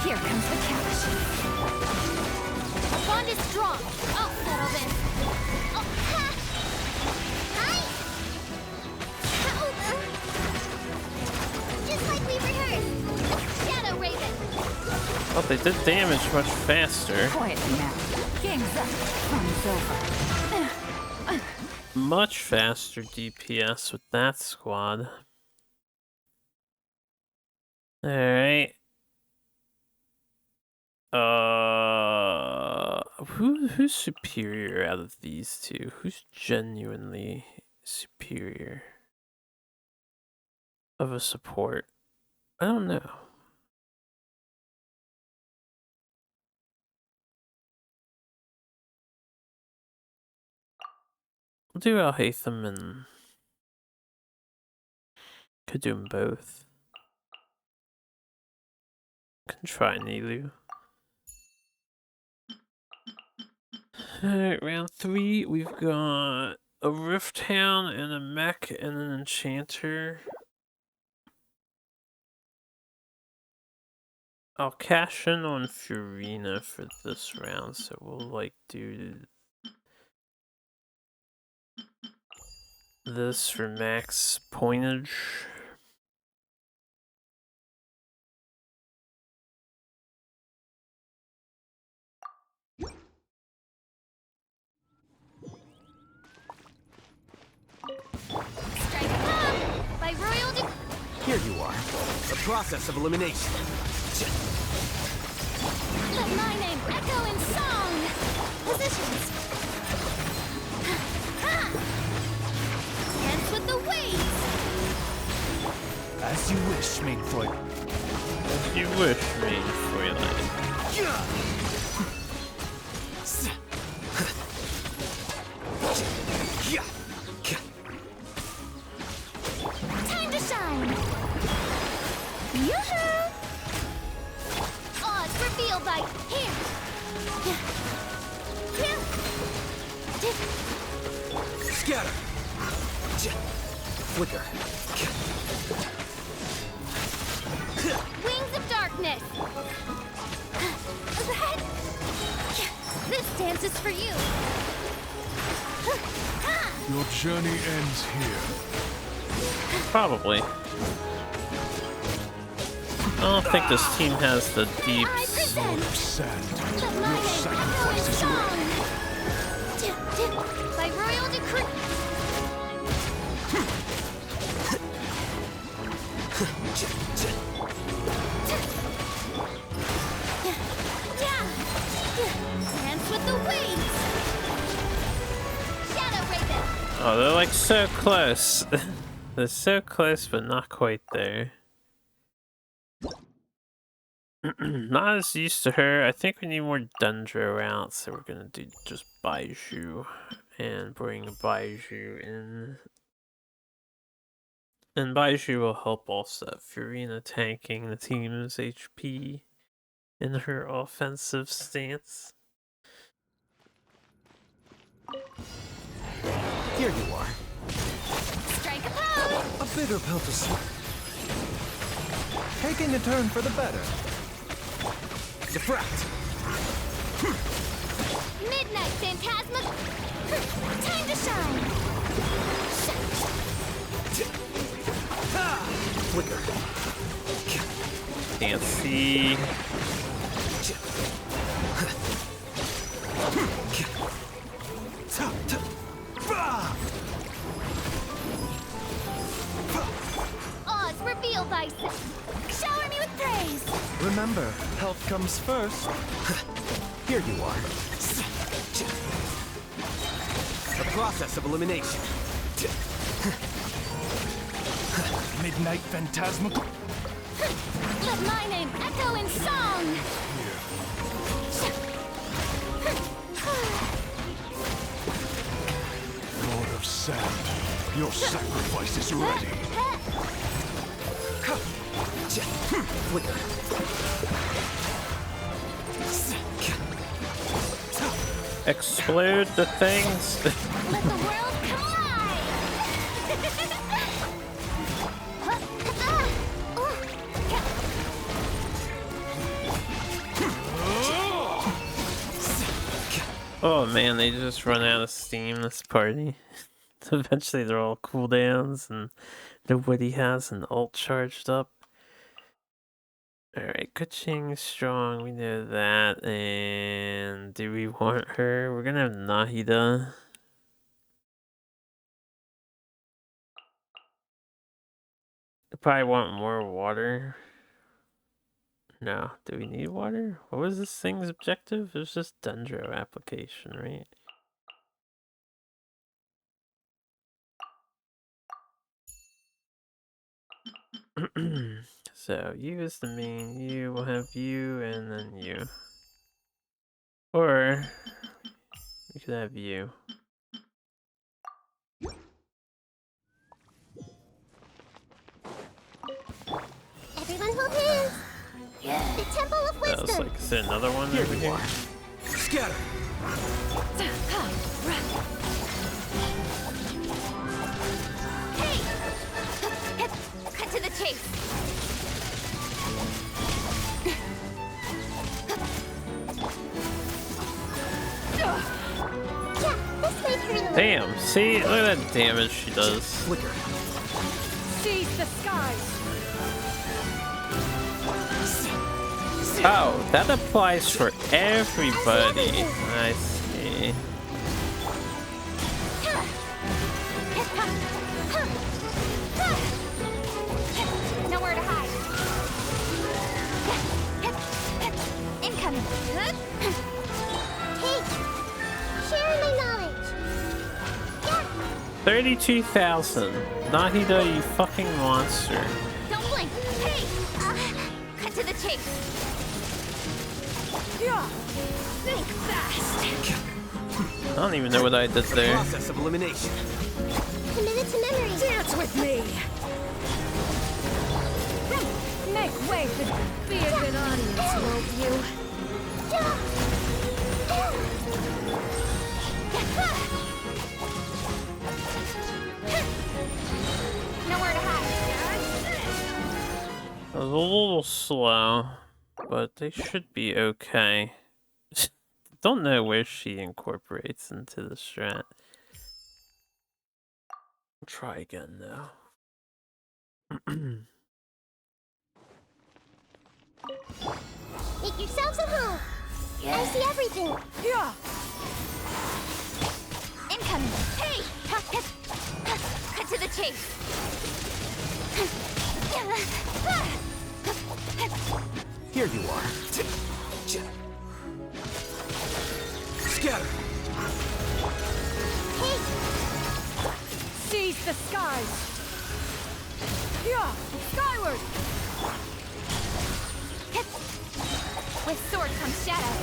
Here comes the catch. The bond is strong. I'll settle this. Oh, ha! Just like we rehearsed. Shadow Raven. Oh, they did damage much faster. Quietly now. Game's up. Fun's over. Much faster DPS with that squad. Alright. Who's superior out of these two? Who's genuinely superior of a support? I don't know. We'll do Alhaitham and could do them both. Can try Nilu. Alright, round 3, we've got a Rift Hound and a Mech and an Enchanter. I'll cash in on Furina for this round, so we'll like do this for max pointage. By royal Here you are. The process of elimination. Let my name echo in song. Positions. Dance with the waves. As you wish, main Freud. As you wish, main Fräulein. Time to shine. Yoo-hoo! Odds revealed by here. Scatter. Flicker. Wings of darkness. This dance is for you. Your journey ends here. Probably. I don't think this team has the deep. Lord of Sand, your sacrifice is ready. By royal decree. Dance with the waves. Shadow Raven. Oh, they're like so close. They're so close, but not quite there. Not as used to her. I think we need more Dendro out, so we're gonna do just Baiju and bring Baiju in. And Baiju will help offset Furina tanking the team's HP in her offensive stance. Here you are. Strike a pose. A bitter pill to swallow. Taking a turn for the better. Diffract. Midnight Phantasma. Time to shine. Flicker. Can't see. Remember, health comes first. Here you are. The process of elimination. Midnight Phantasmal. Let my name echo in song! Lord of Sand, your sacrifice is ready. Explode the things. Let the world collide! Oh man, they just run out of steam this party. Eventually they're all cooldowns and nobody has an ult charged up. Alright, Kuching strong, we know that. And do we want her? We're gonna have Nahida. I probably want more water. No, do we need water? What was this thing's objective? It was just Dendro application, right? So, you is the main, you will have you, and then you. Or, we could have you. Everyone hold hands. The Temple of That was Wisdom. like, is there another one over here? Scatter. Hey! Cut to the chase. Yeah, this might hurt a little. Damn, see? Look at that damage she does. Seize the skies! Oh, that applies for everybody. I see. Nowhere to hide. Incoming. Hey, share my knowledge. 32,000. Nahida, you fucking monster. Don't blink. Hey! Cut to the chase. Think fast! I don't even know what I did there. Process of elimination. Commit it to memory. Dance with me! Make way for be a good audience, won't you? Nowhere to hide. I was a little slow, but they should be okay. Don't know where she incorporates into the strat. I'll try again though. Make yourselves at home. I see everything. Yeah. Incoming. Hey! Cut to the chase. Here you are. Scatter. Hey, Seize the skies! Yeah! Skyward! With sword comes shadow.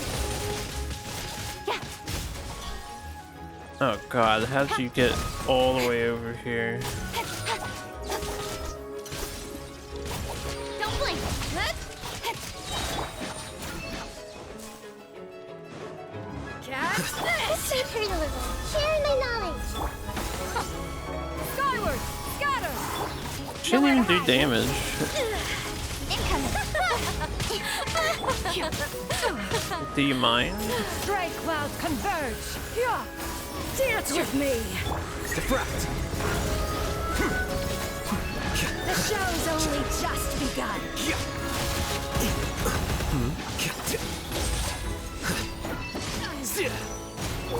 Oh god, how'd you get all the way over here? Don't blink. Catch this this! might hurt a little. Share my knowledge. Skyward! Scatter! She didn't even do damage. Do you mind? Stray clouds converge! Yeah! Dance with me! Defract. The show's only just begun!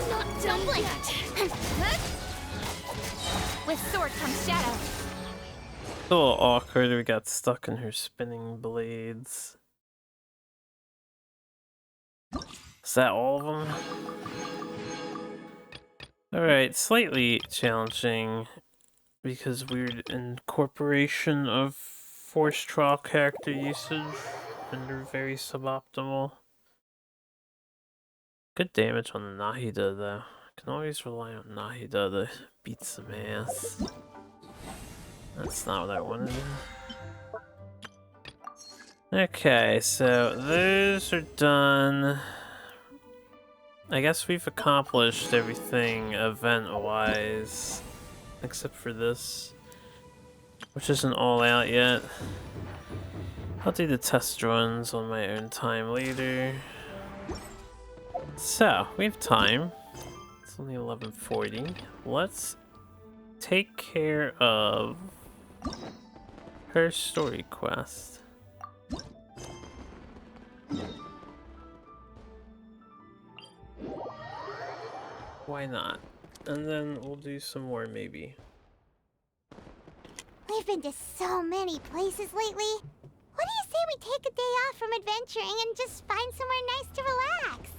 Not done yet. With sword comes shadow. It's a little awkward, we got stuck in her spinning blades. Is that all of them? Alright, slightly challenging because weird incorporation of forced trial character usage and they're very suboptimal. Good damage on the Nahida though. Can always rely on Nahida to beat some ass. That's not what I wanted. Okay, so those are done. I guess we've accomplished everything event-wise, except for this, which isn't all out yet. I'll do the test runs on my own time later. So, we have time. It's only 11:40. Let's take care of her story quest. Why not? And then we'll do some more maybe. We've been to so many places lately. What do you say we take a day off from adventuring and just find somewhere nice to relax?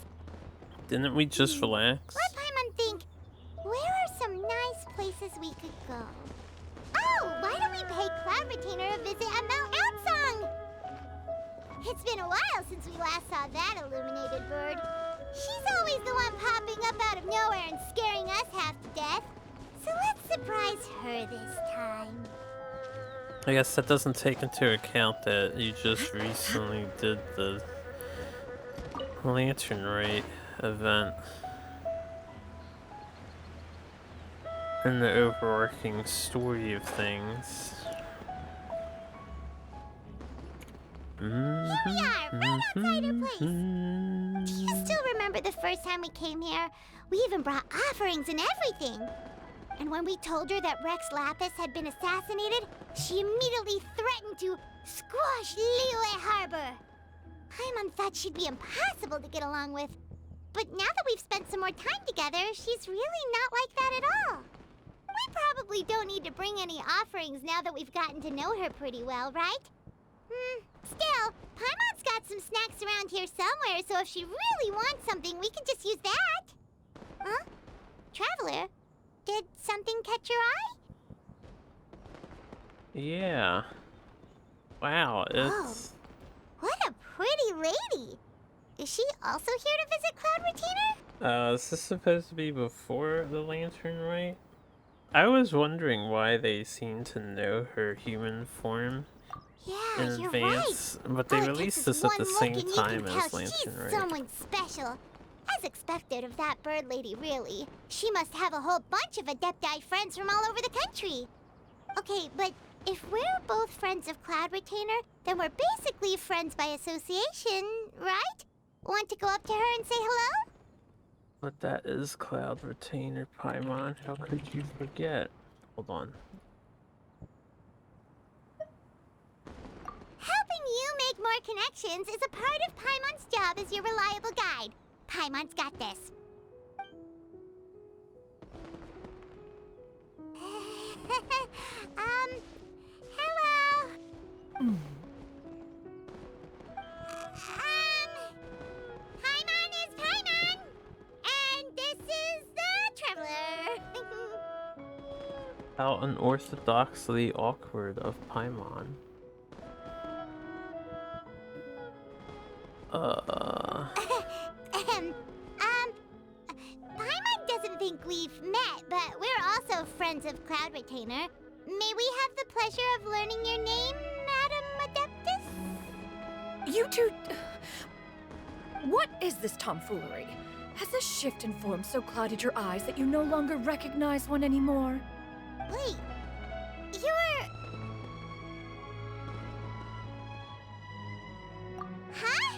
Didn't we just relax? Let Paimon think. Where are some nice places we could go? Oh, why don't we pay Cloud Retainer a visit at Mount Outsong? It's been a while since we last saw that illuminated bird. She's always the one popping up out of nowhere and scaring us half to death. So let's surprise her this time. I guess that doesn't take into account that you just recently did the Lantern Rite event. And the overarching story of things. Here we are, right outside her place. Do you still remember the first time we came here? We even brought offerings and everything. And when we told her that Rex Lapis had been assassinated, she immediately threatened to squash Liyue Harbor. Paimon thought she'd be impossible to get along with. But now that we've spent some more time together, she's really not like that at all. We probably don't need to bring any offerings now that we've gotten to know her pretty well, right? Still, Paimon's got some snacks around here somewhere, so if she really wants something, we can just use that. Huh? Traveler, did something catch your eye? Yeah. Wow, it's... Oh, what a pretty lady. Is she also here to visit Cloud Retainer? Is this supposed to be before the Lantern Rite? I was wondering why they seem to know her human form in advance, but they released this at the same time as Lantern Rite. Someone special. As expected of that bird lady, really. She must have a whole bunch of Adepti friends from all over the country. Okay, but if we're both friends of Cloud Retainer, then we're basically friends by association, right? Want to go up to her and say hello? But that is Cloud Retainer, Paimon. How could you forget? Hold on. Helping you make more connections is a part of Paimon's job as your reliable guide. Paimon's got this. Hello. Paimon is Paimon, and this is the Traveler. How unorthodoxly awkward of Paimon. Paimon doesn't think we've met, but we're also friends of Cloud Retainer. May we have the pleasure of learning your name, Madam Adeptus? You two... What is this tomfoolery? Has this shift in form so clouded your eyes that you no longer recognize one anymore? Wait, you're... Huh?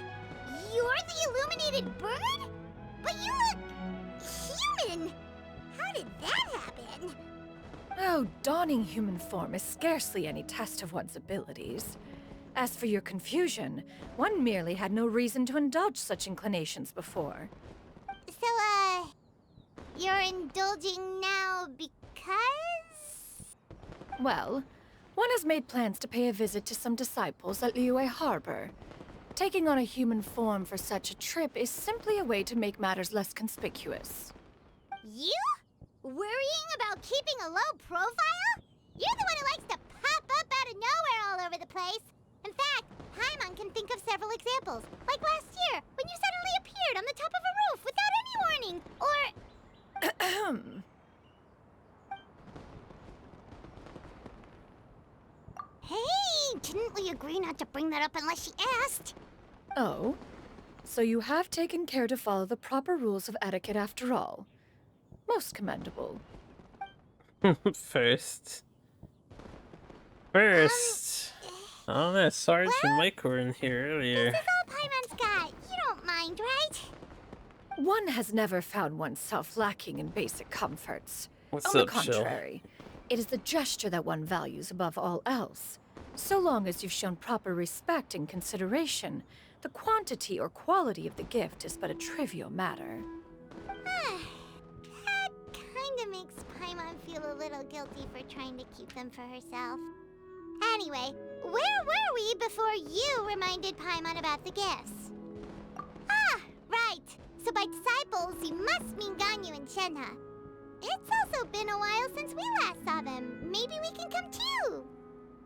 You're the illuminated bird? But you look... human! How did that happen? Oh, donning human form is scarcely any test of one's abilities. As for your confusion, one merely had no reason to indulge such inclinations before. So, you're indulging now because... Well, one has made plans to pay a visit to some disciples at Liyue Harbor. Taking on a human form for such a trip is simply a way to make matters less conspicuous. You? Worrying about keeping a low profile? You're the one who likes to pop up out of nowhere all over the place. In fact, Paimon can think of several examples, like last year, when you suddenly appeared on the top of a roof without any warning, or... Hey, didn't we agree not to bring that up unless she asked? Oh? So you have taken care to follow the proper rules of etiquette after all. Most commendable. First. I don't know, Sarge and Mike were in here earlier. This is all Paimon's got. You don't mind, right? One has never found oneself lacking in basic comforts. What's On up, the contrary, it is the gesture that one values above all else. So long as you've shown proper respect and consideration, the quantity or quality of the gift is but a trivial matter. That kinda makes Paimon feel a little guilty for trying to keep them for herself. Anyway, where were we before you reminded Paimon about the gifts? Ah, right. So by disciples, you must mean Ganyu and Shenhe. It's also been a while since we last saw them. Maybe we can come too.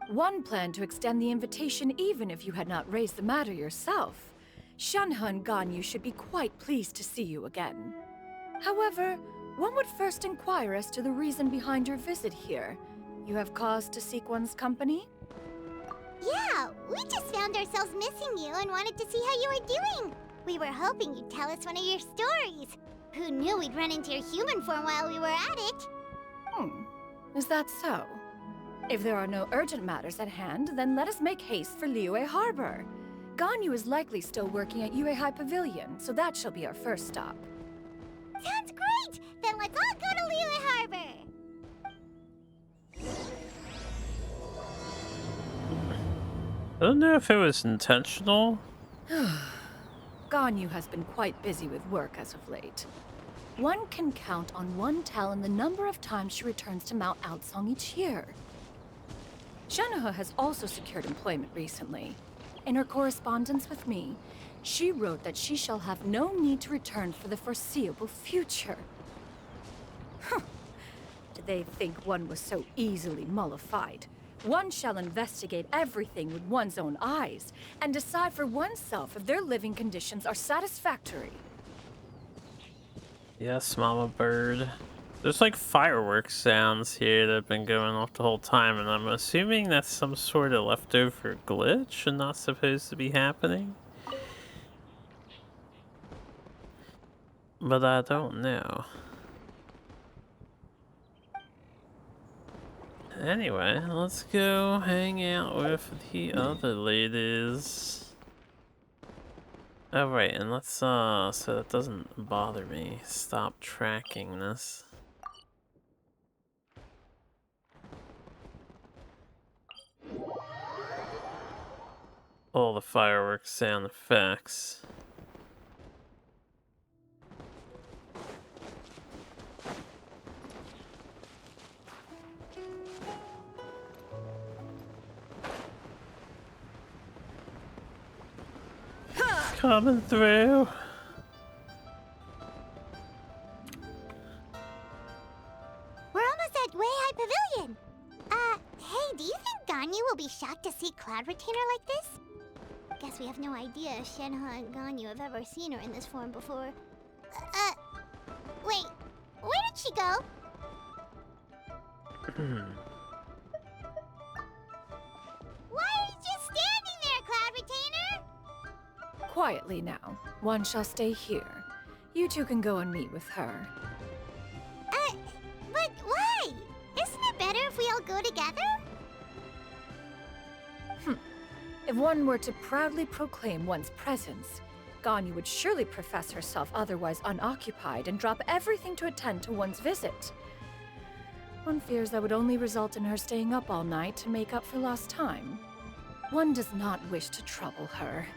One planned to extend the invitation even if you had not raised the matter yourself. Shenhe and Ganyu should be quite pleased to see you again. However, one would first inquire as to the reason behind your visit here. You have cause to seek one's company? Yeah, we just found ourselves missing you and wanted to see how you were doing. We were hoping you'd tell us one of your stories. Who knew we'd run into your human form while we were at it? Is that so? If there are no urgent matters at hand, then let us make haste for Liyue Harbor. Ganyu is likely still working at Yuehai Pavilion, so that shall be our first stop. Sounds great! Then let's all go to Liyue Harbor! I don't know if it was intentional. Ganyu has been quite busy with work as of late. One can count on one talon the number of times she returns to Mount Outsong each year. Shenhe has also secured employment recently. In her correspondence with me, she wrote that she shall have no need to return for the foreseeable future. Did they think one was so easily mollified? One shall investigate everything with one's own eyes and decide for oneself if their living conditions are satisfactory. Yes, Mama Bird. There's like fireworks sounds here that have been going off the whole time, and I'm assuming that's some sort of leftover glitch and not supposed to be happening. But I don't know. Anyway, let's go hang out with the other ladies. Oh right, and let's so that doesn't bother me, stop tracking this. All the fireworks sound effects. Coming through. We're almost at Yuehai Pavilion. Hey, do you think Ganyu will be shocked to see Cloud Retainer like this? Guess we have no idea if Shenhe and Ganyu have ever seen her in this form before. Wait, where did she go? Why are you just standing there, Cloud Retainer? Quietly now. One shall stay here. You two can go and meet with her. But why? Isn't it better if we all go together? If one were to proudly proclaim one's presence, Ganyu would surely profess herself otherwise unoccupied and drop everything to attend to one's visit. One fears that would only result in her staying up all night to make up for lost time. One does not wish to trouble her.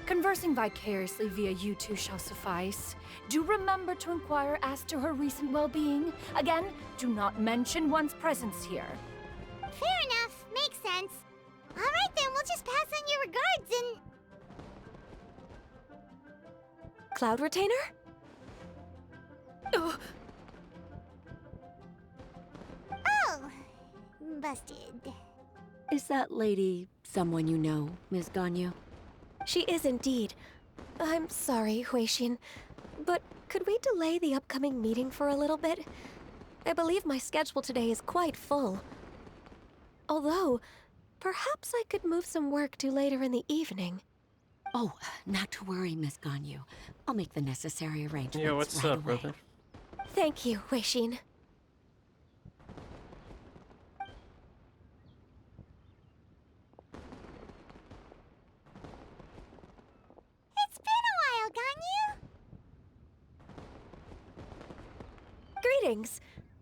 Conversing vicariously via you two shall suffice. Do remember to inquire as to her recent well-being. Again, do not mention one's presence here. Fair enough. Makes sense. All right then, we'll just pass on your regards Cloud Retainer? Oh, busted. Is that lady someone you know, Ms. Ganyu? She is indeed. I'm sorry, Huixin, but could we delay the upcoming meeting for a little bit? I believe my schedule today is quite full. Although, perhaps I could move some work to later in the evening. Oh, not to worry, Miss Ganyu. I'll make the necessary arrangements. Yeah, what's right up, away. brother? Thank you, Huixin. It's been a while, Ganyu. Greetings.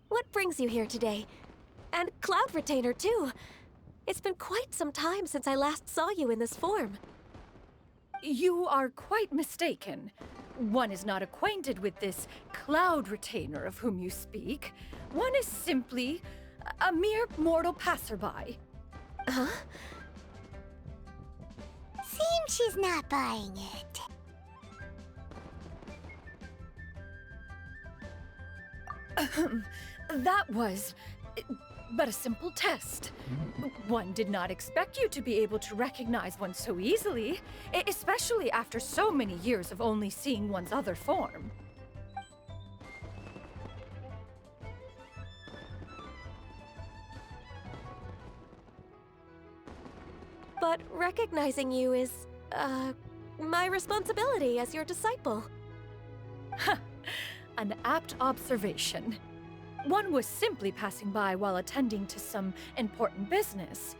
What brings you here today? And Cloud Retainer, too. It's been quite some time since I last saw you in this form. You are quite mistaken. One is not acquainted with this Cloud Retainer of whom you speak. One is simply a mere mortal passerby. Huh? Seems she's not buying it. That was but a simple test. One did not expect you to be able to recognize one so easily, especially after so many years of only seeing one's other form. But recognizing you is, my responsibility as your disciple. An apt observation. One was simply passing by while attending to some important business.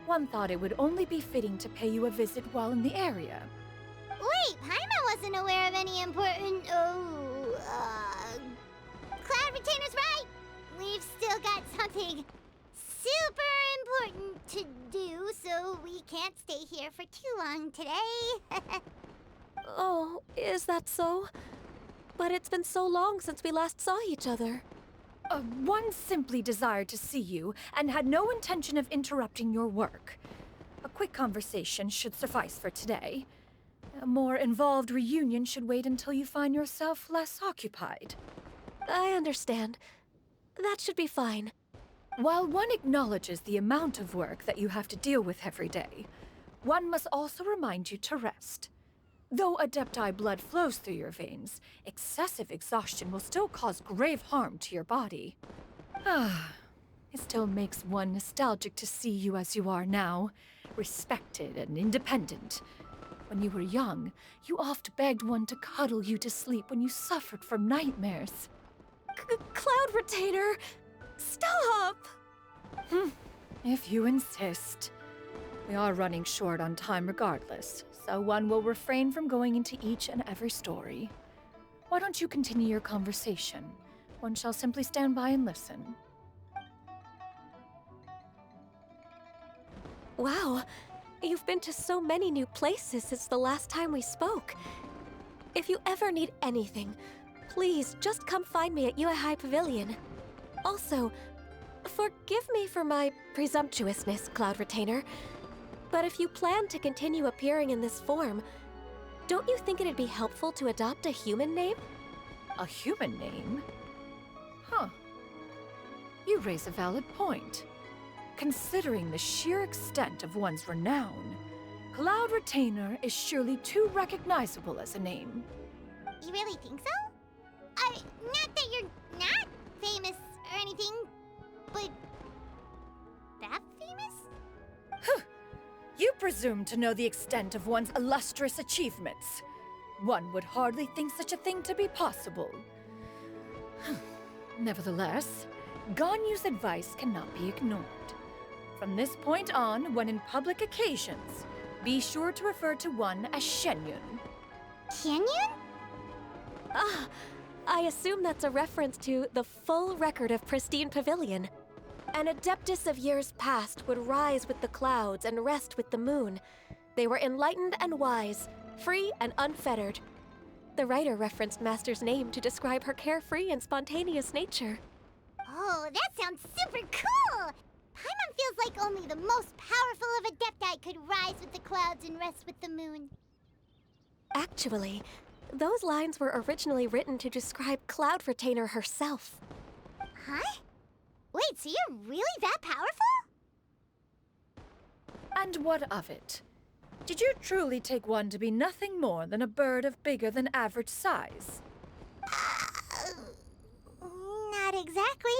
One thought it would only be fitting to pay you a visit while in the area. Wait, Paimon wasn't aware of any important... Cloud Retainer's right! We've still got something super important to do, so we can't stay here for too long today. Oh, is that so? But it's been so long since we last saw each other. One simply desired to see you and had no intention of interrupting your work. A quick conversation should suffice for today. A more involved reunion should wait until you find yourself less occupied. I understand. That should be fine. While one acknowledges the amount of work that you have to deal with every day, one must also remind you to rest. Though Adepti blood flows through your veins, excessive exhaustion will still cause grave harm to your body. It still makes one nostalgic to see you as you are now, respected and independent. When you were young, you oft begged one to cuddle you to sleep when you suffered from nightmares. Cloud Retainer! Stop! If you insist. We are running short on time regardless, so one will refrain from going into each and every story. Why don't you continue your conversation? One shall simply stand by and listen. Wow, you've been to so many new places since the last time we spoke. If you ever need anything, please just come find me at Uehai Pavilion. Also, forgive me for my presumptuousness, Cloud Retainer, but if you plan to continue appearing in this form, don't you think it'd be helpful to adopt a human name? A human name? Huh. You raise a valid point. Considering the sheer extent of one's renown, Cloud Retainer is surely too recognizable as a name. You really think so? Not that you're not famous or anything, but that famous? You presume to know the extent of one's illustrious achievements. One would hardly think such a thing to be possible. Nevertheless, Ganyu's advice cannot be ignored. From this point on, when in public occasions, be sure to refer to one as Shenyun. Shenyun? I assume that's a reference to the full record of Pristine Pavilion. An adeptus of years past would rise with the clouds and rest with the moon. They were enlightened and wise, free and unfettered. The writer referenced Master's name to describe her carefree and spontaneous nature. Oh, that sounds super cool! Paimon feels like only the most powerful of Adepti could rise with the clouds and rest with the moon. Actually, Those lines were originally written to describe Cloud Retainer herself. Huh? Wait, so you're really that powerful? And what of it? Did you truly take one to be nothing more than a bird of bigger than average size? Not exactly.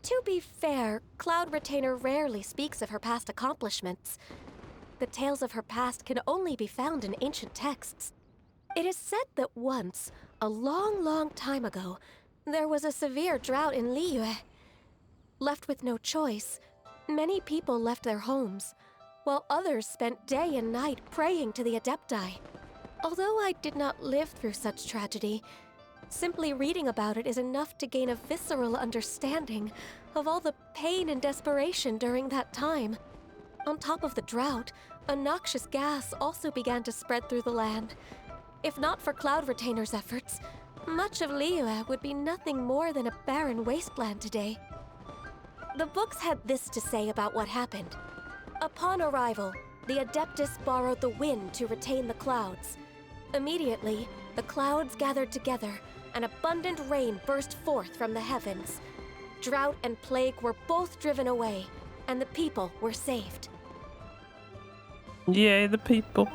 To be fair, Cloud Retainer rarely speaks of her past accomplishments. The tales of her past can only be found in ancient texts. It is said that once, a long, long time ago, there was a severe drought in Liyue. Left with no choice, many people left their homes, while others spent day and night praying to the Adepti. Although I did not live through such tragedy, simply reading about it is enough to gain a visceral understanding of all the pain and desperation during that time. On top of the drought, a noxious gas also began to spread through the land. If not for Cloud Retainer's efforts, much of Liyue would be nothing more than a barren wasteland today. The books had this to say about what happened. Upon arrival, the Adeptus borrowed the wind to retain the clouds. Immediately, the clouds gathered together, and abundant rain burst forth from the heavens. Drought and plague were both driven away, and the people were saved. Yay, the people.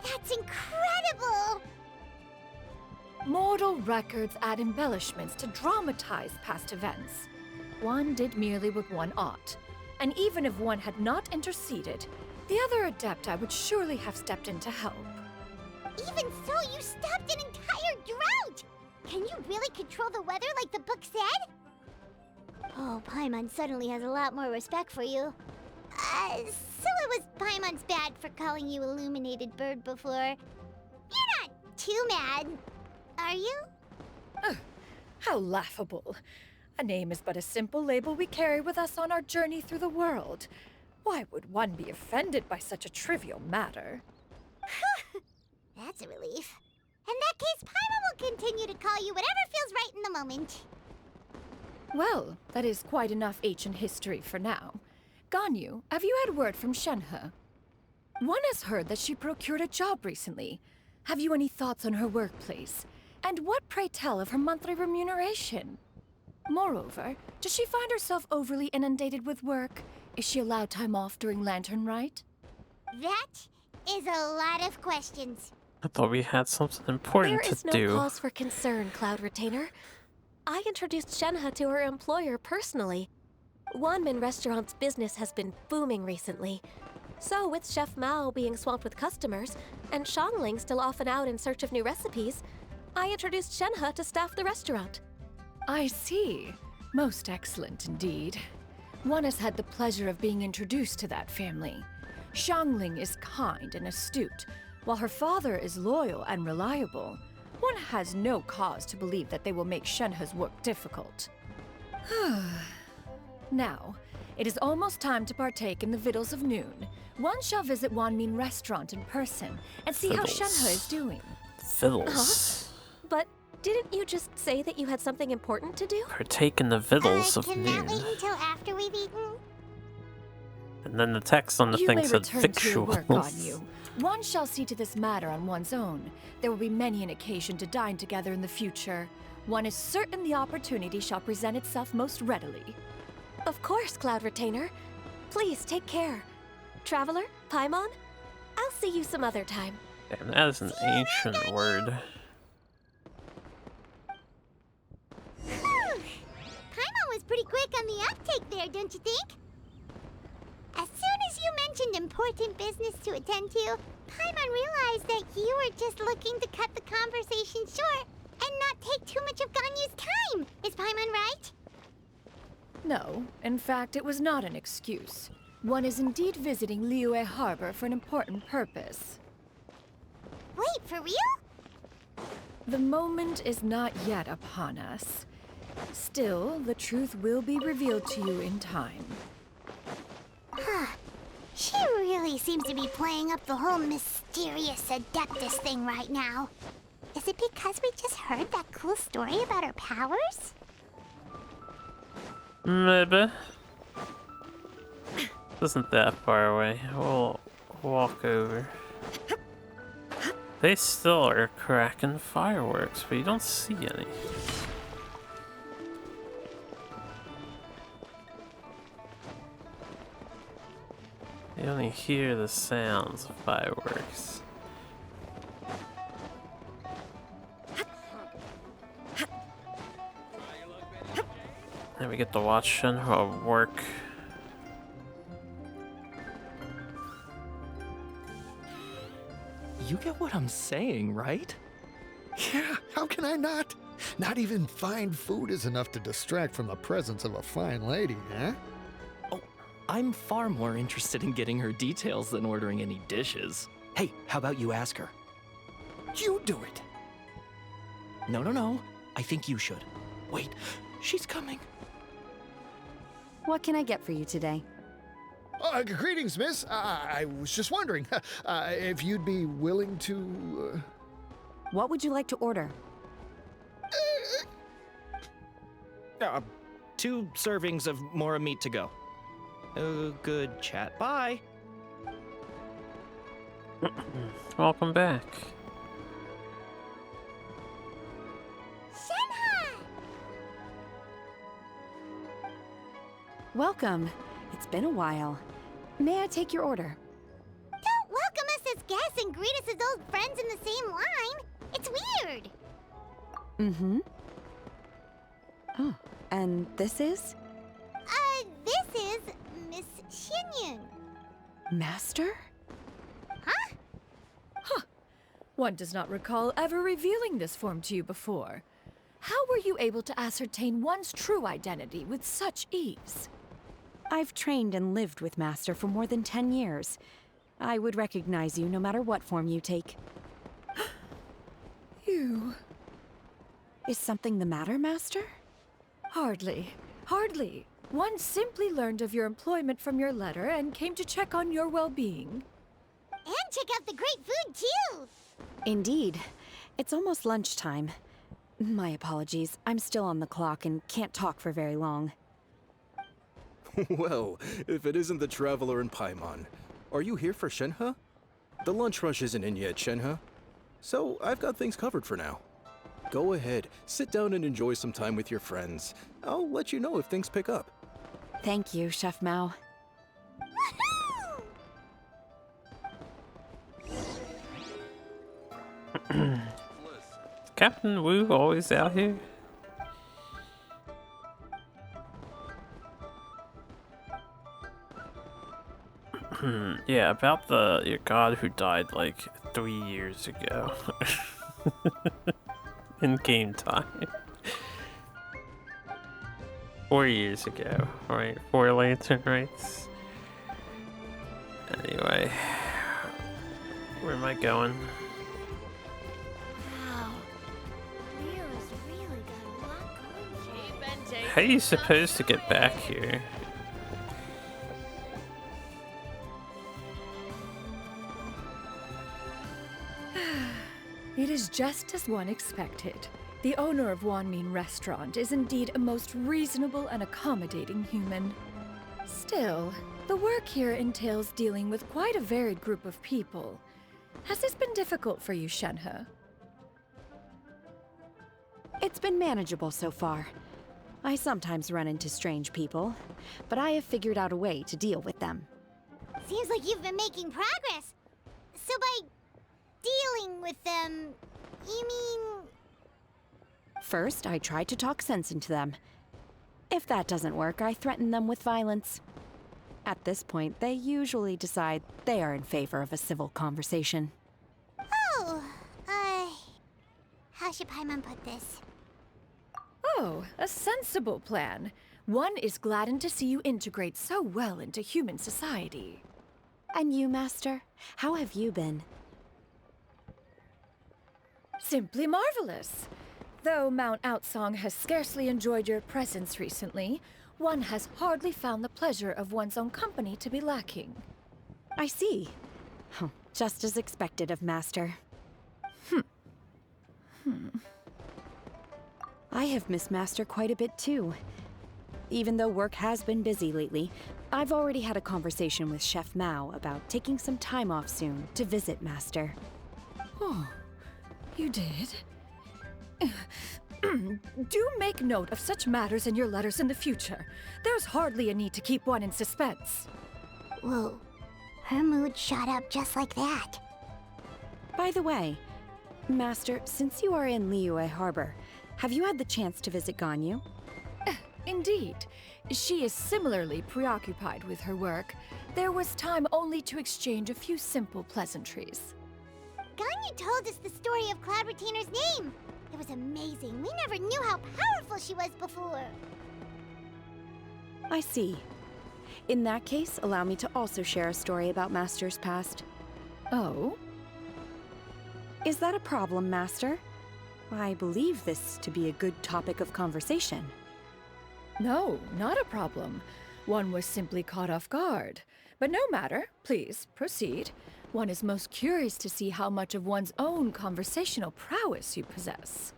That's incredible! Mortal records add embellishments to dramatize past events. One did merely what one ought, and even if one had not interceded, the other Adepti would surely have stepped in to help. Even so, you stopped an entire drought! Can you really control the weather like the book said? Oh, Paimon suddenly has a lot more respect for you. So it was Paimon's bad for calling you Illuminated Bird before. You're not too mad, are you? How laughable. A name is but a simple label we carry with us on our journey through the world. Why would one be offended by such a trivial matter? That's a relief. In that case, Paimon will continue to call you whatever feels right in the moment. Well, that is quite enough ancient history for now. Ganyu, have you had word from Shenhe? One has heard that she procured a job recently. Have you any thoughts on her workplace? And what, pray tell, of her monthly remuneration? Moreover, does she find herself overly inundated with work? Is she allowed time off during Lantern Rite? That is a lot of questions. I thought we had something important to do. There is no cause for concern, Cloud Retainer. I introduced Shenhe to her employer personally. Wanmin Restaurant's business has been booming recently. So, with Chef Mao being swamped with customers, and Xiangling still off and out in search of new recipes, I introduced Shenhe to staff the restaurant. I see. Most excellent indeed. One has had the pleasure of being introduced to that family. Xiangling is kind and astute, while her father is loyal and reliable. One has no cause to believe that they will make Shenhe's work difficult. Now, it is almost time to partake in the Victuals of Noon. One shall visit Wanmin Restaurant in person and see how Shenhe is doing. Fiddles. But didn't you just say that you had something important to do? Partake in the Victuals of Can Noon. that wait until after we've eaten? And then the text on the You thing may said return to your work, victuals. Ganyu. One shall see to this matter on one's own. There will be many an occasion to dine together in the future. One is certain the opportunity shall present itself most readily. Of course, Cloud Retainer. Please take care. Traveler, Paimon, I'll see you some other time. Damn, that is an ancient word. Paimon was pretty quick on the uptake there, don't you think? As soon as you mentioned important business to attend to, Paimon realized that you were just looking to cut the conversation short and not take too much of Ganyu's time. Is Paimon right? No, in fact, it was not an excuse. One is indeed visiting Liyue Harbor for an important purpose. Wait, for real? The moment is not yet upon us. Still, the truth will be revealed to you in time. She really seems to be playing up the whole mysterious Adeptus thing right now. Is it because we just heard that cool story about her powers? Maybe. Isn't that far away. We'll walk over. They still are cracking fireworks, but you don't see any. You only hear the sounds of fireworks. And we get to watch Shenhe work. You get what I'm saying, right? Yeah, how can I not? Not even fine food is enough to distract from the presence of a fine lady, eh? Oh, I'm far more interested in getting her details than ordering any dishes. Hey, how about you ask her? You do it! No. I think you should. Wait, she's coming. What can I get for you today? Greetings, miss. I was just wondering if you'd be willing to... What would you like to order? 2 servings of more meat to go. Good chat. Bye. Welcome back. Welcome. It's been a while. May I take your order? Don't welcome us as guests and greet us as old friends in the same line. It's weird. Mm-hmm. Oh, and this is? This is Miss Xinyun. Master? Huh. One does not recall ever revealing this form to you before. How were you able to ascertain one's true identity with such ease? I've trained and lived with Master for more than 10 years. I would recognize you no matter what form you take. You... Is something the matter, Master? Hardly. One simply learned of your employment from your letter and came to check on your well-being. And check out the great food, too! Indeed. It's almost lunchtime. My apologies. I'm still on the clock and can't talk for very long. Well, if it isn't the Traveler in Paimon, are you here for Shenhe? The lunch rush isn't in yet, Shenhe. So I've got things covered for now. Go ahead, sit down and enjoy some time with your friends. I'll let you know if things pick up. Thank you, Chef Mao. Captain Wu always out here? Yeah, about your god who died like 3 years ago. In game time. 4 years ago, right? 4 lantern rights. Anyway, where am I going? Wow. Leo's really got a lot going. How are you supposed to get back here? It is just as one expected. The owner of Wanmin Restaurant is indeed a most reasonable and accommodating human. Still, the work here entails dealing with quite a varied group of people. Has this been difficult for you, Shenhe? It's been manageable so far. I sometimes run into strange people, but I have figured out a way to deal with them. Seems like you've been making progress. So by dealing with them, you mean... First, I try to talk sense into them. If that doesn't work, I threaten them with violence. At this point, they usually decide they are in favor of a civil conversation. Oh, how should Paimon put this? Oh, a sensible plan. One is gladdened to see you integrate so well into human society. And you, Master? How have you been? Simply marvelous. Though Mount Outsong has scarcely enjoyed your presence recently, one has hardly found the pleasure of one's own company to be lacking. I see. Just as expected of Master. I have missed Master quite a bit too. Even though work has been busy lately, I've already had a conversation with Chef Mao about taking some time off soon to visit Master. Oh, you did? Do make note of such matters in your letters in the future. There's hardly a need to keep one in suspense. Whoa, her mood shot up just like that. By the way, Master, since you are in Liyue Harbor, have you had the chance to visit Ganyu? Indeed. She is similarly preoccupied with her work. There was time only to exchange a few simple pleasantries. Ganyu told us the story of Cloud Retainer's name. It was amazing. We never knew how powerful she was before. I see. In that case, allow me to also share a story about Master's past. Oh? Is that a problem, Master? I believe this to be a good topic of conversation. No, not a problem. One was simply caught off guard. But no matter. Please, proceed. One is most curious to see how much of one's own conversational prowess you possess.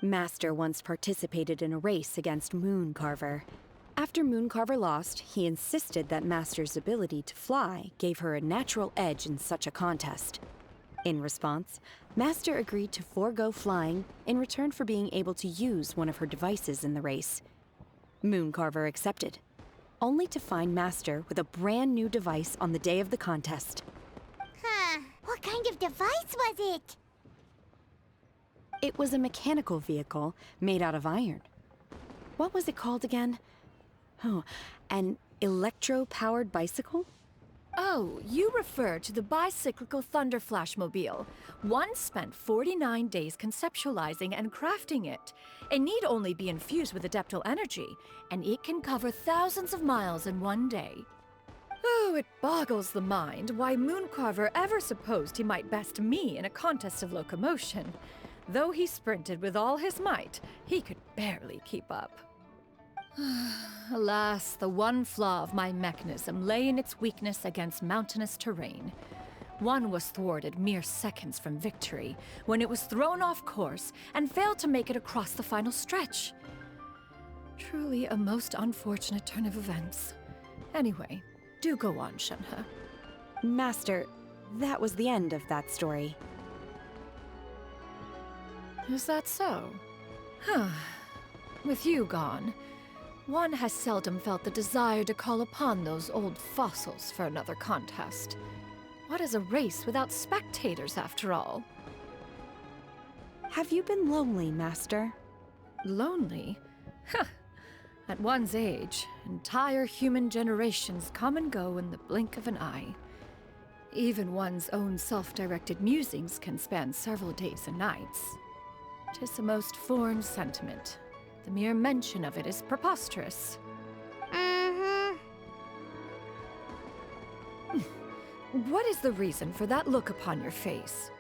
Master once participated in a race against Mooncarver. After Mooncarver lost, he insisted that Master's ability to fly gave her a natural edge in such a contest. In response, Master agreed to forego flying in return for being able to use one of her devices in the race. Mooncarver accepted, only to find Master with a brand new device on the day of the contest. Huh, what kind of device was it? It was a mechanical vehicle made out of iron. What was it called again? Oh, an electro-powered bicycle? Oh, you refer to the bicyclical Thunder Flashmobile. One spent 49 days conceptualizing and crafting it. It need only be infused with adeptal energy, and it can cover thousands of miles in one day. Oh, it boggles the mind why Mooncarver ever supposed he might best me in a contest of locomotion. Though he sprinted with all his might, he could barely keep up. Alas, the one flaw of my mechanism lay in its weakness against mountainous terrain. One was thwarted mere seconds from victory, when it was thrown off course and failed to make it across the final stretch. Truly a most unfortunate turn of events. Anyway, do go on, Shenhe. Master, that was the end of that story. Is that so? Huh. With you gone, one has seldom felt the desire to call upon those old fossils for another contest. What is a race without spectators, after all? Have you been lonely, Master? Lonely? Huh. At one's age, entire human generations come and go in the blink of an eye. Even one's own self-directed musings can span several days and nights. 'Tis a most foreign sentiment. The mere mention of it is preposterous. What is the reason for that look upon your face?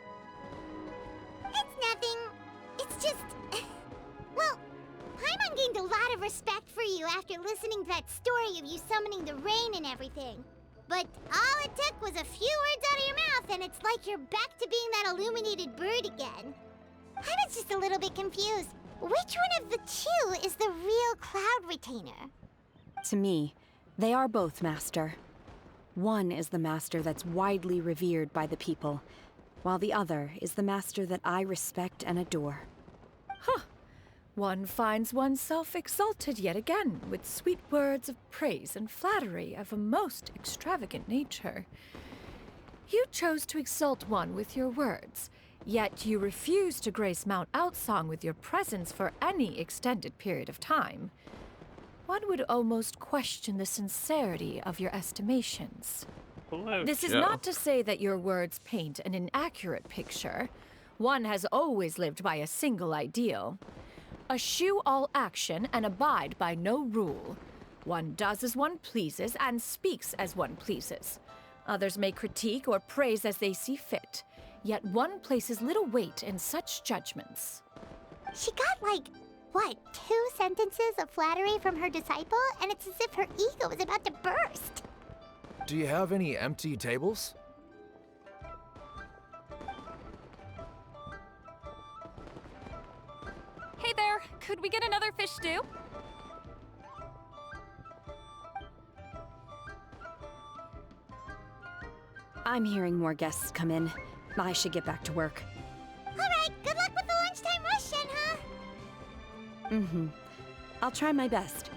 It's nothing. It's just... Well, Paimon gained a lot of respect for you after listening to that story of you summoning the rain and everything. But all it took was a few words out of your mouth and it's like you're back to being that illuminated bird again. I was just a little bit confused. Which one of the two is the real Cloud Retainer? To me, they are both, Master. One is the Master that's widely revered by the people, while the other is the Master that I respect and adore. Huh. One finds oneself exalted yet again with sweet words of praise and flattery of a most extravagant nature. You chose to exalt one with your words, yet you refuse to grace Mount Outsong with your presence for any extended period of time. One would almost question the sincerity of your estimations. Hello, This is Joe. not to say that your words paint an inaccurate picture. One has always lived by a single ideal. Eschew all action and abide by no rule. One does as one pleases and speaks as one pleases. Others may critique or praise as they see fit. Yet one places little weight in such judgments. She got like, what, 2 sentences of flattery from her disciple? And it's as if her ego is about to burst. Do you have any empty tables? Hey there, could we get another fish stew? I'm hearing more guests come in. I should get back to work. Alright, good luck with the lunchtime rush, Shenhe! Mm-hmm. I'll try my best.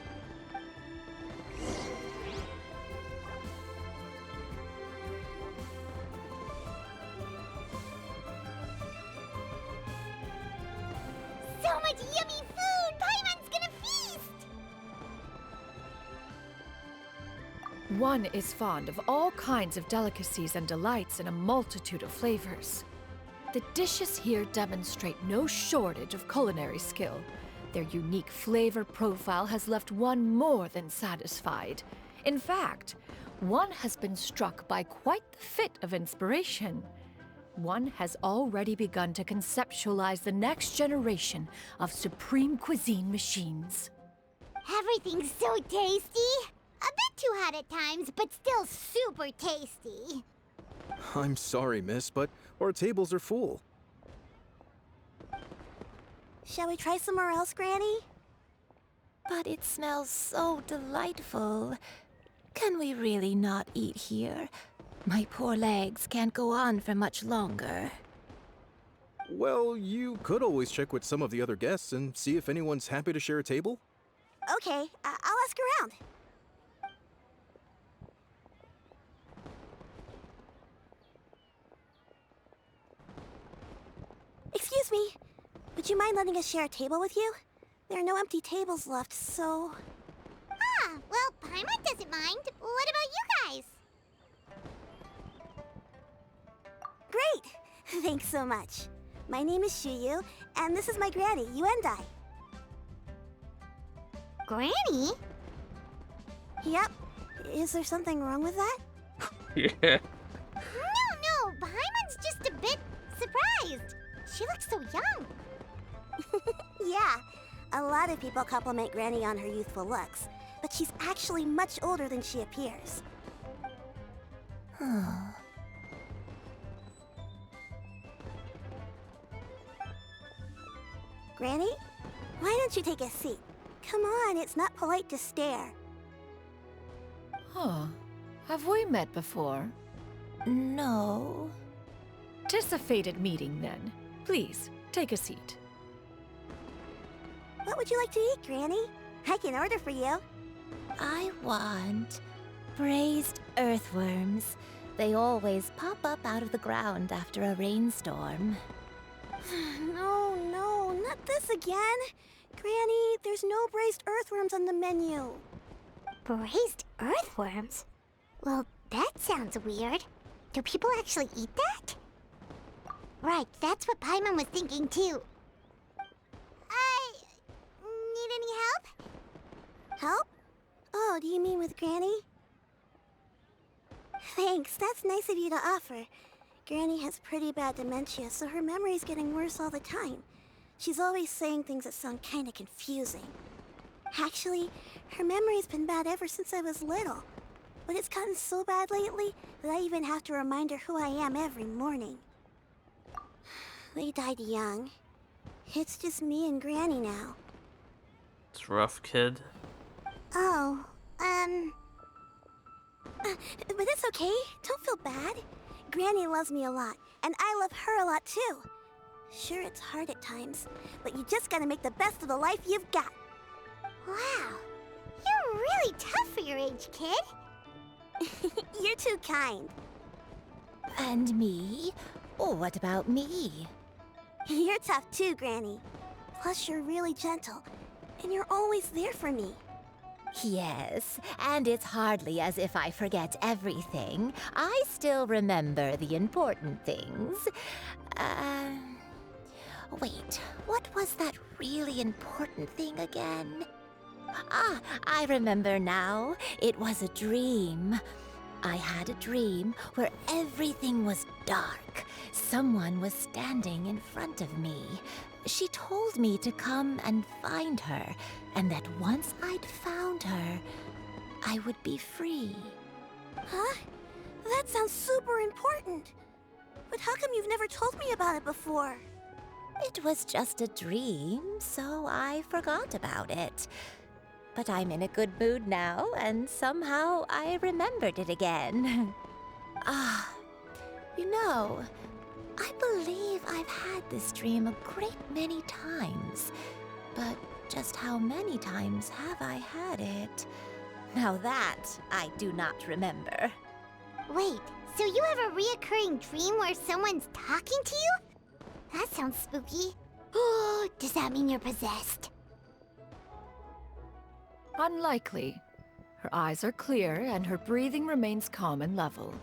So much yummy food! Paimon's gonna feast! One is fond of all kinds of delicacies and delights in a multitude of flavors. The dishes here demonstrate no shortage of culinary skill. Their unique flavor profile has left one more than satisfied. In fact, one has been struck by quite the fit of inspiration. One has already begun to conceptualize the next generation of supreme cuisine machines. Everything's so tasty! A bit too hot at times, but still super tasty. I'm sorry, miss, but our tables are full. Shall we try somewhere else, Granny? But it smells so delightful. Can we really not eat here? My poor legs can't go on for much longer. Well, you could always check with some of the other guests and see if anyone's happy to share a table. Okay, I'll ask around. Excuse me. Would you mind letting us share a table with you? There are no empty tables left, so... Ah, well, Paimon doesn't mind. What about you guys? Great! Thanks so much. My name is Shuyu, and this is my granny, Yuendai. Granny? Yep. Is there something wrong with that? Yeah. No, Paimon's just a bit surprised. She looks so young. Yeah, a lot of people compliment Granny on her youthful looks, but she's actually much older than she appears. Granny, why don't you take a seat? Come on, it's not polite to stare. Huh. Have we met before? No. 'Tis a fated meeting, then. Please, take a seat. What would you like to eat, Granny? I can order for you. I want braised earthworms. They always pop up out of the ground after a rainstorm. No, not this again. Granny, there's no braised earthworms on the menu. Braised earthworms? Well, that sounds weird. Do people actually eat that? Right, that's what Paimon was thinking too. Need any help? Help? Oh, do you mean with Granny? Thanks, that's nice of you to offer. Granny has pretty bad dementia, so her memory's getting worse all the time. She's always saying things that sound kinda confusing. Actually, her memory's been bad ever since I was little. But it's gotten so bad lately that I even have to remind her who I am every morning. They died young. It's just me and Granny now. It's rough, kid. Oh, but it's okay. Don't feel bad. Granny loves me a lot, and I love her a lot too. Sure, it's hard at times, but you just gotta make the best of the life you've got. Wow, you're really tough for your age, kid. You're too kind. And me? Oh, what about me? You're tough too, Granny. Plus, you're really gentle, and you're always there for me. Yes, and it's hardly as if I forget everything. I still remember the important things. Wait, what was that really important thing again? Ah, I remember now. It was a dream. I had a dream where everything was dark. Someone was standing in front of me. She told me to come and find her, and that once I'd found her, I would be free. Huh? That sounds super important. But how come you've never told me about it before? It was just a dream, so I forgot about it. But I'm in a good mood now, and somehow I remembered it again. You know, I believe I've had this dream a great many times. But just how many times have I had it? Now that I do not remember. Wait, so you have a reoccurring dream where someone's talking to you? That sounds spooky. Oh, does that mean you're possessed? Unlikely. Her eyes are clear and her breathing remains calm and level.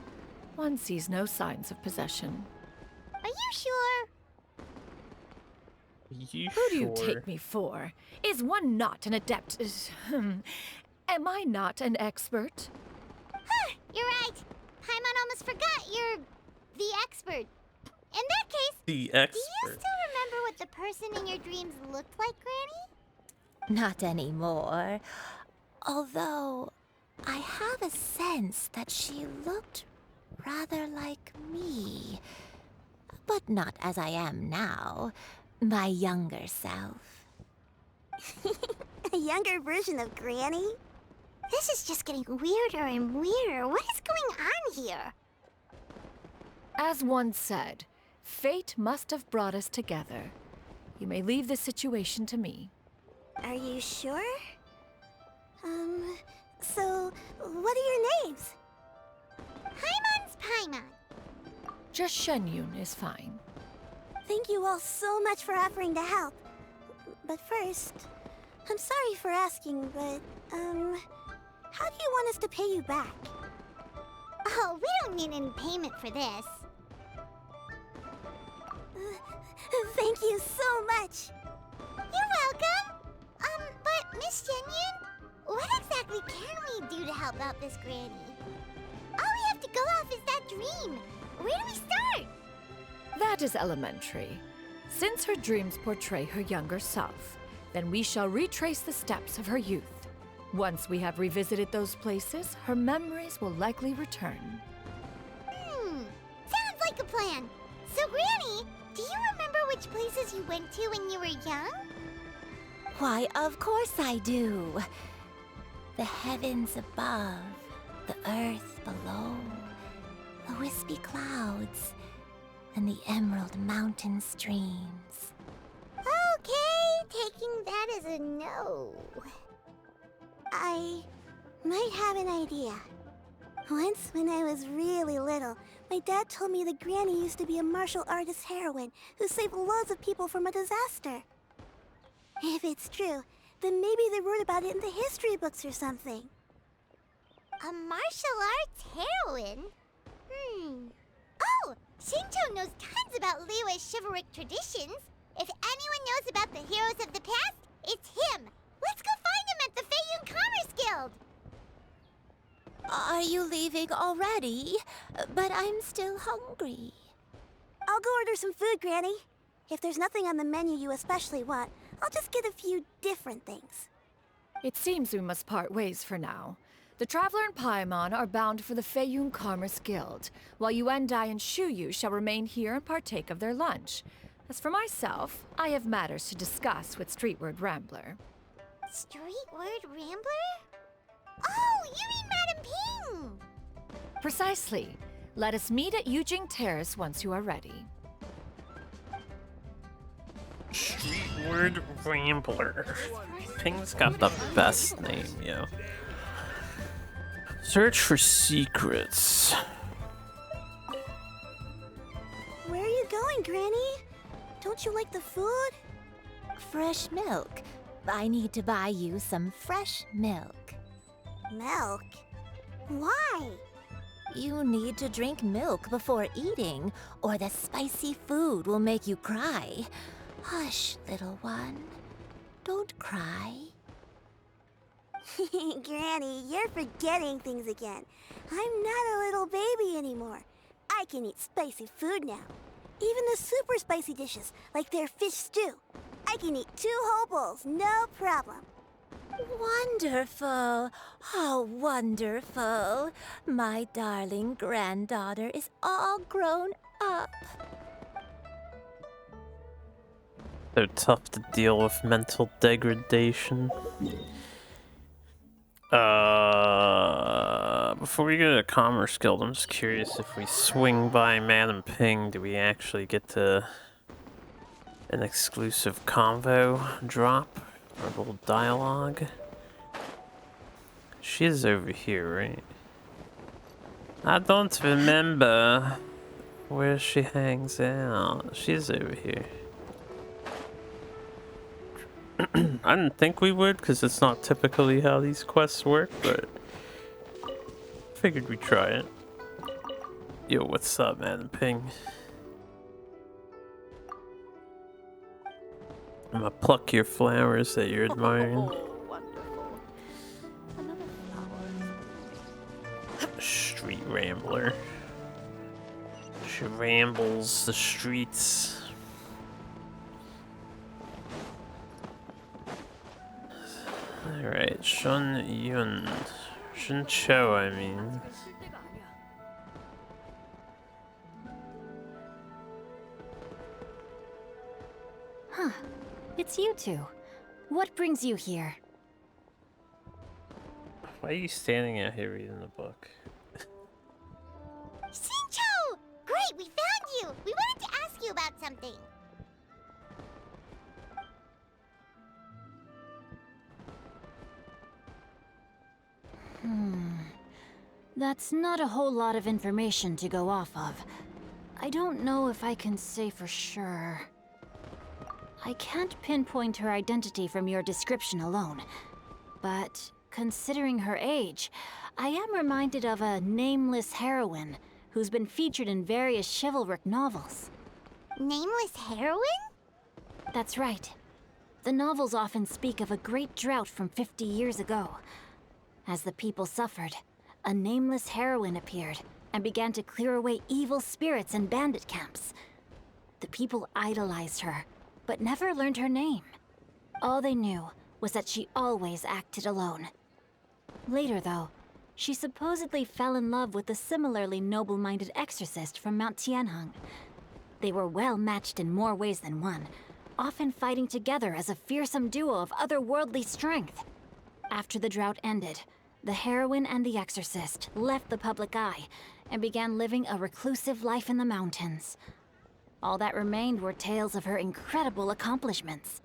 One sees no signs of possession. Are you sure? Who do you take me for? Is one not an adept? Am I not an expert? Huh, you're right. Paimon almost forgot you're the expert. In that case, The do you expert. still remember what the person in your dreams looked like, Granny? Not anymore. Although, I have a sense that she looked rather like me. But not as I am now. My younger self. A younger version of Granny? This is just getting weirder and weirder. What is going on here? As one said, fate must have brought us together. You may leave this situation to me. Are you sure? So, what are your names? Paimon's Paimon. Just Shenyun is fine. Thank you all so much for offering to help. But first, I'm sorry for asking, but, how do you want us to pay you back? Oh, we don't need any payment for this. Thank you so much. You're welcome. But Miss Shenyun, what exactly can we do to help out this granny? All we have to go off is that dream. Where do we start? That is elementary. Since her dreams portray her younger self, then we shall retrace the steps of her youth. Once we have revisited those places, her memories will likely return. Sounds like a plan. So, Granny, do you remember which places you went to when you were young? Why, of course I do. The heavens above, the earth below, the wispy clouds, and the emerald mountain streams. Okay, taking that as a no. I might have an idea. Once, when I was really little, my dad told me that Granny used to be a martial artist heroine who saved loads of people from a disaster. If it's true, then maybe they wrote about it in the history books or something. A martial arts heroine? Oh, Shinto knows tons about Liyue's chivalric traditions. If anyone knows about the heroes of the past, it's him. Let's go find him at the Feiyun Commerce Guild. Are you leaving already? But I'm still hungry. I'll go order some food, Granny. If there's nothing on the menu you especially want, I'll just get a few different things. It seems we must part ways for now. The Traveler and Paimon are bound for the Feiyun Commerce Guild, while Yuendai and Shuyu shall remain here and partake of their lunch. As for myself, I have matters to discuss with Streetward Rambler. Streetward Rambler? Oh, you mean Madam Ping! Precisely. Let us meet at Yujing Terrace once you are ready. Streetward Rambler. Ping's got the best name, yo. Search for secrets. Where are you going, Granny? Don't you like the food? Fresh milk. I need to buy you some fresh milk. Milk? Why? You need to drink milk before eating, or the spicy food will make you cry. Hush, little one. Don't cry. Granny, you're forgetting things again. I'm not a little baby anymore. I can eat spicy food now. Even the super spicy dishes, like their fish stew. I can eat 2 whole bowls, no problem. Wonderful. Oh, wonderful. My darling granddaughter is all grown up. So tough to deal with mental degradation. Before we go to the Commerce Guild, I'm just curious if we swing by Madam Ping, do we actually get to an exclusive convo drop or a little dialogue? She is over here, right? I don't remember where she hangs out. She's over here. I didn't think we would, because it's not typically how these quests work, but figured we'd try it. Yo, what's up, Madam Ping? I'm gonna pluck your flowers that you're admiring. Street rambler. She rambles the streets. Alright, Shun Yun. Shun Cho, I mean. Huh. It's you two. What brings you here? Why are you standing out here reading the book? Shincho! Great, we found you! We wanted to ask you about something. That's not a whole lot of information to go off of. I don't know if I can say for sure. I can't pinpoint her identity from your description alone, but considering her age, I am reminded of a nameless heroine who's been featured in various chivalric novels. Nameless heroine? That's right. The novels often speak of a great drought from 50 years ago. As the people suffered, a nameless heroine appeared and began to clear away evil spirits and bandit camps. The people idolized her, but never learned her name. All they knew was that she always acted alone. Later, though, she supposedly fell in love with a similarly noble-minded exorcist from Mount Tianheng. They were well matched in more ways than one, often fighting together as a fearsome duo of otherworldly strength. After the drought ended, the heroine and the exorcist left the public eye and began living a reclusive life in the mountains. All that remained were tales of her incredible accomplishments.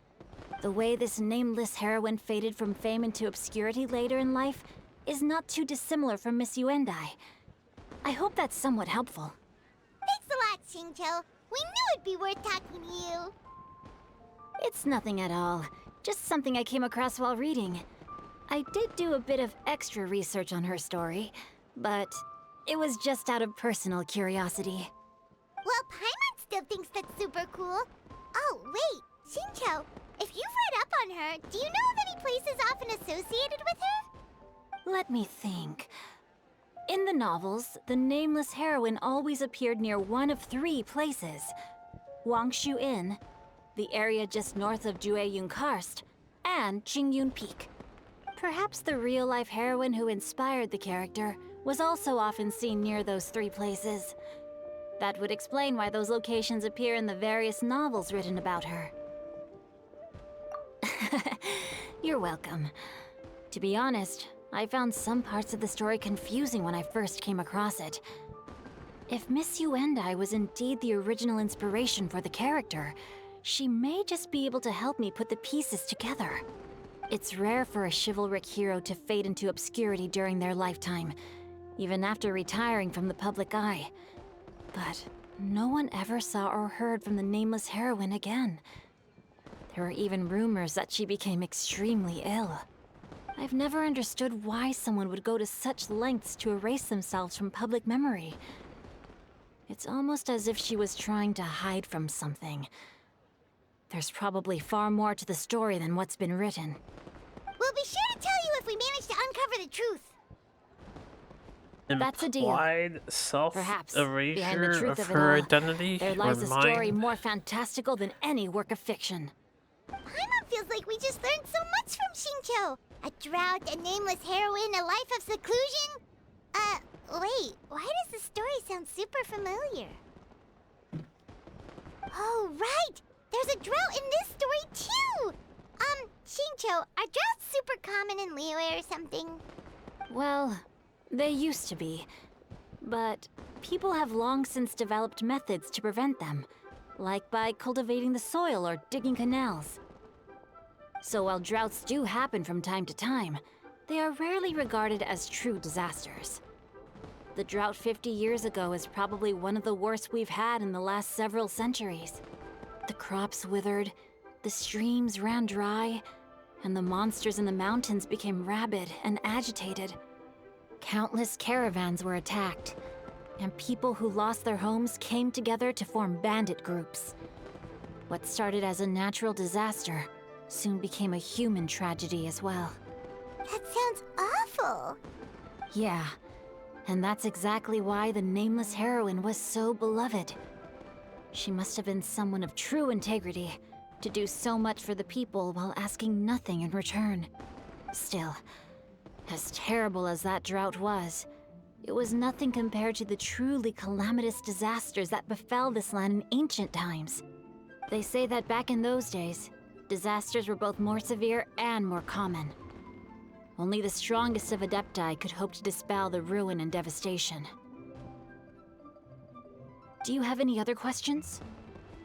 The way this nameless heroine faded from fame into obscurity later in life is not too dissimilar from Miss Yuendai. I hope that's somewhat helpful. Thanks a lot, Shincho. We knew it'd be worth talking to you. It's nothing at all. Just something I came across while reading. I did do a bit of extra research on her story, but it was just out of personal curiosity. Well, Paimon still thinks that's super cool. Oh, wait, Shincho, if you've read up on her, do you know of any places often associated with her? Let me think. In the novels, the nameless heroine always appeared near one of 3 places. Wangshu Inn, the area just north of Jueyun Karst, and Qingyun Peak. Perhaps the real-life heroine who inspired the character was also often seen near those 3 places. That would explain why those locations appear in the various novels written about her. You're welcome. To be honest, I found some parts of the story confusing when I first came across it. If Miss Yuendai was indeed the original inspiration for the character, she may just be able to help me put the pieces together. It's rare for a chivalric hero to fade into obscurity during their lifetime, even after retiring from the public eye. But no one ever saw or heard from the nameless heroine again. There were even rumors that she became extremely ill. I've never understood why someone would go to such lengths to erase themselves from public memory. It's almost as if she was trying to hide from something. There's probably far more to the story than what's been written. We'll be sure to tell you if we manage to uncover the truth. That's a deal. Implied Perhaps behind the self-erasure truth of of it her all, identity there or lies a story mind? more fantastical than any work of fiction. Paimon feels like we just learned so much from Shincho. A drought, a nameless heroine, a life of seclusion. Wait, why does the story sound super familiar? Oh, right! There's a drought in this story, too! Shincho, are droughts super common in Liyue or something? Well, They used to be. But people have long since developed methods to prevent them, like by cultivating the soil or digging canals. So while droughts do happen from time to time, they are rarely regarded as true disasters. The drought 50 years ago is probably one of the worst we've had in the last several centuries. The crops withered, the streams ran dry, and the monsters in the mountains became rabid and agitated. Countless caravans were attacked, and people who lost their homes came together to form bandit groups. What started as a natural disaster soon became a human tragedy as well. That sounds awful. Yeah, and that's exactly why the nameless heroine was so beloved. She must have been someone of true integrity, to do so much for the people while asking nothing in return. Still, as terrible as that drought was, it was nothing compared to the truly calamitous disasters that befell this land in ancient times. They say that back in those days, disasters were both more severe and more common. Only the strongest of Adepti could hope to dispel the ruin and devastation. Do you have any other questions?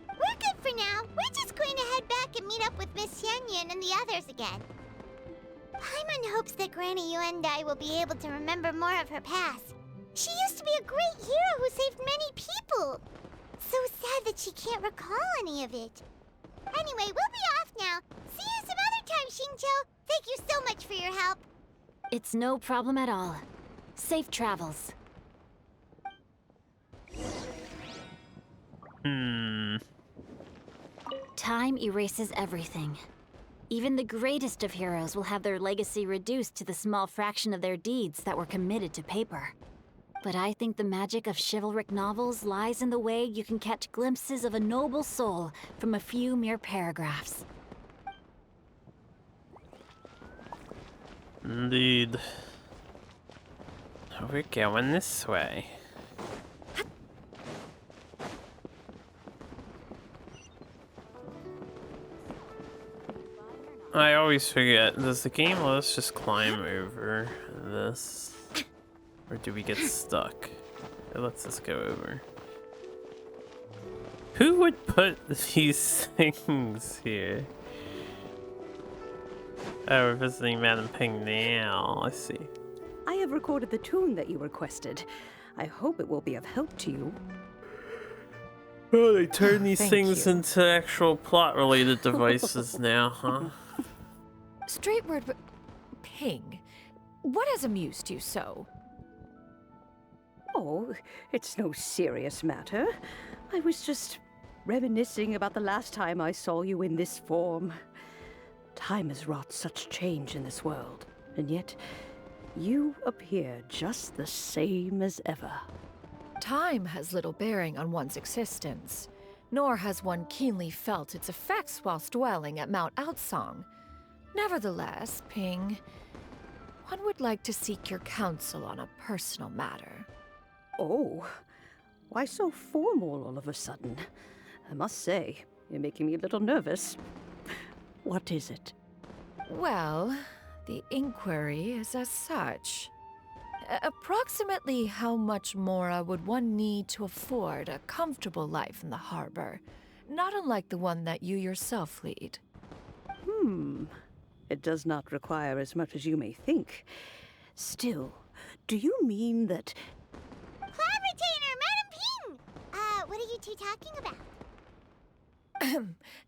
We're good for now. We're just going to head back and meet up with Miss Xianyan and the others again. Paimon hopes that Granny Yuendai will be able to remember more of her past. She used to be a great hero who saved many people. So sad that she can't recall any of it. Anyway, we'll be off now. See you some other time, Xingqiu. Thank you so much for your help. It's no problem at all. Safe travels. Time erases everything. Even the greatest of heroes will have their legacy reduced to the small fraction of their deeds that were committed to paper. But I think the magic of chivalric novels lies in the way you can catch glimpses of a noble soul from a few mere paragraphs. Indeed. We're going this way. I always forget, does the game let us just climb over this? Or do we get stuck? It lets us go over. Who would put these things here? Oh, we're visiting Madame Ping now. I see. I have recorded the tune that you requested. I hope it will be of help to you. Oh, they turn these Thank things you. into actual plot-related devices now, huh? Straight word, but Ping, what has amused you so? Oh, it's no serious matter. I was just reminiscing about the last time I saw you in this form. Time has wrought such change in this world, and yet you appear just the same as ever. Time has little bearing on one's existence, nor has one keenly felt its effects whilst dwelling at Mount Outsong. Nevertheless, Ping, one would like to seek your counsel on a personal matter. Oh, why so formal all of a sudden? I must say, you're making me a little nervous. What is it? Well, the inquiry is as such. Approximately how much more would one need to afford a comfortable life in the harbor, not unlike the one that you yourself lead? It does not require as much as you may think. Still, do you mean that... Cloud Retainer, Madam Ping! What are you two talking about?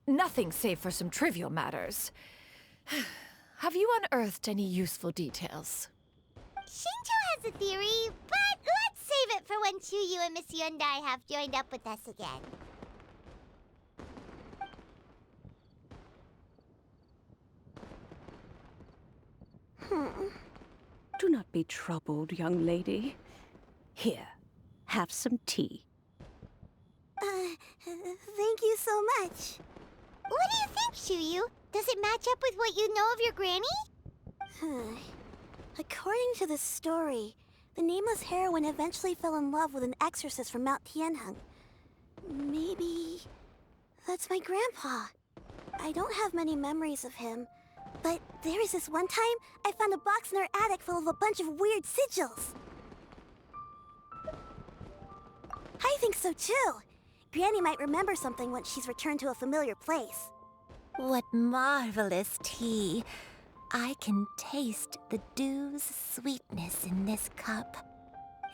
Nothing save for some trivial matters. Have you unearthed any useful details? Xingqiu has a theory, but let's save it for when Chuyu and Miss Yuendai have joined up with us again. Do not be troubled, young lady. Here, have some tea. Thank you so much. What do you think, Chuyu? Does it match up with what you know of your granny? According to this story, the nameless heroine eventually fell in love with an exorcist from Mount Tianheng. Maybe that's my grandpa. I don't have many memories of him, but there was this one time I found a box in our attic full of a bunch of weird sigils. think so too. Granny might remember something once she's returned to a familiar place. What marvelous tea. I can taste the dew's sweetness in this cup.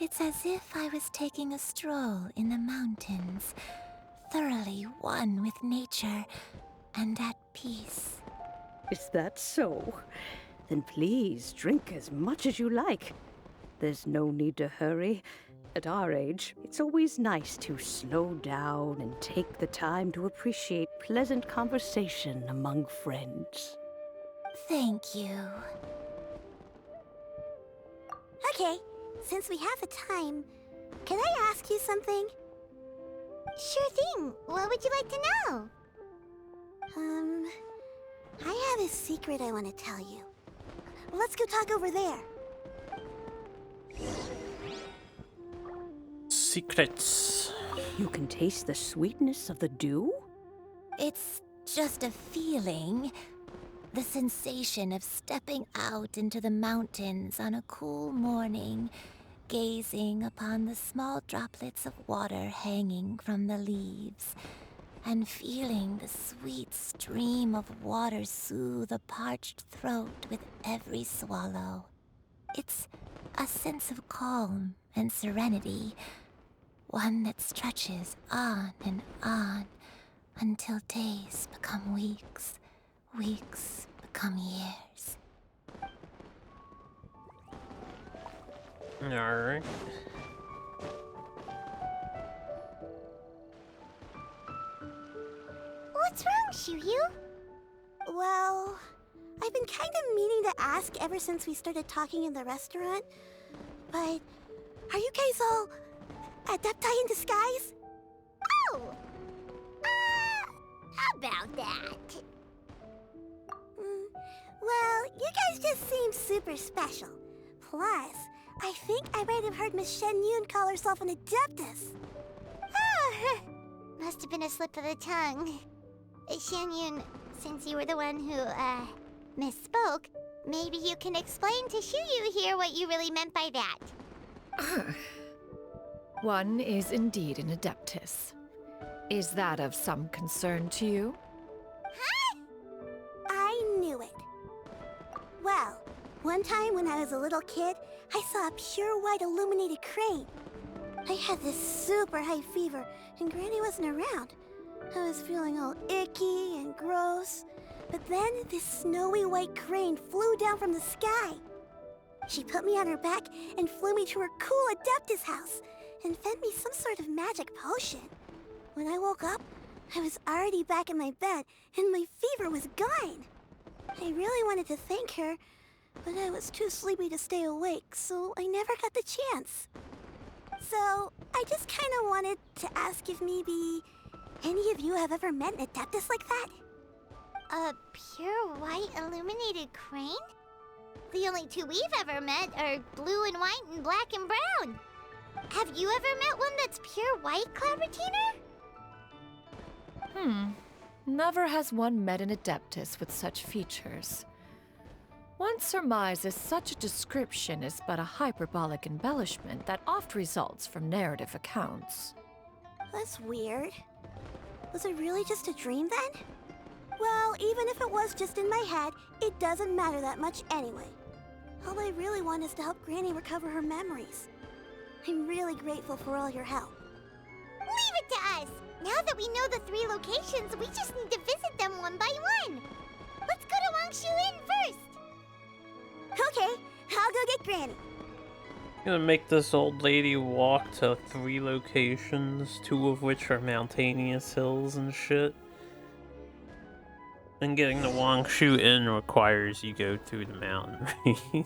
It's as if I was taking a stroll in the mountains, thoroughly one with nature and at peace. Is that so? Then please drink as much as you like. There's no need to hurry. At our age, it's always nice to slow down and take the time to appreciate pleasant conversation among friends. Thank you. Okay, since we have the time, can I ask you something? Sure thing. What would you like to know? I have a secret I want to tell you. Let's go talk over there. Secrets. You can taste the sweetness of the dew? It's just a feeling. The sensation of stepping out into the mountains on a cool morning, gazing upon the small droplets of water hanging from the leaves, and feeling the sweet stream of water soothe a parched throat with every swallow. It's a sense of calm and serenity, one that stretches on and on until days become weeks, weeks become years. Alright. What's wrong, Shiryu? Well, I've been kind of meaning to ask ever since we started talking in the restaurant, but are you guys all adepti in disguise? Oh! How about that? Well, you guys just seem super special. Plus, I think I might have heard Miss Shen Yun call herself an adeptus. Oh, must have been a slip of the tongue. Shen Yun, since you were the one who, misspoke, maybe you can explain to Shiryu here what you really meant by that. One is indeed an adeptus. Is that of some concern to you? Huh? I knew it. Well, one time when I was a little kid, I saw a pure white illuminated crane. I had this super high fever, and Granny wasn't around. I was feeling all icky and gross. But then this snowy white crane flew down from the sky. She put me on her back and flew me to her cool Adeptus house and fed me some sort of magic potion. When I woke up, I was already back in my bed and my fever was gone. I really wanted to thank her, but I was too sleepy to stay awake, so I never got the chance. So, I just kind of wanted to ask if maybe any of you have ever met an Adeptus like that? A pure white illuminated crane? The only two we've ever met are blue and white and black and brown. Have you ever met one that's pure white, Clabbertiner? Never has one met an adeptus with such features. One surmises such a description is but a hyperbolic embellishment that oft results from narrative accounts. That's weird. Was it really just a dream then? Well, even if it was just in my head, it doesn't matter that much anyway. All I really want is to help Granny recover her memories. I'm really grateful for all your help. Leave it to us! Now that we know the 3 locations, we just need to visit them one by one. Let's go to Wangshu Inn first! Okay, I'll go get Granny. Gonna make this old lady walk to 3 locations, 2 of which are mountainous hills and shit. And getting the Wangshu Inn requires you go through the mountain range.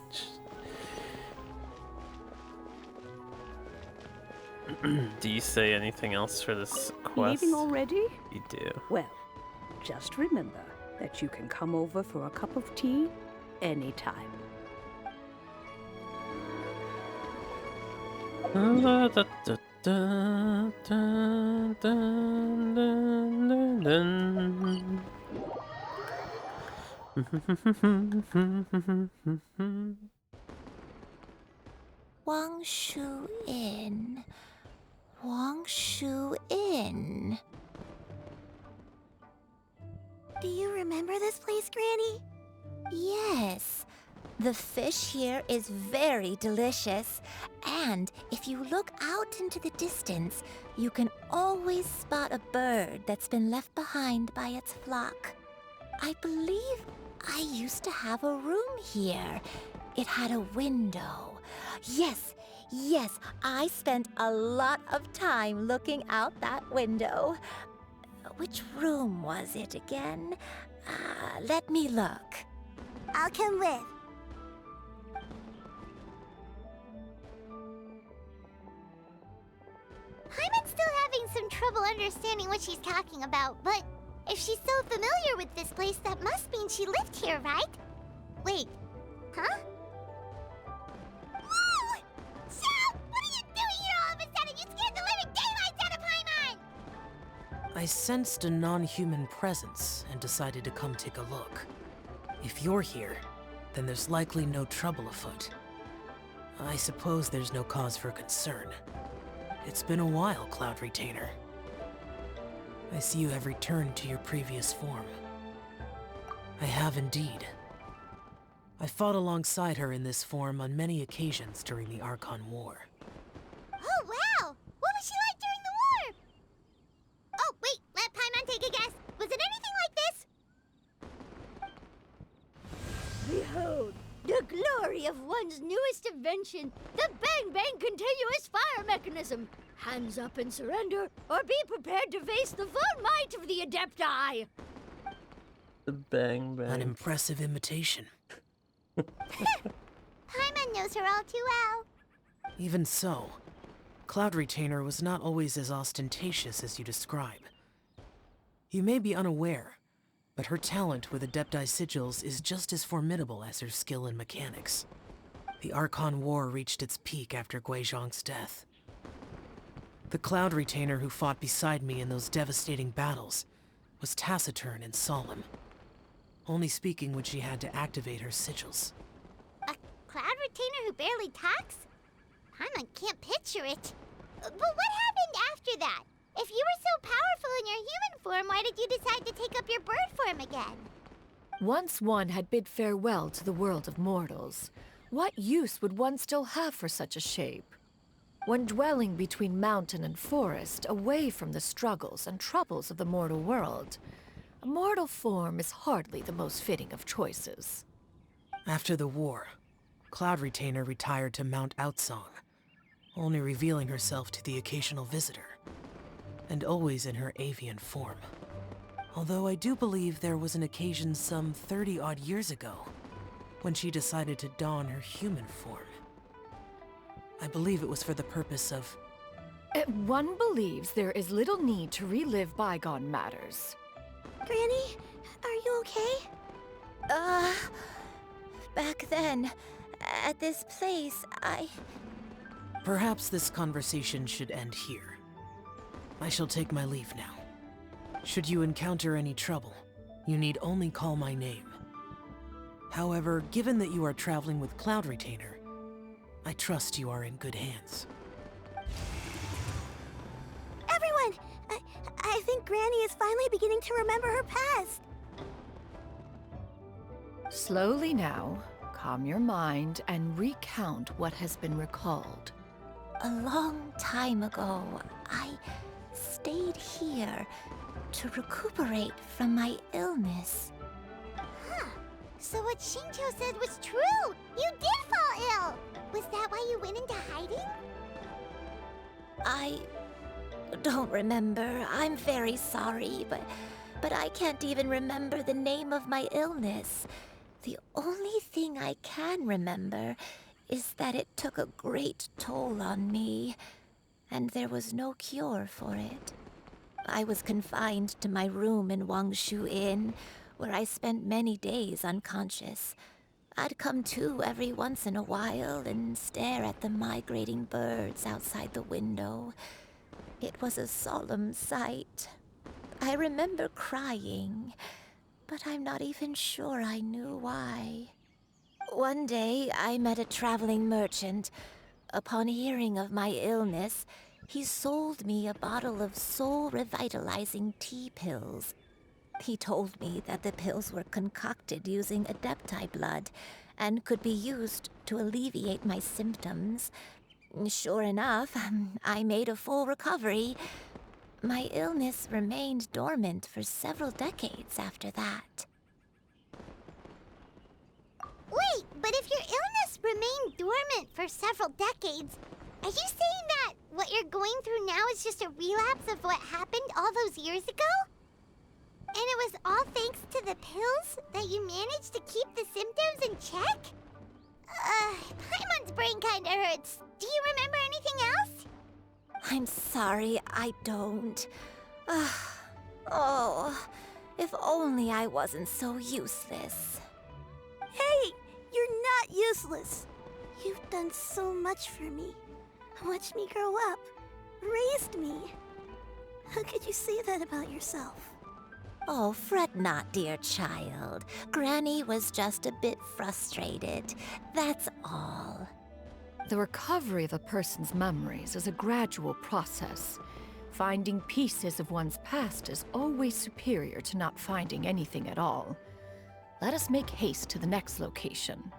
Do you say anything else for this quest? Leaving already? You do. Well, just remember that you can come over for a cup of tea anytime. Wangshu Inn. Wangshu Inn. Do you remember this place, Granny? Yes. The fish here is very delicious, and if you look out into the distance, you can always spot a bird that's been left behind by its flock. I believe I used to have a room here. It had a window. Yes, I spent a lot of time looking out that window. Which room was it again? Let me look. I'll come with. Paimon's still having some trouble understanding what she's talking about, but if she's so familiar with this place, that must mean she lived here, right? Wait, huh? Whoa! Shell! What are you doing here all of a sudden? You scared the living daylights out of Paimon! I sensed a non-human presence and decided to come take a look. If you're here, then there's likely no trouble afoot. I suppose there's no cause for concern. It's been a while, Cloud Retainer. I see you have returned to your previous form. I have indeed. I fought alongside her in this form on many occasions during the Archon War. Oh, wow! What was she like during the war? Oh, wait, let Paimon take a guess. Was it anything like this? Behold, the glory of one's newest invention, the Bang Bang Continuous Fire Mechanism. Hands up and surrender, or be prepared to face the full might of the Adepti. The Bang Bang. An impressive imitation. Paimon knows her all too well. Even so, Cloud Retainer was not always as ostentatious as you describe. You may be unaware, but her talent with Adepti sigils is just as formidable as her skill in mechanics. The Archon War reached its peak after Guizhong's death. The Cloud Retainer who fought beside me in those devastating battles was taciturn and solemn, only speaking when she had to activate her sigils. A Cloud Retainer who barely talks? Paimon can't picture it. But what happened after that? If you were so powerful in your human form, why did you decide to take up your bird form again? Once one had bid farewell to the world of mortals, what use would one still have for such a shape? When dwelling between mountain and forest, away from the struggles and troubles of the mortal world, a mortal form is hardly the most fitting of choices. After the war, Cloud Retainer retired to Mount Outsong, only revealing herself to the occasional visitor, and always in her avian form. Although I do believe there was an occasion some 30-odd years ago when she decided to don her human form. I believe it was for the purpose of... One believes there is little need to relive bygone matters. Granny, are you okay? Back then, at this place, Perhaps this conversation should end here. I shall take my leave now. Should you encounter any trouble, you need only call my name. However, given that you are traveling with Cloud Retainer, I trust you are in good hands. Everyone! I think Granny is finally beginning to remember her past. Slowly now, calm your mind and recount what has been recalled. A long time ago, I stayed here to recuperate from my illness. Huh. So what Shinjo said was true! You did fall ill! Was that why you went into hiding? I don't remember. I'm very sorry, but I can't even remember the name of my illness. The only thing I can remember is that it took a great toll on me, and there was no cure for it. I was confined to my room in Wangshu Inn, where I spent many days unconscious. I'd come to every once in a while and stare at the migrating birds outside the window. It was a solemn sight. I remember crying, but I'm not even sure I knew why. One day, I met a traveling merchant. Upon hearing of my illness, He sold me a bottle of soul-revitalizing tea pills. He told me that the pills were concocted using Adepti blood and could be used to alleviate my symptoms. Sure enough, I made a full recovery. My illness remained dormant for several decades after that. Wait, but if your illness remained dormant for several decades, are you saying that what you're going through now is just a relapse of what happened all those years ago? And it was all thanks to the pills that you managed to keep the symptoms in check? Paimon's brain kinda hurts. Do you remember anything else? I'm sorry, I don't. Oh, if only I wasn't so useless. Hey, you're not useless. You've done so much for me. Watched me grow up. Raised me. How could you say that about yourself? Oh, fret not, dear child. Granny was just a bit frustrated. That's all. The recovery of a person's memories is a gradual process. Finding pieces of one's past is always superior to not finding anything at all. Let us make haste to the next location.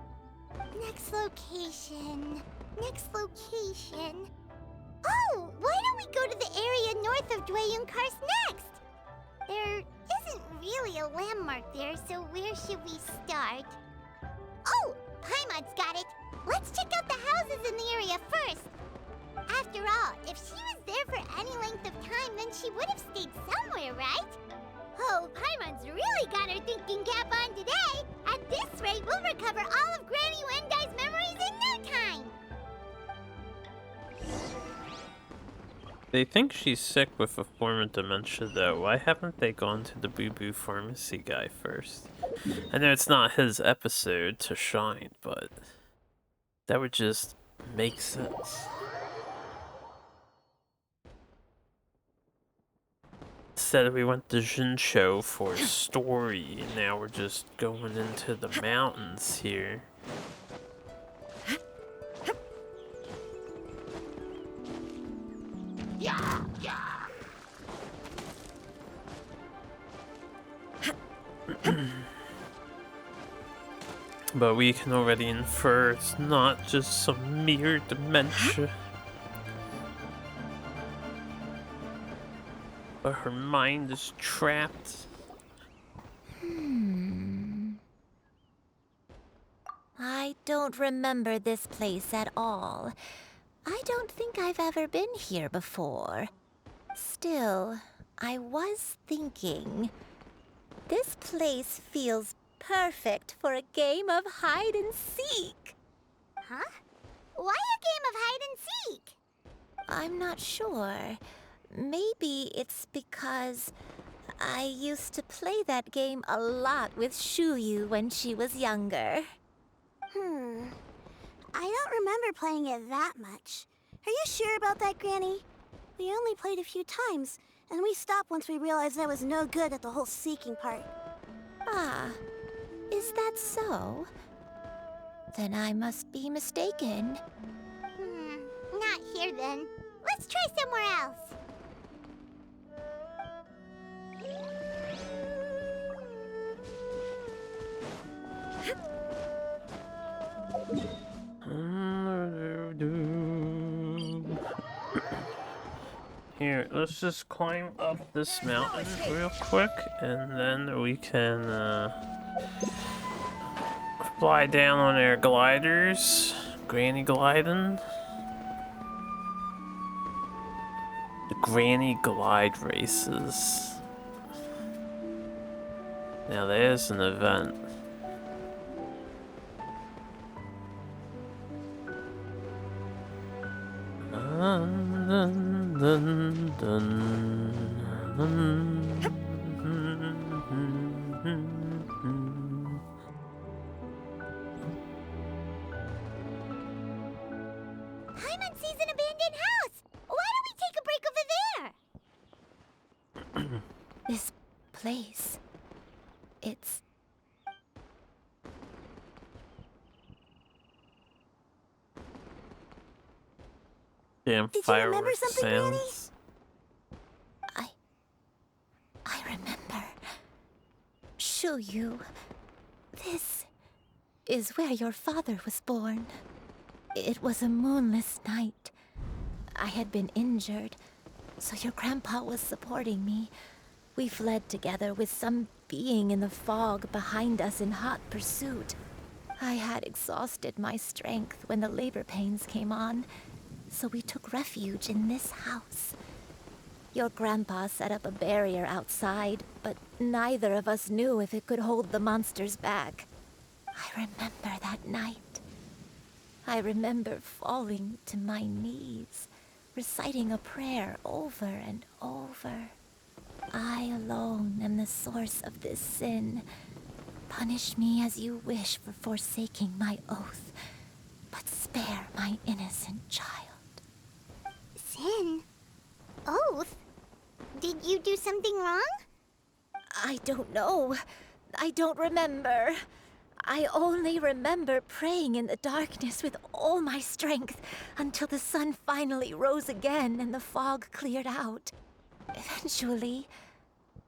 Next location. Next location. Oh, why don't we go to the area north of Dwayunkars next? There isn't really a landmark there, so where should we start? Oh, Paimon's got it. Let's check out the houses in the area first. After all, if she was there for any length of time, then she would have stayed somewhere, right? Oh, Paimon's really got her thinking cap on today. At this rate, we'll recover all of Granny Wendai's memories in no time. They think she's sick with a form of dementia, though. Why haven't they gone to the Boo Boo Pharmacy guy first? I know it's not his episode to shine, but that would just make sense. Instead, we went to Jinsho for a story, and now we're just going into the mountains here. Yeah, yeah. But we can already infer it's not just some mere dementia. But her mind is trapped. I don't remember this place at all. I don't think I've ever been here before. Still, I was thinking, this place feels perfect for a game of hide and seek. Huh? Why a game of hide and seek? I'm not sure. Maybe it's because I used to play that game a lot with Shuyu when she was younger. I don't remember playing it that much. Are you sure about that, Granny? We only played a few times, and we stopped once we realized I was no good at the whole seeking part. Ah, is that so? Then I must be mistaken. Not here then. Let's try somewhere else. Here, let's just climb up this mountain real quick, and then we can fly down on our gliders. Granny gliding. The Granny Glide Races. Now there's an event. Dun, dun, dun, dun, dun. Paimon sees an abandoned house. Why don't we take a break over there? This place, it's... Damn remember something, Granny? sounds. I remember. Shuyu, this is where your father was born. It was a moonless night. I had been injured, so your grandpa was supporting me. We fled together with some being in the fog behind us in hot pursuit. I had exhausted my strength when the labor pains came on, so we took refuge in this house. Your grandpa set up a barrier outside, but neither of us knew if it could hold the monsters back. I remember that night. I remember falling to my knees, reciting a prayer over and over. I alone am the source of this sin. Punish me as you wish for forsaking my oath, but spare my innocent child. Sin? Oath? Did you do something wrong? I don't know. I don't remember. I only remember praying in the darkness with all my strength until the sun finally rose again and the fog cleared out. Eventually,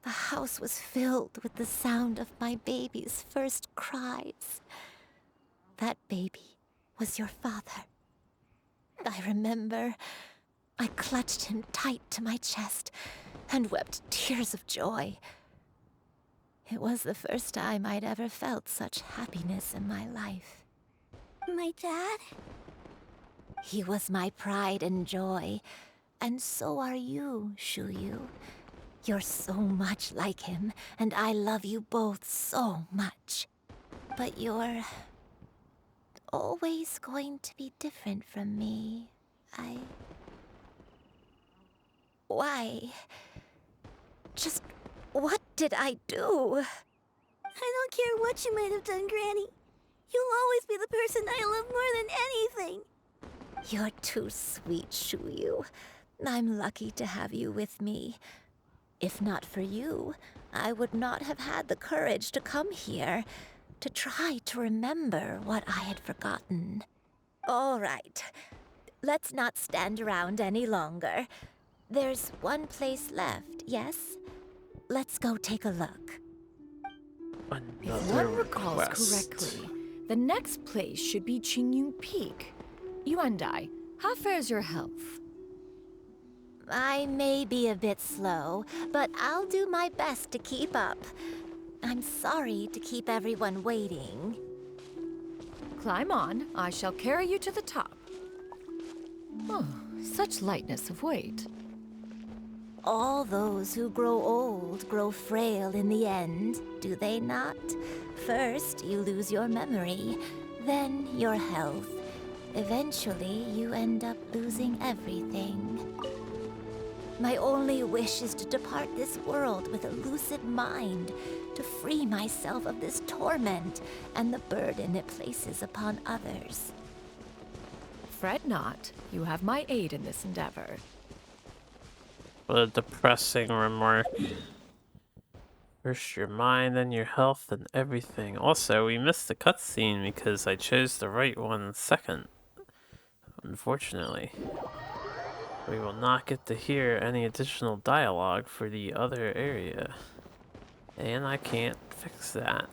the house was filled with the sound of my baby's first cries. That baby was your father. I remember I clutched him tight to my chest and wept tears of joy. It was the first time I'd ever felt such happiness in my life. My dad? He was my pride and joy, and so are you, Shuyu. You're so much like him, and I love you both so much. But you're always going to be different from me. Why? Just what did I do? I don't care what you might have done, Granny. You'll always be the person I love more than anything. You're too sweet, Shuyu. I'm lucky to have you with me. If not for you, I would not have had the courage to come here, to try to remember what I had forgotten. All right, let's not stand around any longer. There's one place left, yes? Let's go take a look. If one recalls correctly, the next place should be Qingyun Peak. Yuandai, how fares your health? I may be a bit slow, but I'll do my best to keep up. I'm sorry to keep everyone waiting. Climb on. I shall carry you to the top. Oh, such lightness of weight. All those who grow old grow frail in the end, do they not? First, you lose your memory, then your health. Eventually, you end up losing everything. My only wish is to depart this world with a lucid mind, to free myself of this torment and the burden it places upon others. Fret not. You have my aid in this endeavor. What a depressing remark. First your mind, then your health, and everything. Also, we missed the cutscene because I chose the right one second. Unfortunately. We will not get to hear any additional dialogue for the other area. And I can't fix that.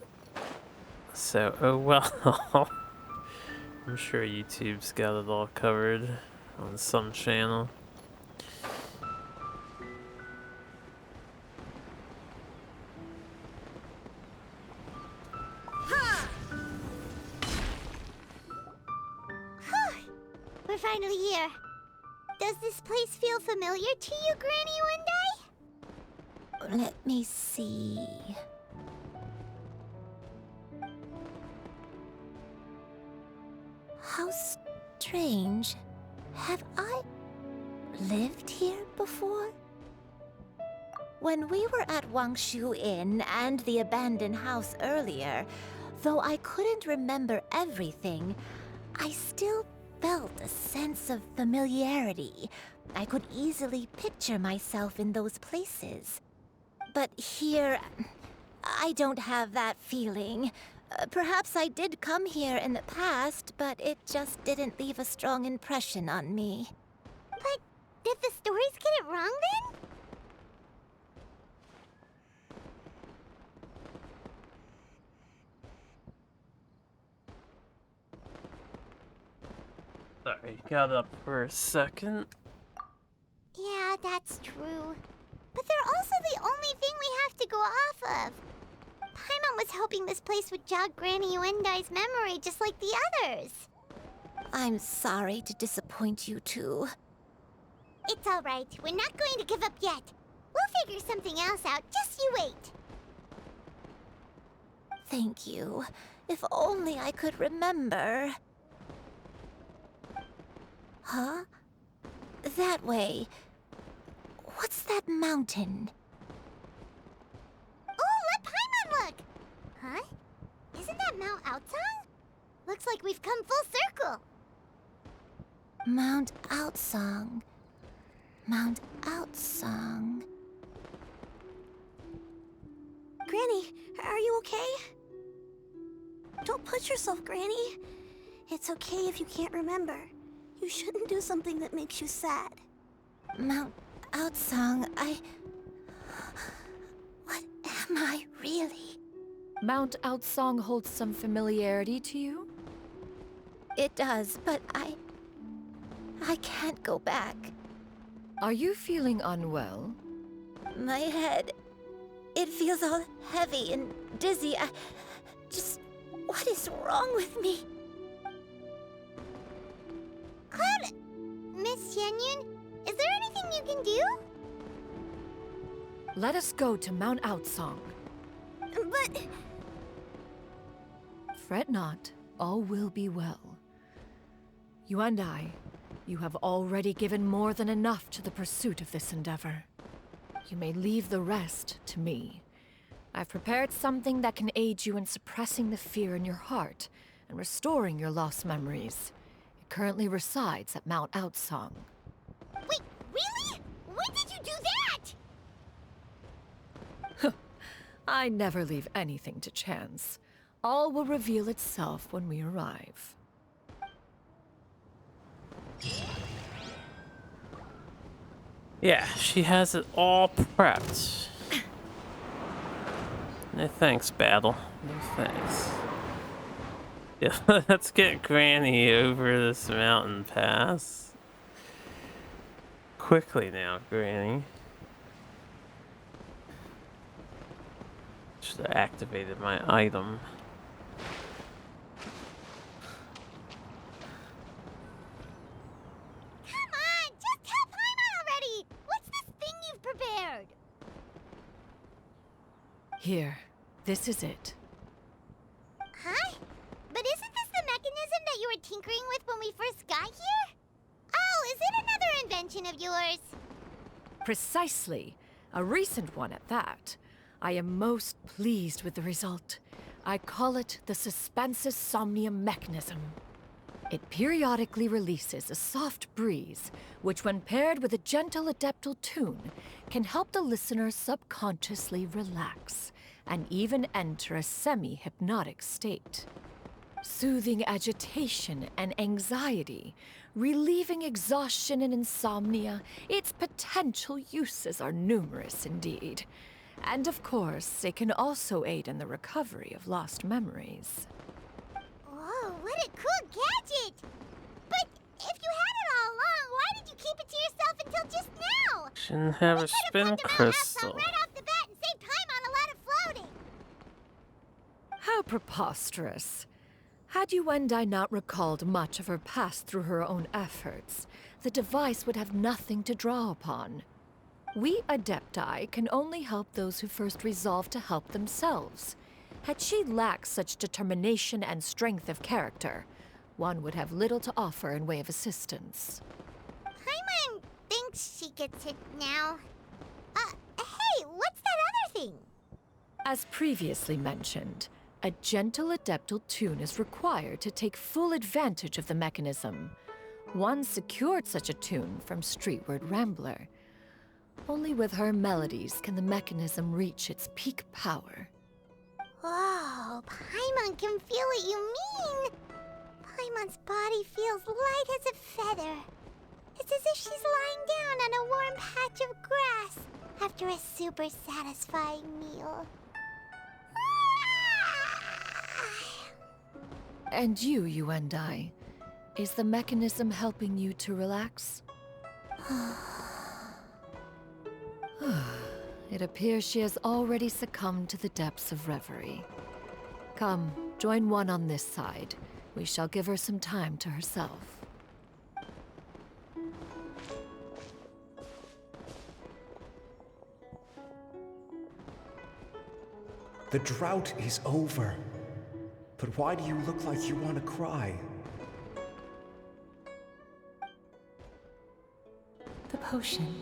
So, oh well. I'm sure YouTube's got it all covered on some channel. We're finally here. Does this place feel familiar to you, Granny One Day? Let me see. How strange. Have I lived here before? When we were at Wangshu Inn and the abandoned house earlier, though I couldn't remember everything, I still felt a sense of familiarity. I could easily picture myself in those places. But here, I don't have that feeling. Perhaps I did come here in the past, but it just didn't leave a strong impression on me. But Did the stories get it wrong then? Sorry, got up for a second. Yeah, that's true. But they're also the only thing we have to go off of. Paimon was hoping this place would jog Granny Uendai's memory just like the others. I'm sorry to disappoint you two. It's alright. We're not going to give up yet. We'll figure something else out. Just you wait. Thank you. If only I could remember. Huh? That way. What's that mountain? Oh, let Paimon look! Huh? Isn't that Mount Outsong? Looks like we've come full circle. Mount Outsong. Mount Outsong. Granny, are you okay? Don't push yourself, Granny. It's okay if you can't remember. You shouldn't do something that makes you sad. Mount Outsong, What am I really? Mount Outsong holds some familiarity to you? It does, but I can't go back. Are you feeling unwell? My head, it feels all heavy and dizzy. What is wrong with me? Cloud... Miss Xianyun, is there anything you can do? Let us go to Mount Outsong. But... Fret not, all will be well. You and I, you have already given more than enough to the pursuit of this endeavor. You may leave the rest to me. I've prepared something that can aid you in suppressing the fear in your heart and restoring your lost memories. It currently resides at Mount Outsong. Wait, really? When did you do that? I never leave anything to chance. All will reveal itself when we arrive. Yeah, she has it all prepped. No thanks, Battle. No thanks. Yeah, let's get Granny over this mountain pass. Quickly now, Granny. Should have activated my item. Come on, just tell Paimon already! What's this thing you've prepared? Here, this is it. Huh? But isn't this the mechanism that you were tinkering with when we first got here? Oh, is it another invention of yours? Precisely. A recent one at that. I am most pleased with the result. I call it the Suspensus Somnium mechanism. It periodically releases a soft breeze, which when paired with a gentle adeptal tune, can help the listener subconsciously relax and even enter a semi-hypnotic state. Soothing agitation and anxiety, relieving exhaustion and insomnia, its potential uses are numerous indeed. And of course, it can also aid in the recovery of lost memories. Whoa, what a cool gadget! But if you had it all along, why did you keep it to yourself until just now? Shouldn't have a spin crystal. Right off the bat and save time on a lot of floating. How preposterous. Had Yuendai not recalled much of her past through her own efforts, the device would have nothing to draw upon. We Adepti can only help those who first resolve to help themselves. Had she lacked such determination and strength of character, one would have little to offer in way of assistance. Paimon thinks she gets it now. Hey, what's that other thing? As previously mentioned, a gentle adeptal tune is required to take full advantage of the mechanism. One secured such a tune from Streetward Rambler. Only with her melodies can the mechanism reach its peak power. Whoa, Paimon can feel what you mean. Paimon's body feels light as a feather. It's as if she's lying down on a warm patch of grass after a super satisfying meal. And you and I. Is the mechanism helping you to relax? It appears she has already succumbed to the depths of reverie. Come, join one on this side. We shall give her some time to herself. The drought is over. But why do you look like you want to cry? The potion.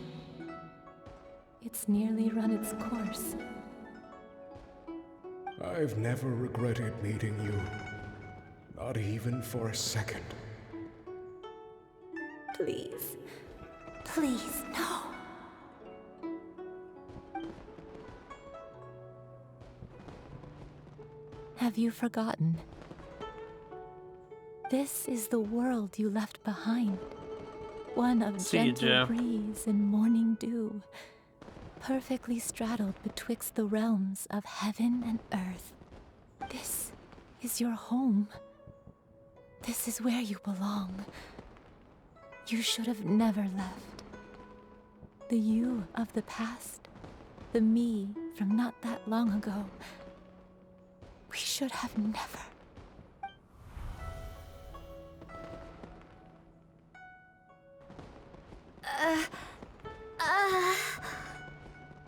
It's nearly run its course. I've never regretted meeting you. Not even for a second. Please. Please, no. Have you forgotten? This is the world you left behind. One of gentle breeze and morning dew, perfectly straddled betwixt the realms of heaven and earth. This is your home. This is where you belong. You should have never left. The you of the past, the me from not that long ago, we should have never.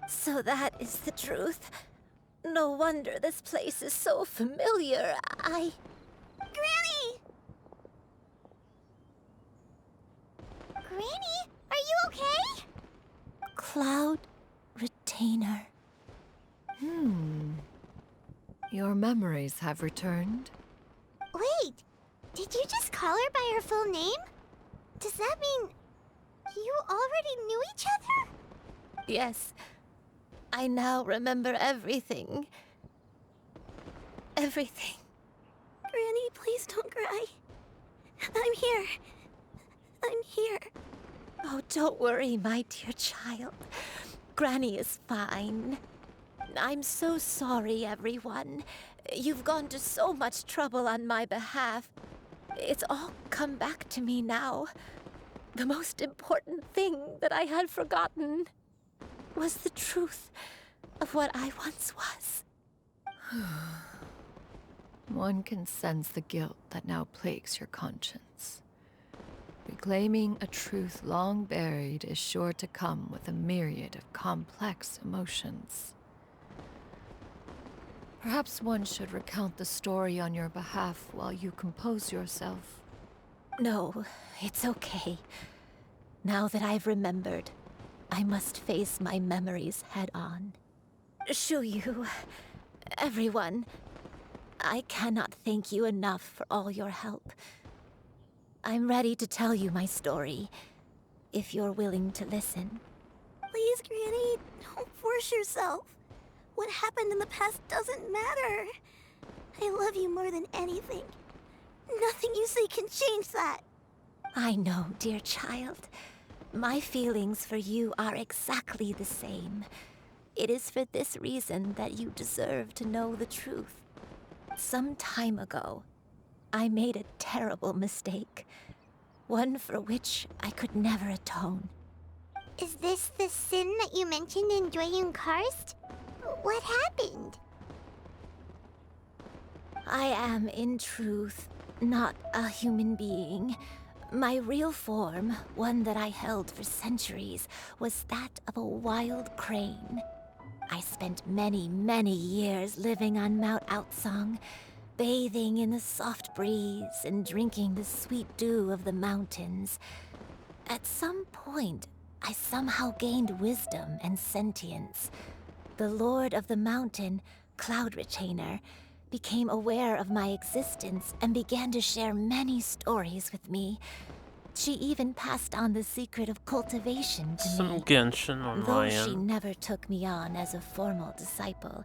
So that is the truth. No wonder this place is so familiar. Granny! Granny, are you okay? Cloud Retainer. Your memories have returned. Wait, did you just call her by her full name? Does that mean you already knew each other? Yes. I now remember everything. Everything. Granny, please don't cry. I'm here. I'm here. Oh, don't worry, my dear child. Granny is fine. I'm so sorry, everyone. You've gone to so much trouble on my behalf. It's all come back to me now. The most important thing that I had forgotten was the truth of what I once was. One can sense the guilt that now plagues your conscience. Reclaiming a truth long buried is sure to come with a myriad of complex emotions. Perhaps one should recount the story on your behalf while you compose yourself. No, it's okay. Now that I've remembered, I must face my memories head on. Shuyu, everyone, I cannot thank you enough for all your help. I'm ready to tell you my story, if you're willing to listen. Please, Granny, don't force yourself. What happened in the past doesn't matter. I love you more than anything. Nothing you say can change that. I know, dear child. My feelings for you are exactly the same. It is for this reason that you deserve to know the truth. Some time ago, I made a terrible mistake. One for which I could never atone. Is this the sin that you mentioned in Joyun Karst? What happened? I am, in truth, not a human being. My real form, one that I held for centuries, was that of a wild crane. I spent many, many years living on Mount Outsong, bathing in the soft breeze and drinking the sweet dew of the mountains. At some point, I somehow gained wisdom and sentience. The Lord of the Mountain, Cloud Retainer, became aware of my existence and began to share many stories with me. She even passed on the secret of cultivation to Some me. Genshin on Though my she end. never took me on as a formal disciple,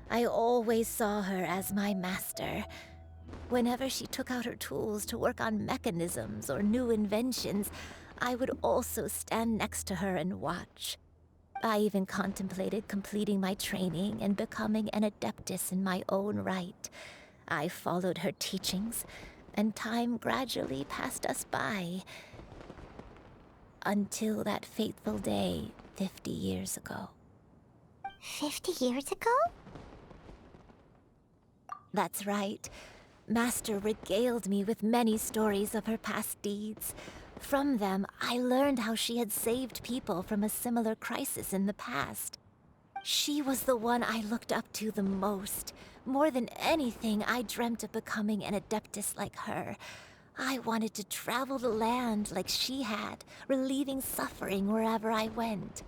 I always saw her as my master. Whenever she took out her tools to work on mechanisms or new inventions, I would also stand next to her and watch. I even contemplated completing my training and becoming an adeptus in my own right. I followed her teachings, and time gradually passed us by. Until that fateful day 50 years ago. 50 years ago? That's right. Master regaled me with many stories of her past deeds. From them, I learned how she had saved people from a similar crisis in the past. She was the one I looked up to the most. More than anything, I dreamt of becoming an adeptus like her. I wanted to travel the land like she had, relieving suffering wherever I went.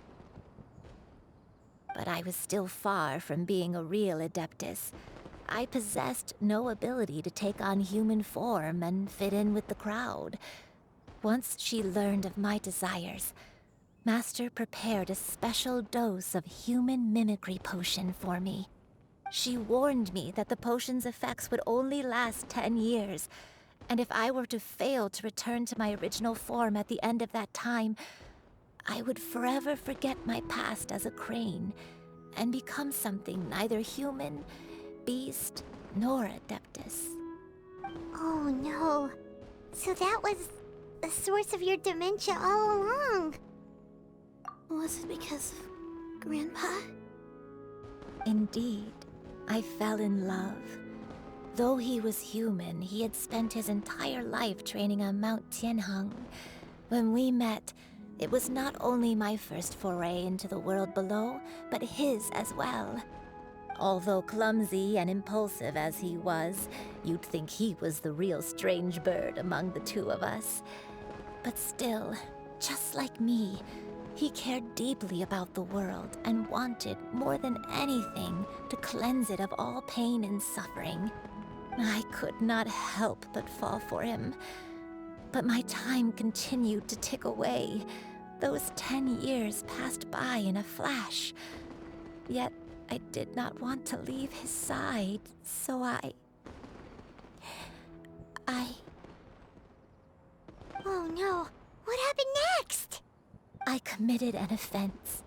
But I was still far from being a real adeptus. I possessed no ability to take on human form and fit in with the crowd. Once she learned of my desires, Master prepared a special dose of human mimicry potion for me. She warned me that the potion's effects would only last 10 years, and if I were to fail to return to my original form at the end of that time, I would forever forget my past as a crane and become something neither human, beast, nor adeptus. Oh no. So that was the source of your dementia all along. Was it because of Grandpa? Indeed, I fell in love. Though he was human, he had spent his entire life training on Mount Tianheng. When we met, it was not only my first foray into the world below, but his as well. Although clumsy and impulsive as he was, you'd think he was the real strange bird among the two of us. But still, just like me, he cared deeply about the world and wanted, more than anything, to cleanse it of all pain and suffering. I could not help but fall for him. But my time continued to tick away. Those 10 years passed by in a flash. Yet I did not want to leave his side, so I... Oh no, what happened next? I committed an offense.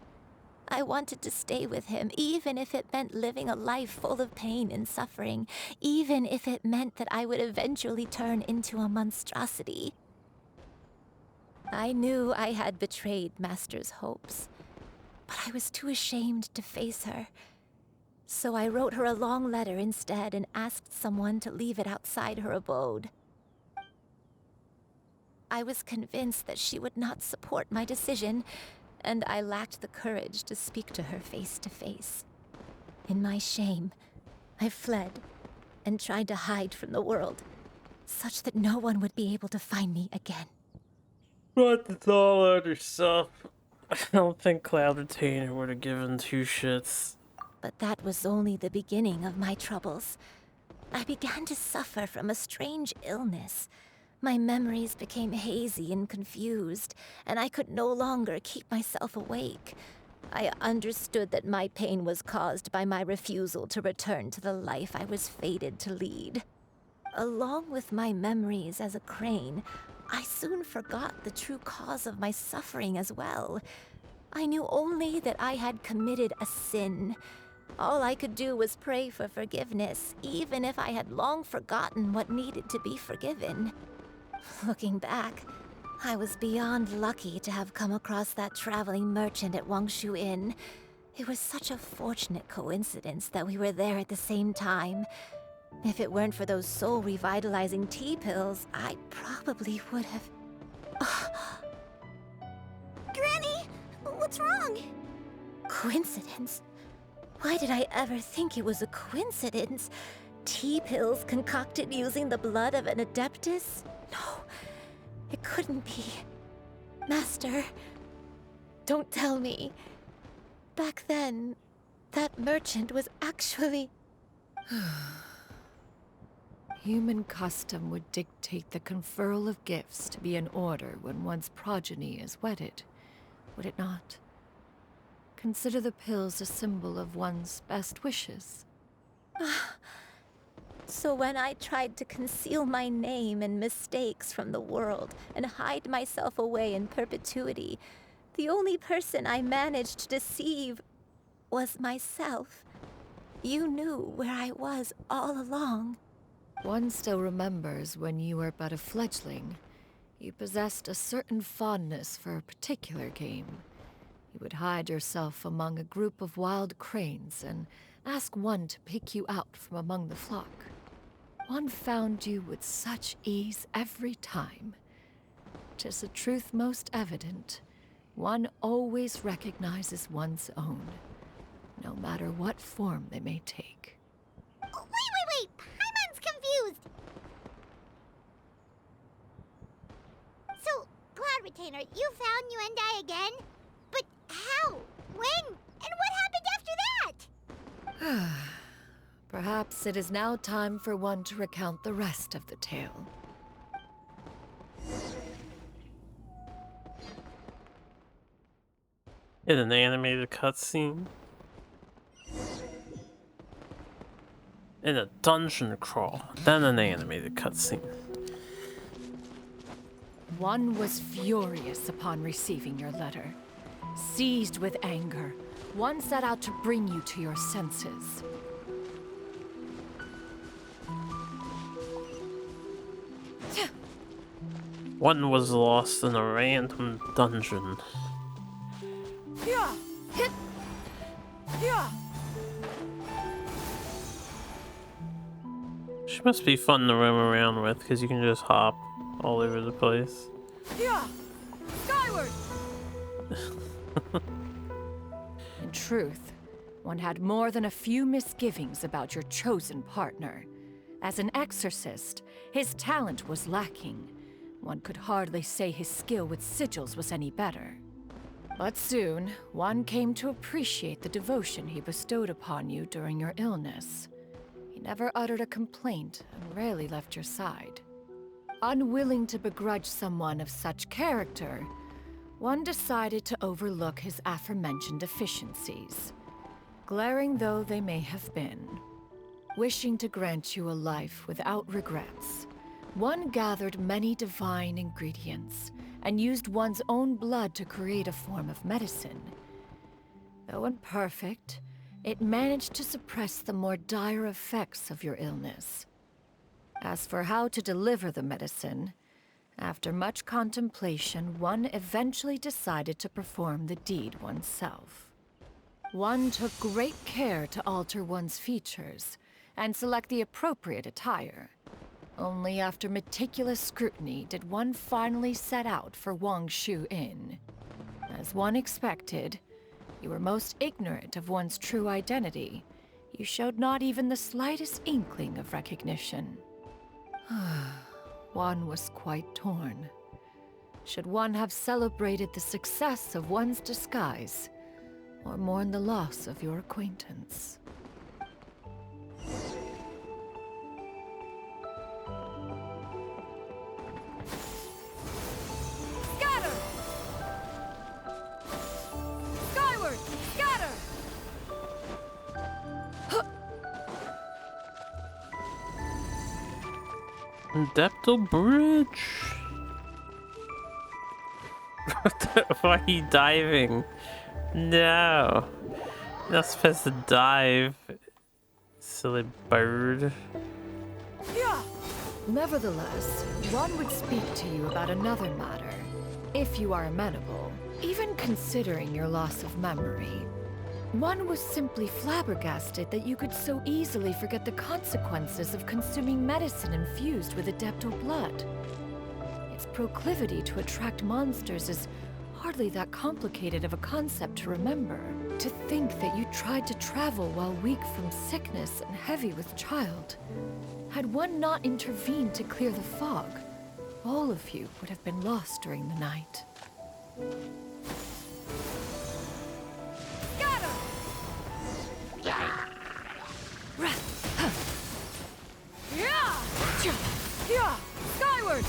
I wanted to stay with him, even if it meant living a life full of pain and suffering, even if it meant that I would eventually turn into a monstrosity. I knew I had betrayed Master's hopes, but I was too ashamed to face her. So I wrote her a long letter instead and asked someone to leave it outside her abode. I was convinced that she would not support my decision, and I lacked the courage to speak to her face to face. In my shame, I fled and tried to hide from the world, such that no one would be able to find me again. But it's all out herself. I don't think Cloud Retainer would have given two shits. But that was only the beginning of my troubles. I began to suffer from a strange illness. My memories became hazy and confused, and I could no longer keep myself awake. I understood that my pain was caused by my refusal to return to the life I was fated to lead. Along with my memories as a crane, I soon forgot the true cause of my suffering as well. I knew only that I had committed a sin. All I could do was pray for forgiveness, even if I had long forgotten what needed to be forgiven. Looking back, I was beyond lucky to have come across that traveling merchant at Wangshu Inn. It was such a fortunate coincidence that we were there at the same time. If it weren't for those soul-revitalizing tea pills, I probably would have... Granny! What's wrong? Coincidence? Why did I ever think it was a coincidence? Tea pills concocted using the blood of an adeptus? No, it couldn't be. Master, don't tell me. Back then, that merchant was actually... Human custom would dictate the conferral of gifts to be in order when one's progeny is wedded, would it not? Consider the pills a symbol of one's best wishes. So when I tried to conceal my name and mistakes from the world and hide myself away in perpetuity, the only person I managed to deceive was myself. You knew where I was all along. One still remembers when you were but a fledgling. You possessed a certain fondness for a particular game. You would hide yourself among a group of wild cranes and ask one to pick you out from among the flock. One found you with such ease every time. 'Tis a truth most evident. One always recognizes one's own, no matter what form they may take. Wait! Paimon's confused! So, Cloud Retainer, you found Yuendai again? But how? When? And what happened after that? Perhaps it is now time for one to recount the rest of the tale. In an animated cutscene. In a dungeon crawl, then an animated cutscene. One was furious upon receiving your letter. Seized with anger, one set out to bring you to your senses. One was lost in a random dungeon. She must be fun to roam around with, because you can just hop all over the place. Skyward! In truth, one had more than a few misgivings about your chosen partner. As an exorcist, his talent was lacking. One could hardly say his skill with sigils was any better. But soon, one came to appreciate the devotion he bestowed upon you during your illness. He never uttered a complaint and rarely left your side. Unwilling to begrudge someone of such character, one decided to overlook his aforementioned deficiencies, glaring though they may have been. Wishing to grant you a life without regrets, one gathered many divine ingredients and used one's own blood to create a form of medicine. Though imperfect, it managed to suppress the more dire effects of your illness. As for how to deliver the medicine, after much contemplation, one eventually decided to perform the deed oneself. One took great care to alter one's features and select the appropriate attire. Only after meticulous scrutiny did one finally set out for Wangshu Inn. As one expected, you were most ignorant of one's true identity. You showed not even the slightest inkling of recognition. One was quite torn. Should one have celebrated the success of one's disguise, or mourn the loss of your acquaintance? Scatter! Skyward! Scatter! Deptal Bridge? Why are you diving? No. You're not supposed to dive. Silly bird. Nevertheless, one would speak to you about another matter, if you are amenable. Even considering your loss of memory, one was simply flabbergasted that you could so easily forget the consequences of consuming medicine infused with adeptal blood. Its proclivity to attract monsters is hardly that complicated of a concept to remember. To think that you tried to travel while weak from sickness and heavy with child. Had one not intervened to clear the fog, all of you would have been lost during the night. Scatter! Skyward!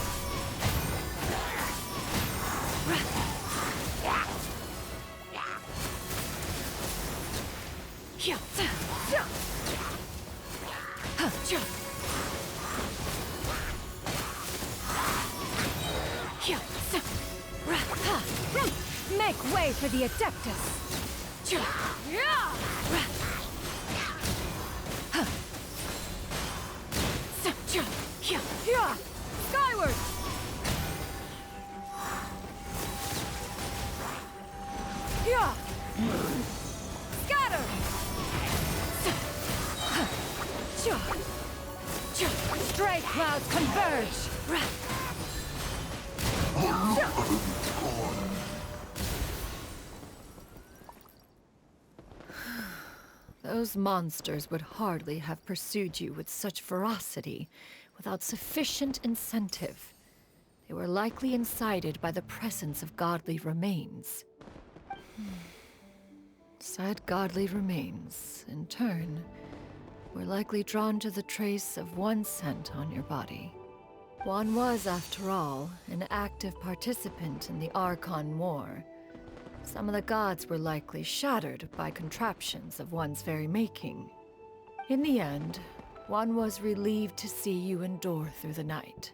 Make way for the Adeptus! Skyward! Scatter! Stray clouds converge! Those monsters would hardly have pursued you with such ferocity without sufficient incentive. They were likely incited by the presence of godly remains. Said godly remains, in turn, were likely drawn to the trace of one scent on your body. One was, after all, an active participant in the Archon War. Some of the gods were likely shattered by contraptions of one's very making. In the end, one was relieved to see you endure through the night.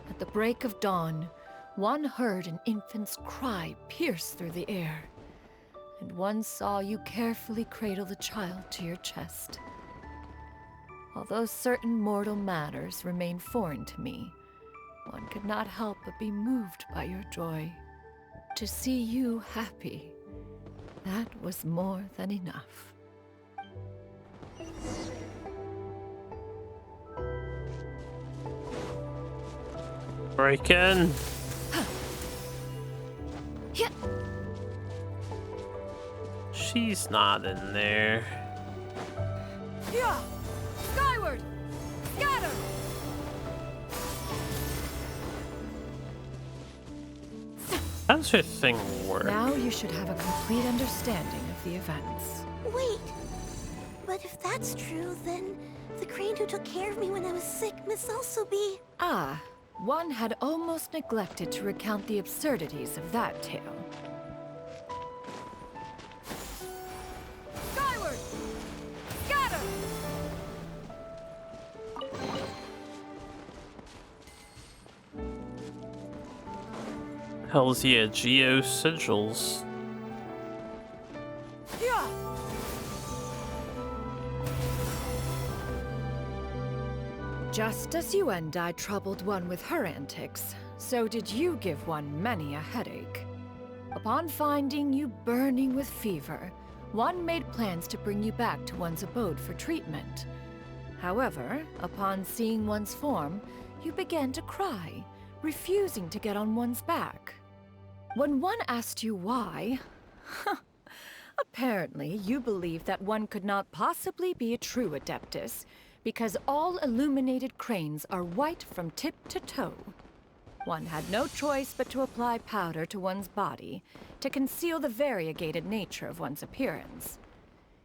At the break of dawn, one heard an infant's cry pierce through the air, and one saw you carefully cradle the child to your chest. Although certain mortal matters remain foreign to me, one could not help but be moved by your joy. To see you happy, that was more than enough. Break in. She's not in there. Skyward! Scatter! How does her thing work? Now you should have a complete understanding of the events. Wait, but if that's true, then the crane who took care of me when I was sick must also be... Ah, one had almost neglected to recount the absurdities of that tale. Skyward! Scatter! Hell's yeah, Geo Sigils. Just as you and I troubled one with her antics, so did you give one many a headache. Upon finding you burning with fever, one made plans to bring you back to one's abode for treatment. However, upon seeing one's form, you began to cry, refusing to get on one's back. When one asked you why, apparently you believed that one could not possibly be a true Adeptus, because all illuminated cranes are white from tip to toe. One had no choice but to apply powder to one's body to conceal the variegated nature of one's appearance.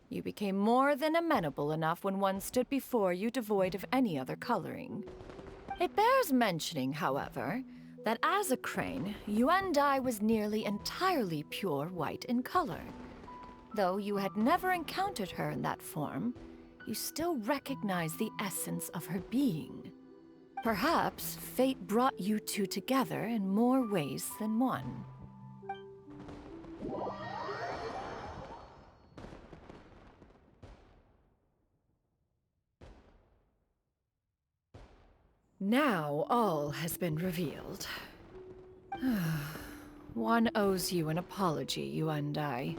You became more than amenable enough when one stood before you devoid of any other coloring. It bears mentioning, however, that as a crane, Yuandai was nearly entirely pure white in color. Though you had never encountered her in that form, you still recognize the essence of her being. Perhaps fate brought you two together in more ways than one. Now all has been revealed. One owes you an apology, you and I.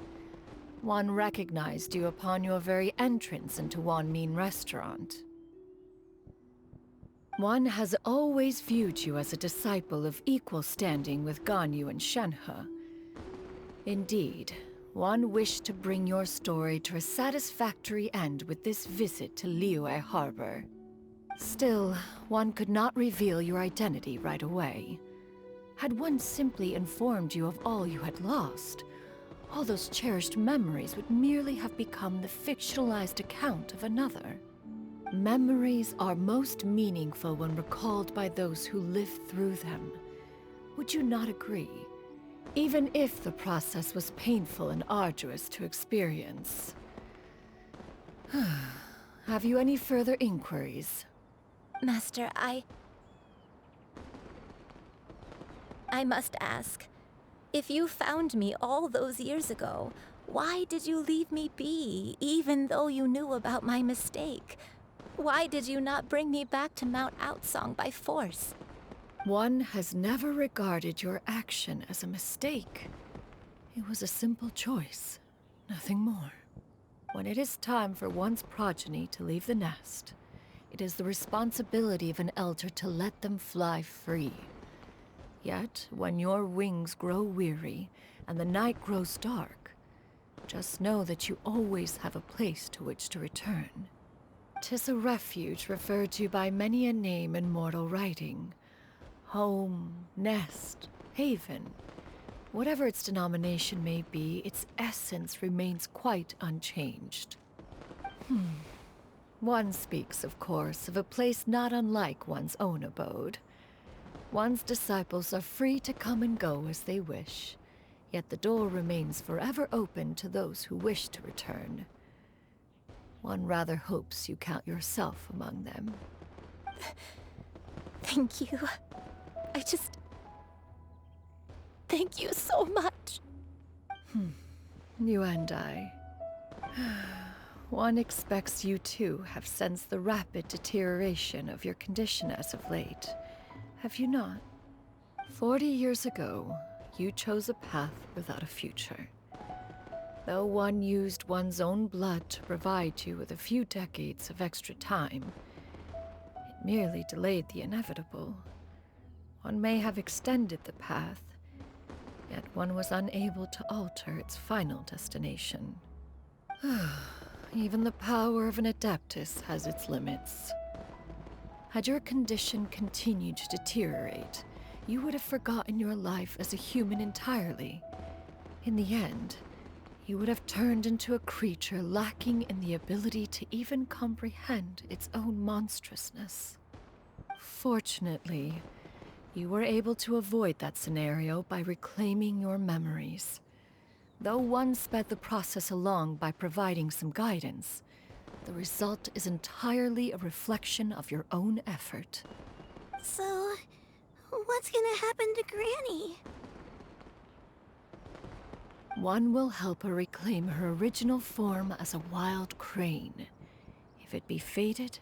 One recognized you upon your very entrance into Wanmin Restaurant. One has always viewed you as a disciple of equal standing with Ganyu and Shenhe. Indeed, one wished to bring your story to a satisfactory end with this visit to Liyue Harbor. Still, one could not reveal your identity right away. Had one simply informed you of all you had lost, all those cherished memories would merely have become the fictionalized account of another. Memories are most meaningful when recalled by those who lived through them. Would you not agree? Even if the process was painful and arduous to experience. Have you any further inquiries? Master, I must ask, if you found me all those years ago, why did you leave me be, even though you knew about my mistake? Why did you not bring me back to Mount Outsong by force? One has never regarded your action as a mistake. It was a simple choice, nothing more. When it is time for one's progeny to leave the nest, it is the responsibility of an elder to let them fly free. Yet, when your wings grow weary and the night grows dark, just know that you always have a place to which to return. 'Tis a refuge referred to by many a name in mortal writing. Home, nest, haven. Whatever its denomination may be, its essence remains quite unchanged. One speaks, of course, of a place not unlike one's own abode. One's disciples are free to come and go as they wish, yet the door remains forever open to those who wish to return. One rather hopes you count yourself among them. Thank you. Thank you so much. You and I. One expects you too have sensed the rapid deterioration of your condition as of late. Have you not? 40 years ago, you chose a path without a future. Though one used one's own blood to provide you with a few decades of extra time, it merely delayed the inevitable. One may have extended the path, yet one was unable to alter its final destination. Even the power of an Adeptus has its limits. Had your condition continued to deteriorate, you would have forgotten your life as a human entirely. In the end, you would have turned into a creature lacking in the ability to even comprehend its own monstrousness. Fortunately, you were able to avoid that scenario by reclaiming your memories. Though one sped the process along by providing some guidance, the result is entirely a reflection of your own effort. So, what's gonna happen to Granny? One will help her reclaim her original form as a wild crane. If it be fated,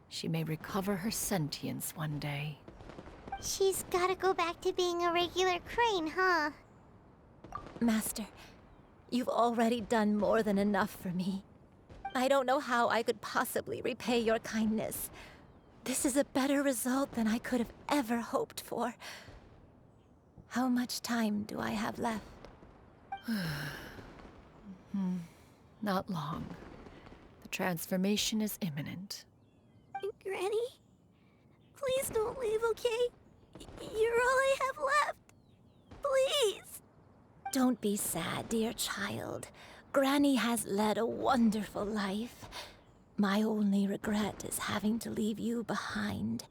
she may recover her sentience one day. She's gotta go back to being a regular crane, huh? Master, you've already done more than enough for me. I don't know how I could possibly repay your kindness. This is a better result than I could have ever hoped for. How much time do I have left? Not long. The transformation is imminent. Granny? Please don't leave, okay? You're all I have left. Please! Don't be sad, dear child. Granny has led a wonderful life. My only regret is having to leave you behind.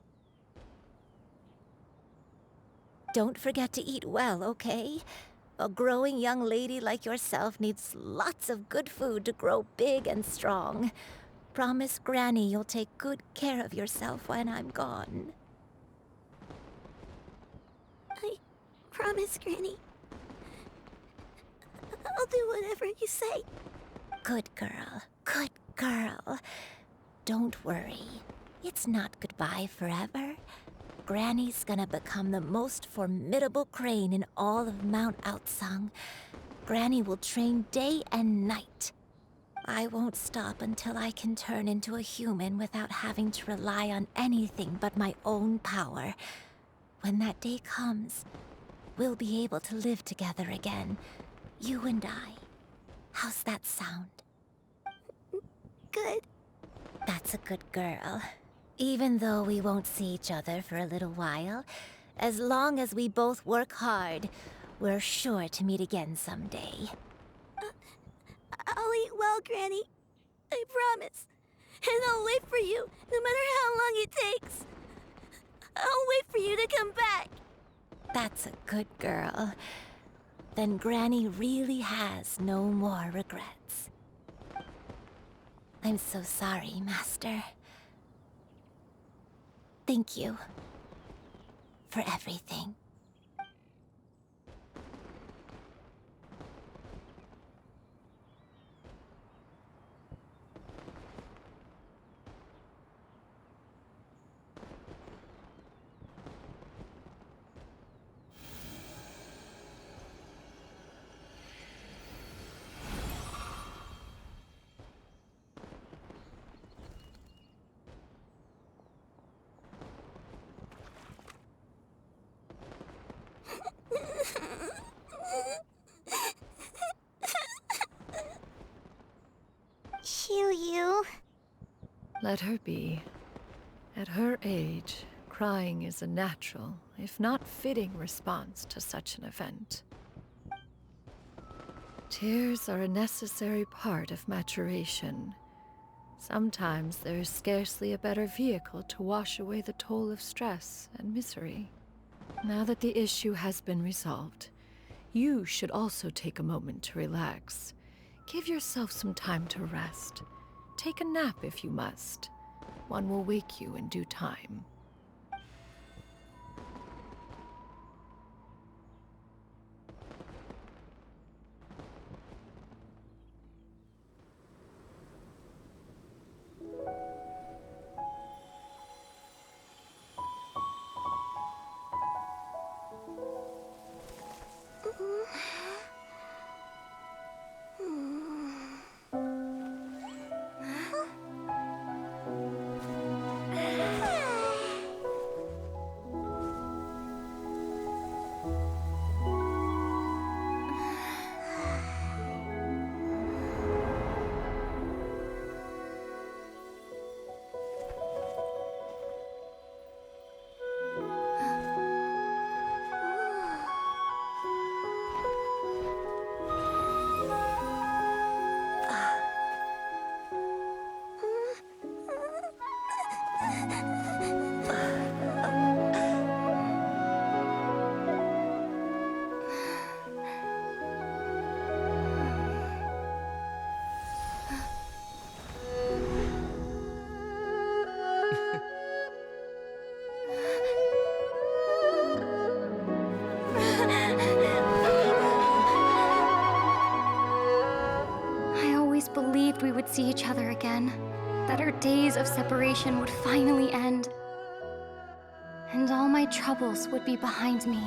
Don't forget to eat well, okay? A growing young lady like yourself needs lots of good food to grow big and strong. Promise Granny you'll take good care of yourself when I'm gone. I promise, Granny. I'll do whatever you say. Good girl. Good girl. Don't worry. It's not goodbye forever. Granny's gonna become the most formidable crane in all of Mount Outsong. Granny will train day and night. I won't stop until I can turn into a human without having to rely on anything but my own power. When that day comes, we'll be able to live together again. You and I. How's that sound? Good. That's a good girl. Even though we won't see each other for a little while, as long as we both work hard, we're sure to meet again someday. I'll eat well, Granny. I promise. And I'll wait for you, no matter how long it takes. I'll wait for you to come back. That's a good girl. Then Granny really has no more regrets. I'm so sorry, Master. Thank you for everything. Let her be. At her age, crying is a natural, if not fitting, response to such an event. Tears are a necessary part of maturation. Sometimes there is scarcely a better vehicle to wash away the toll of stress and misery. Now that the issue has been resolved, you should also take a moment to relax. Give yourself some time to rest. Take a nap if you must. One will wake you in due time. I always believed we would see each other again, that our days of separation would finally end, and all my troubles would be behind me.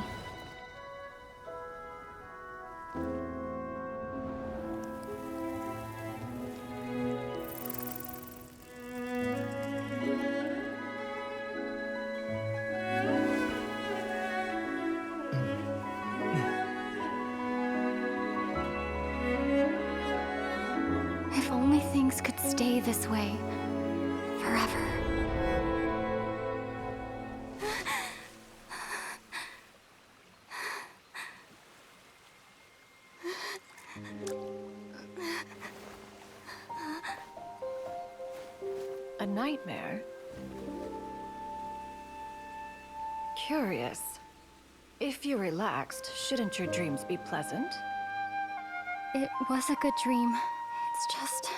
If only things could stay this way forever. A nightmare? Curious. If you're relaxed, shouldn't your dreams be pleasant? It was a good dream. It's just...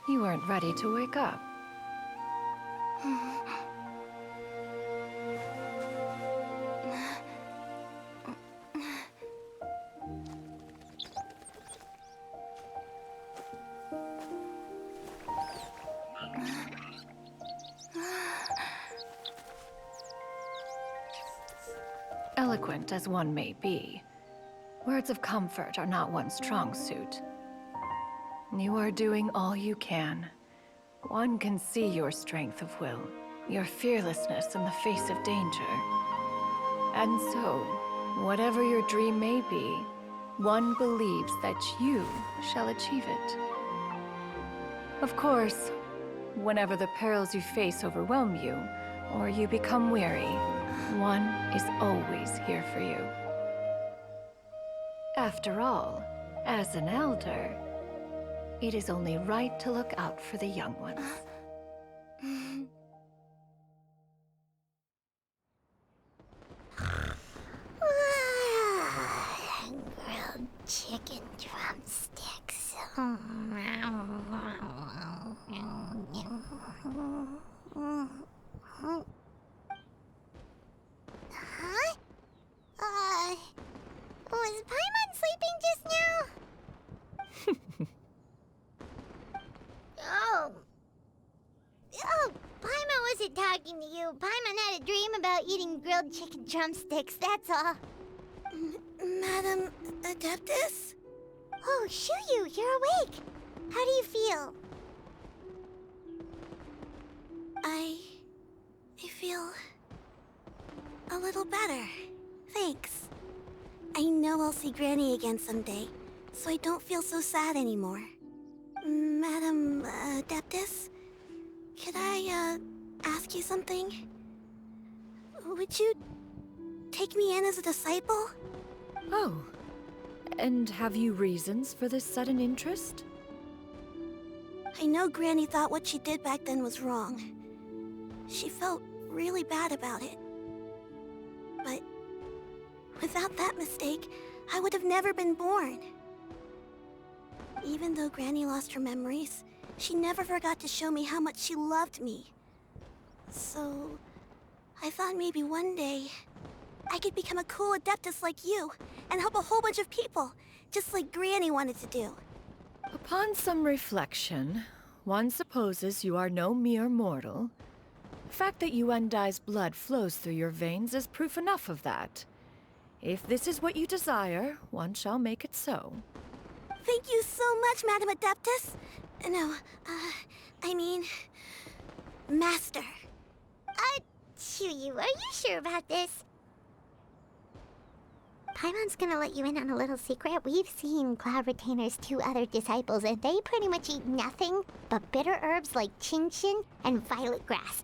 You weren't ready to wake up. Eloquent as one may be, words of comfort are not one's strong suit. You are doing all you can. One can see your strength of will, your fearlessness in the face of danger. And so, whatever your dream may be, one believes that you shall achieve it. Of course, whenever the perils you face overwhelm you, or you become weary, one is always here for you. After all, as an elder, it is only right to look out for the young ones. Grilled chicken drumsticks. Huh? Was Paimon sleeping just now? Oh, Paimon wasn't talking to you. Paimon had a dream about eating grilled chicken drumsticks, that's all. Madam Adeptus? Oh, Shuyu, you're awake. How do you feel? I feel a little better. Thanks. I know I'll see Granny again someday, so I don't feel so sad anymore. Madam Adeptus, Could I, ask you something? Would you take me in as a disciple? Oh, and have you reasons for this sudden interest? I know Granny thought what she did back then was wrong. She felt really bad about it. But without that mistake, I would have never been born. Even though Granny lost her memories, she never forgot to show me how much she loved me. So, I thought maybe one day I could become a cool adeptus like you and help a whole bunch of people, just like Granny wanted to do. Upon some reflection, one supposes you are no mere mortal. The fact that Yuendai's blood flows through your veins is proof enough of that. If this is what you desire, one shall make it so. Thank you so much, Madam Adeptus. No, I mean, Master. Chuyu, are you sure about this? Paimon's gonna let you in on a little secret. We've seen Cloud Retainer's 2 other disciples, and they pretty much eat nothing but bitter herbs like chin-chin and violet grass.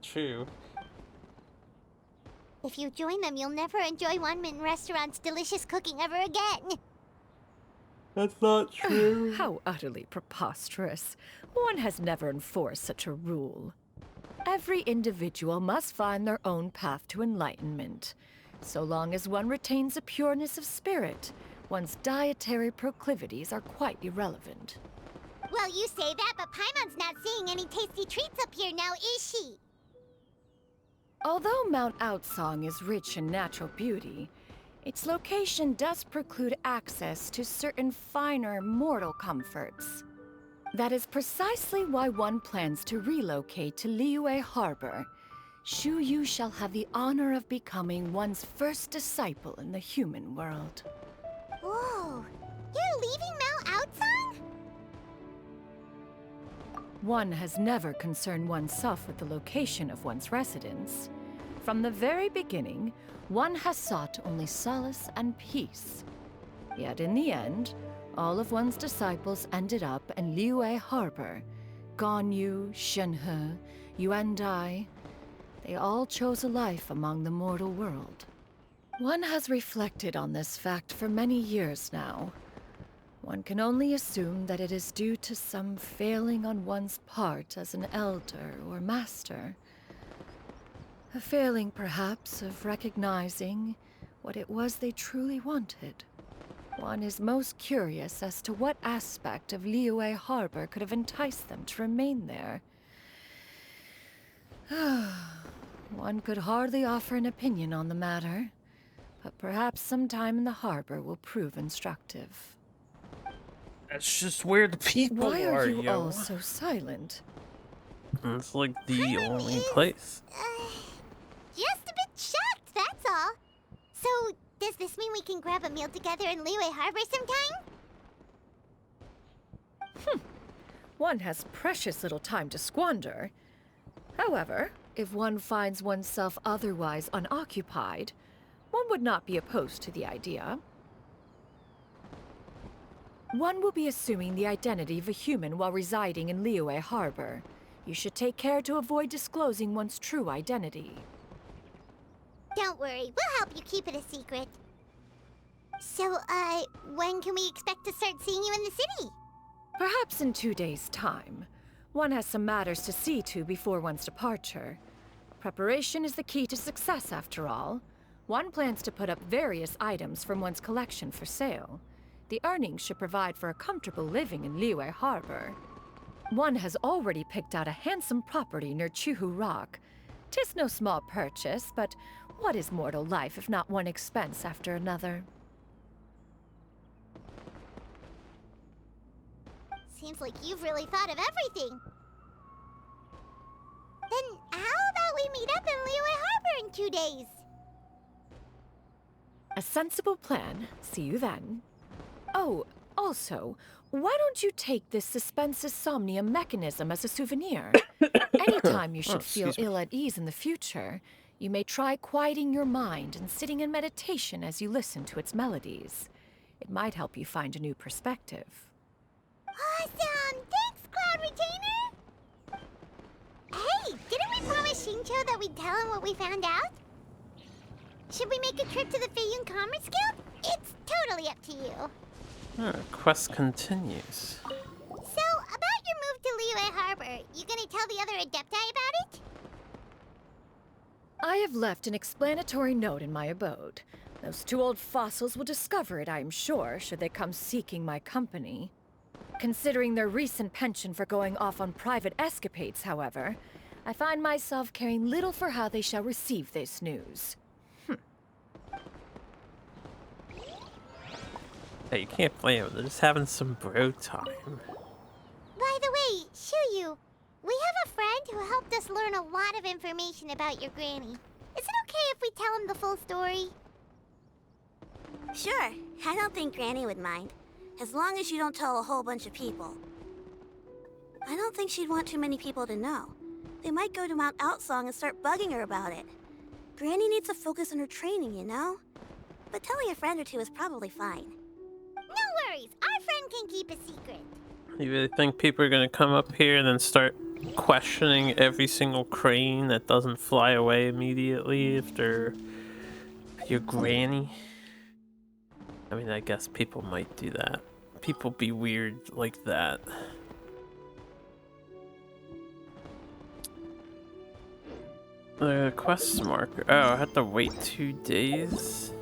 True. If you join them, you'll never enjoy Wanmin Restaurant's delicious cooking ever again. That's not true. How utterly preposterous. One has never enforced such a rule. Every individual must find their own path to enlightenment. So long as one retains a pureness of spirit, one's dietary proclivities are quite irrelevant. Well, you say that, but Paimon's not seeing any tasty treats up here now, is she? Although Mount Outsong is rich in natural beauty, its location does preclude access to certain finer mortal comforts. That is precisely why one plans to relocate to Liyue Harbor. Shu Yu shall have the honor of becoming one's first disciple in the human world. Whoa! You're leaving Mount Outsong? One has never concerned oneself with the location of one's residence. From the very beginning, one has sought only solace and peace. Yet in the end, all of one's disciples ended up in Liyue Harbor. Ganyu, Shenhe, Yuendai. They all chose a life among the mortal world. One has reflected on this fact for many years now. One can only assume that it is due to some failing on one's part as an elder or master. A failing, perhaps, of recognizing what it was they truly wanted. One is most curious as to what aspect of Liyue Harbor could have enticed them to remain there. One could hardly offer an opinion on the matter, but perhaps some time in the harbor will prove instructive. That's just where the people Why are you yo. all so silent? It's like the only place. Just a bit shocked, that's all. So, does this mean we can grab a meal together in Liyue Harbor sometime? One has precious little time to squander. However, if one finds oneself otherwise unoccupied, one would not be opposed to the idea. One will be assuming the identity of a human while residing in Liyue Harbor. You should take care to avoid disclosing one's true identity. Don't worry, we'll help you keep it a secret. So, when can we expect to start seeing you in the city? Perhaps in 2 days' time. One has some matters to see to before one's departure. Preparation is the key to success, after all. One plans to put up various items from one's collection for sale. The earnings should provide for a comfortable living in Liyue Harbor. One has already picked out a handsome property near Chuhu Rock. 'Tis no small purchase, but what is mortal life if not one expense after another? Seems like you've really thought of everything. Then how about we meet up in Liyue Harbor in 2 days? A sensible plan. See you then. Oh, also, why don't you take this suspense somnium mechanism as a souvenir? Anytime you should feel ill at ease in the future, you may try quieting your mind and sitting in meditation as you listen to its melodies. It might help you find a new perspective. Awesome! Thanks, Cloud Cloud Retainer? Hey, didn't we promise Shincho that we'd tell him what we found out? Should we make a trip to the Feiyun Commerce Guild? It's totally up to you. Quest continues. So, about your move to Liyue Harbor, you gonna tell the other Adepti about it? I have left an explanatory note in my abode. Those two old fossils will discover it, I am sure, should they come seeking my company. Considering their recent penchant for going off on private escapades, however, I find myself caring little for how they shall receive this news. Hey, you can't blame them. They're just having some bro time. By the way, Shuyu, we have a friend who helped us learn a lot of information about your granny. Is it okay if we tell him the full story? Sure, I don't think Granny would mind. As long as you don't tell a whole bunch of people. I don't think she'd want too many people to know. They might go to Mount Outsong and start bugging her about it. Granny needs to focus on her training, you know? But telling a friend or two is probably fine. No worries, our friend can keep a secret. You really think people are gonna come up here and then start questioning every single crane that doesn't fly away immediately if they're your granny? I mean, I guess people might do that. People be weird like that. The quest marker. Oh, I have to wait 2 days.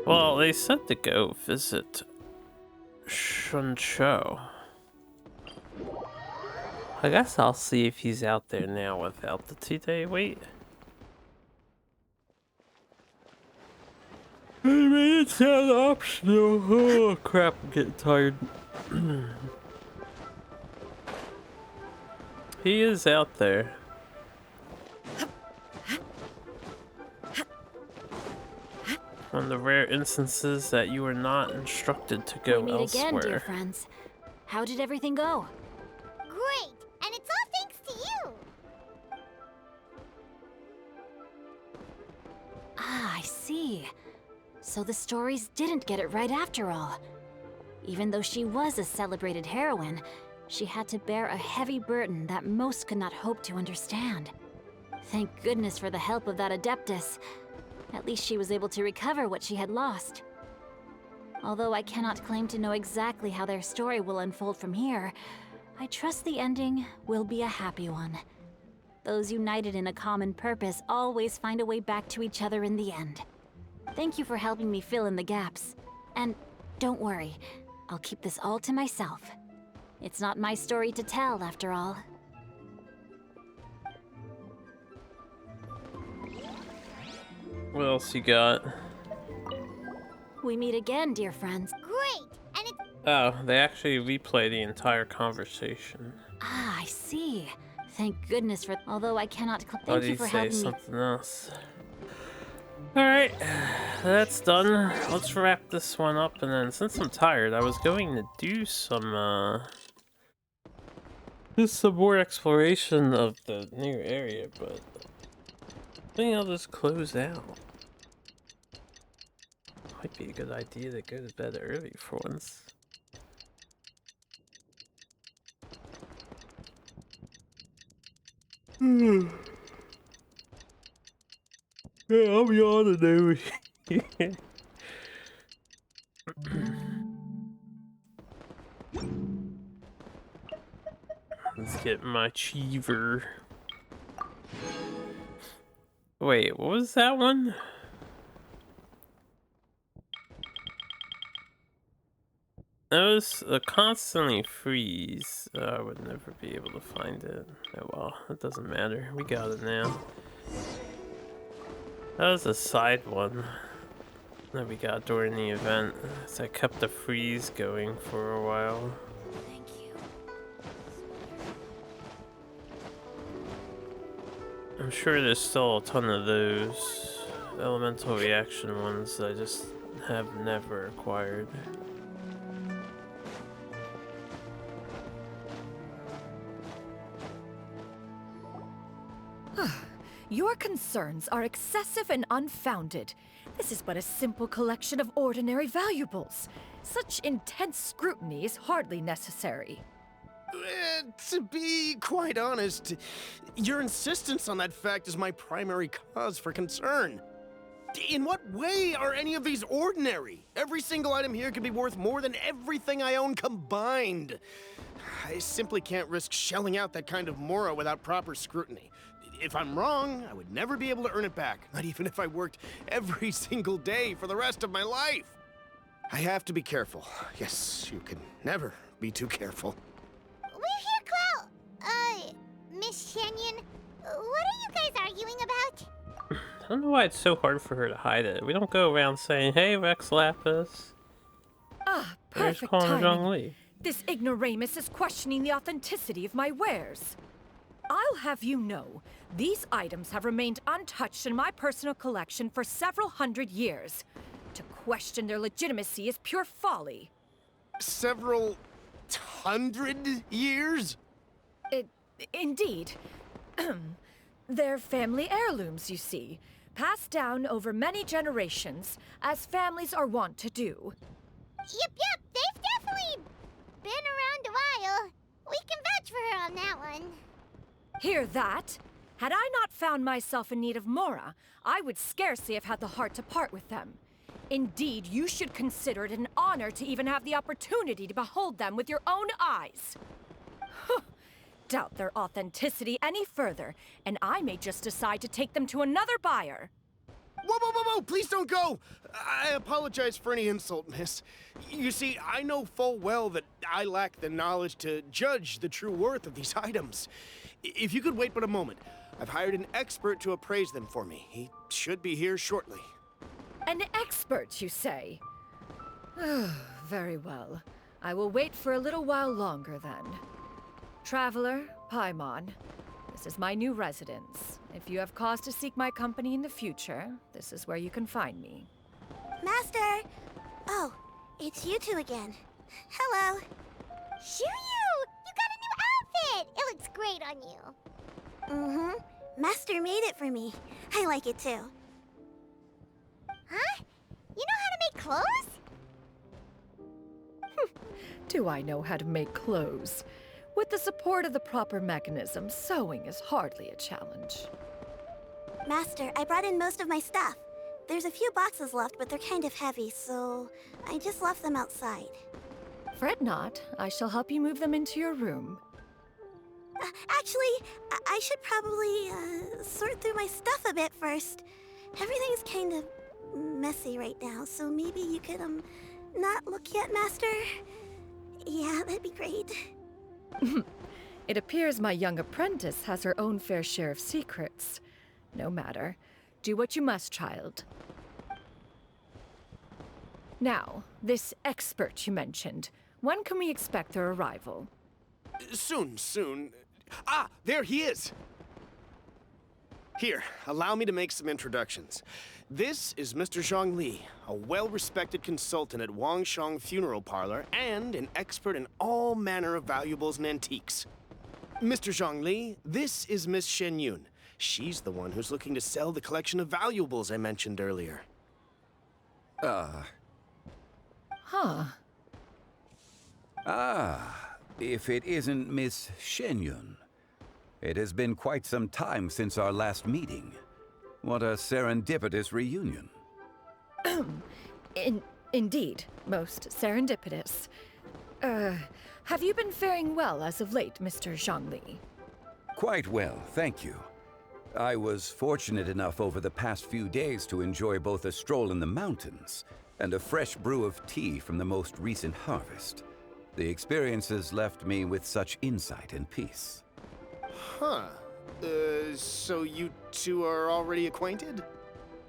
Well, they said to go visit Shuncho. I guess I'll see if he's out there now without the 2-day wait. I mean, it's not optional. Oh crap, I'm getting tired. He is out there. One of the rare instances that you are not instructed to go we meet elsewhere. again, dear friends. How did everything go? Great, and it's all thanks to you. Ah, I see. So the stories didn't get it right after all. Even though she was a celebrated heroine, she had to bear a heavy burden that most could not hope to understand. Thank goodness for the help of that Adeptus. At least she was able to recover what she had lost. Although I cannot claim to know exactly how their story will unfold from here, I trust the ending will be a happy one. Those united in a common purpose always find a way back to each other in the end. Thank you for helping me fill in the gaps. And don't worry, I'll keep this all to myself. It's not my story to tell, after all. What else you got? We meet again, dear friends. Great, and it's... Oh, they actually replay the entire conversation. Ah, I see. Thank goodness for... Although I cannot... Thank you for helping me. Something else. Alright, that's done. Let's wrap this one up, and then since I'm tired, I was going to do some, just some more exploration of the new area, but I think I'll just close out. Might be a good idea to go to bed early for once. Yeah, I'm yawning now. Let's get my Cheever. Wait, what was that one? That was a constantly freeze. I would never be able to find it. Oh well, it doesn't matter. We got it now. That was a side one that we got during the event. So I kept the freeze going for a while. Thank you. I'm sure there's still a ton of those elemental reaction ones that I just have never acquired. Your concerns are excessive and unfounded. This is but a simple collection of ordinary valuables. Such intense scrutiny is hardly necessary. To be quite honest, your insistence on that fact is my primary cause for concern. In what way are any of these ordinary? Every single item here could be worth more than everything I own combined. I simply can't risk shelling out that kind of mora without proper scrutiny. If I'm wrong, I would never be able to earn it back, not even if I worked every single day for the rest of my life. I have to be careful. Yes, you can never be too careful. We're here, Cloud. Miss Shenyan, what are you guys arguing about? I don't know why it's so hard for her to hide it. We don't go around saying, "Hey, Rex Lapis." Ah, There's perfect calling timing. Zhongli. This ignoramus is questioning the authenticity of my wares. I'll have you know, these items have remained untouched in my personal collection for several hundred years. To question their legitimacy is pure folly. Several hundred years? Indeed. They're family heirlooms, you see, passed down over many generations, as families are wont to do. Yep, they've definitely been around a while. We can vouch for her on that one. Hear that? Had I not found myself in need of mora, I would scarcely have had the heart to part with them. Indeed, you should consider it an honor to even have the opportunity to behold them with your own eyes. Doubt their authenticity any further, and I may just decide to take them to another buyer. Whoa, please don't go! I apologize for any insult, miss. You see, I know full well that I lack the knowledge to judge the true worth of these items. If you could wait but a moment, I've hired an expert to appraise them for me. He should be here shortly. An expert, you say? Very well. I will wait for a little while longer, then. Traveler, Paimon, this is my new residence. If you have cause to seek my company in the future, this is where you can find me. Master! Oh, it's you two again. Hello. Shiryu! You got a new outfit! It looks great on you. Mm-hmm. Master made it for me. I like it too. Huh? You know how to make clothes? Do I know how to make clothes? With the support of the proper mechanism, sewing is hardly a challenge. Master, I brought in most of my stuff. There's a few boxes left, but they're kind of heavy, so I just left them outside. Fret not. I shall help you move them into your room. Actually, I should probably sort through my stuff a bit first. Everything's kind of messy right now, so maybe you could, not look yet, Master? Yeah, that'd be great. It appears my young apprentice has her own fair share of secrets. No matter. Do what you must, child. Now, this expert you mentioned. When can we expect their arrival? Soon. Ah, there he is! Here, allow me to make some introductions. This is Mr. Zhongli, a well-respected consultant at Wangshang Funeral Parlor and an expert in all manner of valuables and antiques. Mr. Zhongli, this is Miss Shenyun. She's the one who's looking to sell the collection of valuables I mentioned earlier. If it isn't Miss Shenyun. It has been quite some time since our last meeting. What a serendipitous reunion. Indeed, most serendipitous. Have you been faring well as of late, Mr. Zhongli? Quite well, thank you. I was fortunate enough over the past few days to enjoy both a stroll in the mountains and a fresh brew of tea from the most recent harvest. The experiences left me with such insight and peace. Huh. So you two are already acquainted?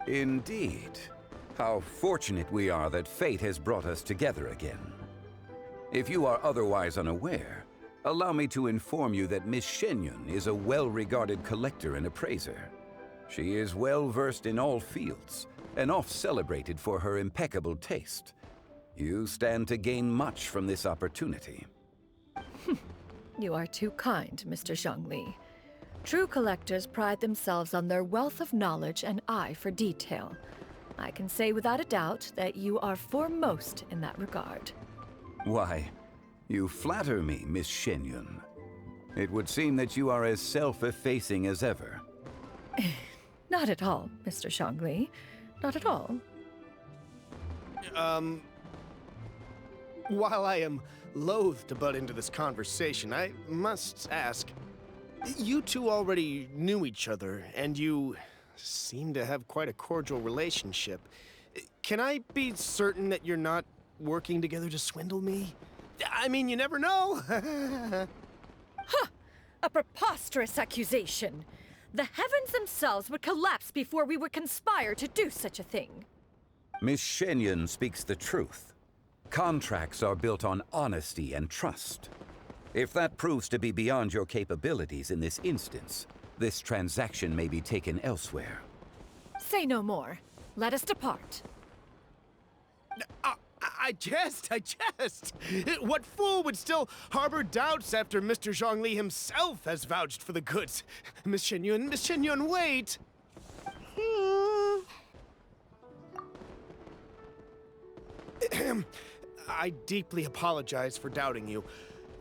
Indeed. How fortunate we are that fate has brought us together again. If you are otherwise unaware, allow me to inform you that Miss Shenyun is a well-regarded collector and appraiser. She is well-versed in all fields, and oft-celebrated for her impeccable taste. You stand to gain much from this opportunity. You are too kind, Mr. Zhongli. True collectors pride themselves on their wealth of knowledge and eye for detail. I can say without a doubt that you are foremost in that regard. Why, you flatter me, Miss Shenyun. It would seem that you are as self-effacing as ever. Not at all, Mr. Zhongli. Not at all. While I am loath to butt into this conversation, I must ask, you two already knew each other, and you seem to have quite a cordial relationship. Can I be certain that you're not working together to swindle me? I mean, you never know. Huh! A preposterous accusation. The heavens themselves would collapse before we would conspire to do such a thing. Miss Shenyun speaks the truth. Contracts are built on honesty and trust. If that proves to be beyond your capabilities in this instance, this transaction may be taken elsewhere. Say no more. Let us depart. I jest. What fool would still harbor doubts after Mr. Zhongli himself has vouched for the goods? Miss Shenyun, wait! I deeply apologize for doubting you.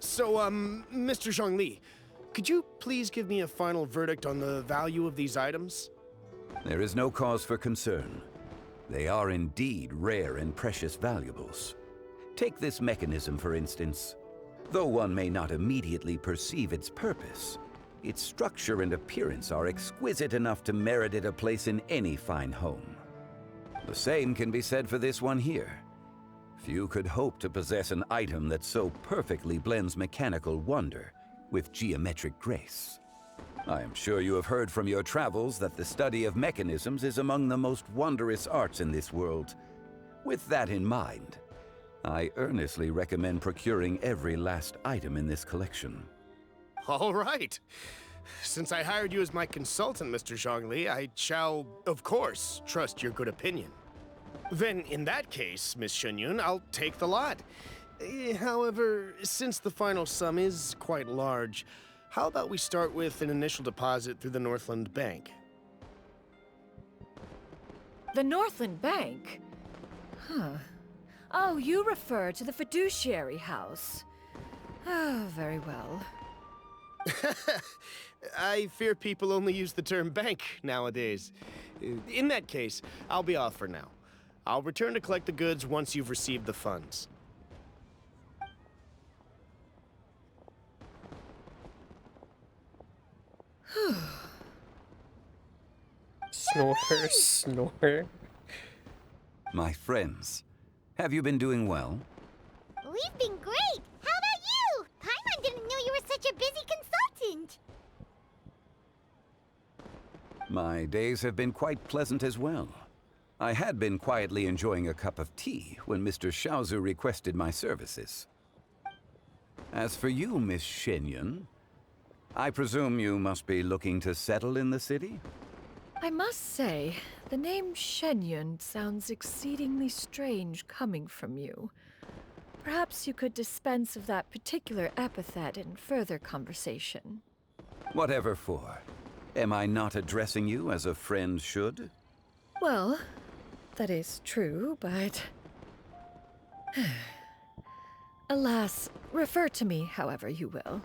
So, Mr. Zhongli, could you please give me a final verdict on the value of these items? There is no cause for concern. They are indeed rare and precious valuables. Take this mechanism, for instance. Though one may not immediately perceive its purpose, its structure and appearance are exquisite enough to merit it a place in any fine home. The same can be said for this one here. Few could hope to possess an item that so perfectly blends mechanical wonder with geometric grace. I am sure you have heard from your travels that the study of mechanisms is among the most wondrous arts in this world. With that in mind, I earnestly recommend procuring every last item in this collection. All right. Since I hired you as my consultant, Mr. Zhongli, I shall, of course, trust your good opinion. Then, in that case, Miss Shenyun, I'll take the lot. However, since the final sum is quite large, how about we start with an initial deposit through the Northland Bank? The Northland Bank? Huh. Oh, you refer to the fiduciary house. Oh, very well. I fear people only use the term bank nowadays. In that case, I'll be off for now. I'll return to collect the goods once you've received the funds. Snore. My friends, have you been doing well? We've been great! How about you? Paimon didn't know you were such a busy consultant! My days have been quite pleasant as well. I had been quietly enjoying a cup of tea when Mr. Xiaozu requested my services. As for you, Miss Shenyun, I presume you must be looking to settle in the city? I must say, the name Shenyun sounds exceedingly strange coming from you. Perhaps you could dispense of that particular epithet in further conversation. Whatever for. Am I not addressing you as a friend should? Well, that is true, but... Alas, refer to me however you will.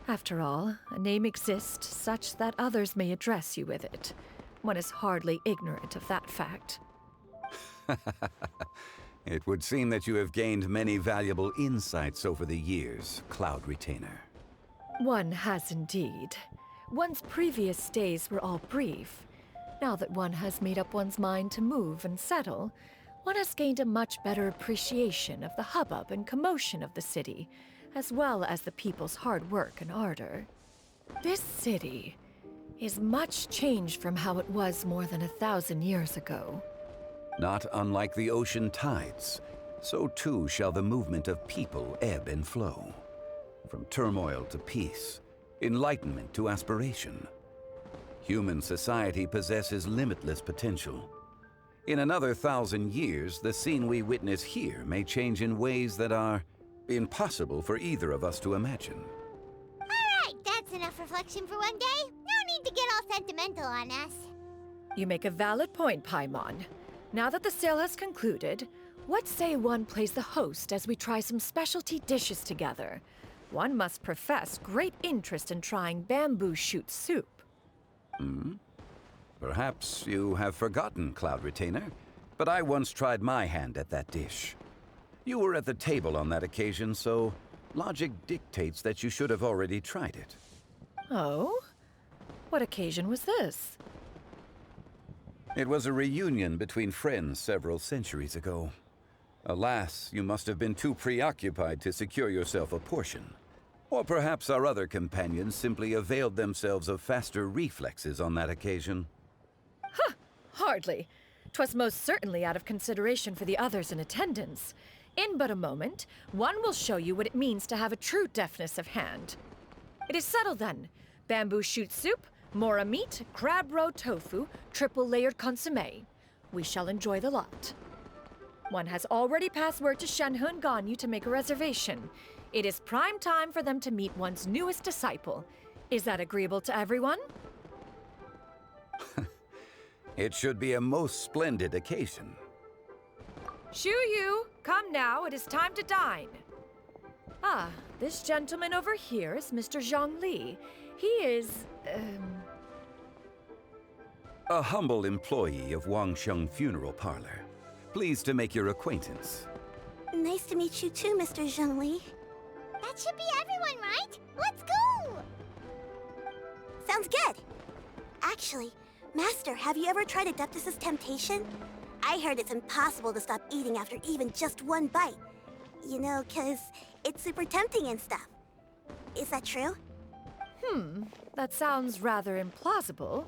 After all, a name exists such that others may address you with it. One is hardly ignorant of that fact. It would seem that you have gained many valuable insights over the years, Cloud Retainer. One has indeed. One's previous days were all brief. Now that one has made up one's mind to move and settle, one has gained a much better appreciation of the hubbub and commotion of the city, as well as the people's hard work and ardor. This city is much changed from how it was more than 1,000 years ago. Not unlike the ocean tides, so too shall the movement of people ebb and flow. From turmoil to peace, enlightenment to aspiration. Human society possesses limitless potential. In another 1,000 years, the scene we witness here may change in ways that are impossible for either of us to imagine. Alright, that's enough reflection for one day. Now sentimental on us. You make a valid point, Paimon. Now that the sale has concluded, what say one plays the host as we try some specialty dishes together? One must profess great interest in trying bamboo shoot soup. Perhaps you have forgotten, Cloud Retainer, but I once tried my hand at that dish. You were at the table on that occasion, so logic dictates that you should have already tried it. Oh? What occasion was this? It was a reunion between friends several centuries ago. Alas, you must have been too preoccupied to secure yourself a portion. Or perhaps our other companions simply availed themselves of faster reflexes on that occasion. Huh! Hardly. 'Twas most certainly out of consideration for the others in attendance. In but a moment, one will show you what it means to have a true deftness of hand. It is settled then. Bamboo shoot soup, mora meat, crab roe tofu, triple-layered consommé. We shall enjoy the lot. One has already passed word to Shenhe and Ganyu to make a reservation. It is prime time for them to meet one's newest disciple. Is that agreeable to everyone? It should be a most splendid occasion. Shu Yu, come now, it is time to dine. Ah, this gentleman over here is Mr. Zhang Li. He is, A humble employee of Wangsheng Funeral Parlor. Pleased to make your acquaintance. Nice to meet you too, Mr. Zhengli. That should be everyone, right? Let's go! Sounds good. Actually, Master, have you ever tried Adeptus' temptation? I heard it's impossible to stop eating after even just one bite. You know, 'cause it's super tempting and stuff. Is that true? That sounds rather implausible.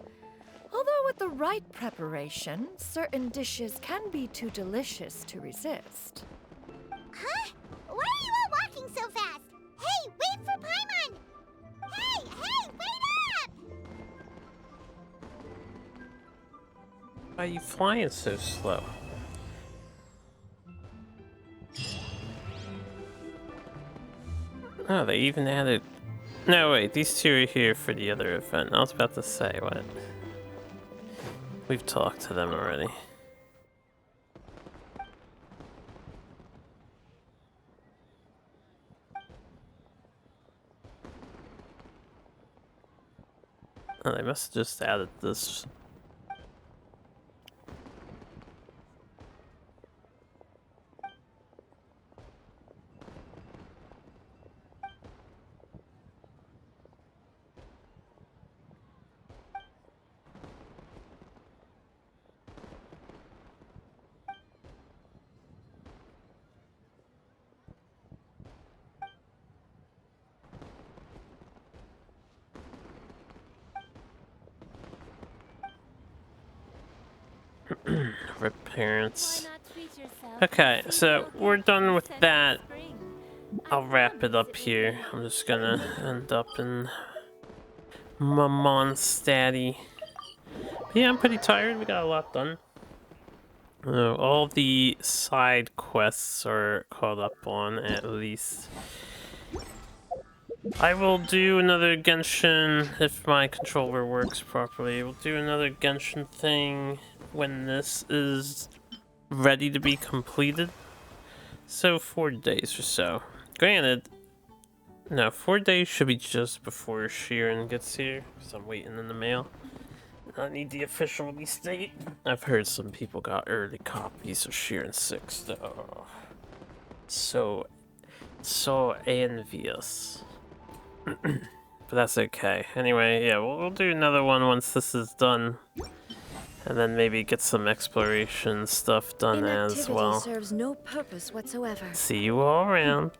Although with the right preparation, certain dishes can be too delicious to resist. Huh? Why are you all walking so fast? Hey, wait for Paimon! Hey, wait up! Why are you flying so slow? Oh, they even added... No, wait, these two are here for the other event. I was about to say, what? We've talked to them already. Oh, they must have just added this. Parents. Okay, so we're done with that. I'll wrap it up here. I'm just gonna end up in my Mondstadt. Yeah, I'm pretty tired. We got a lot done. All the side quests are caught up on, at least. I will do another Genshin if my controller works properly. We'll do another Genshin thing when this is ready to be completed. So 4 days or so. Granted, no, 4 days should be just before Sheeran gets here, because I'm waiting in the mail. I need the official release date. I've heard some people got early copies of Sheeran 6 though. So envious. But that's okay. Anyway, yeah, we'll do another one once this is done. And then maybe get some exploration stuff done as well. Serves no purpose whatsoever. See you all around.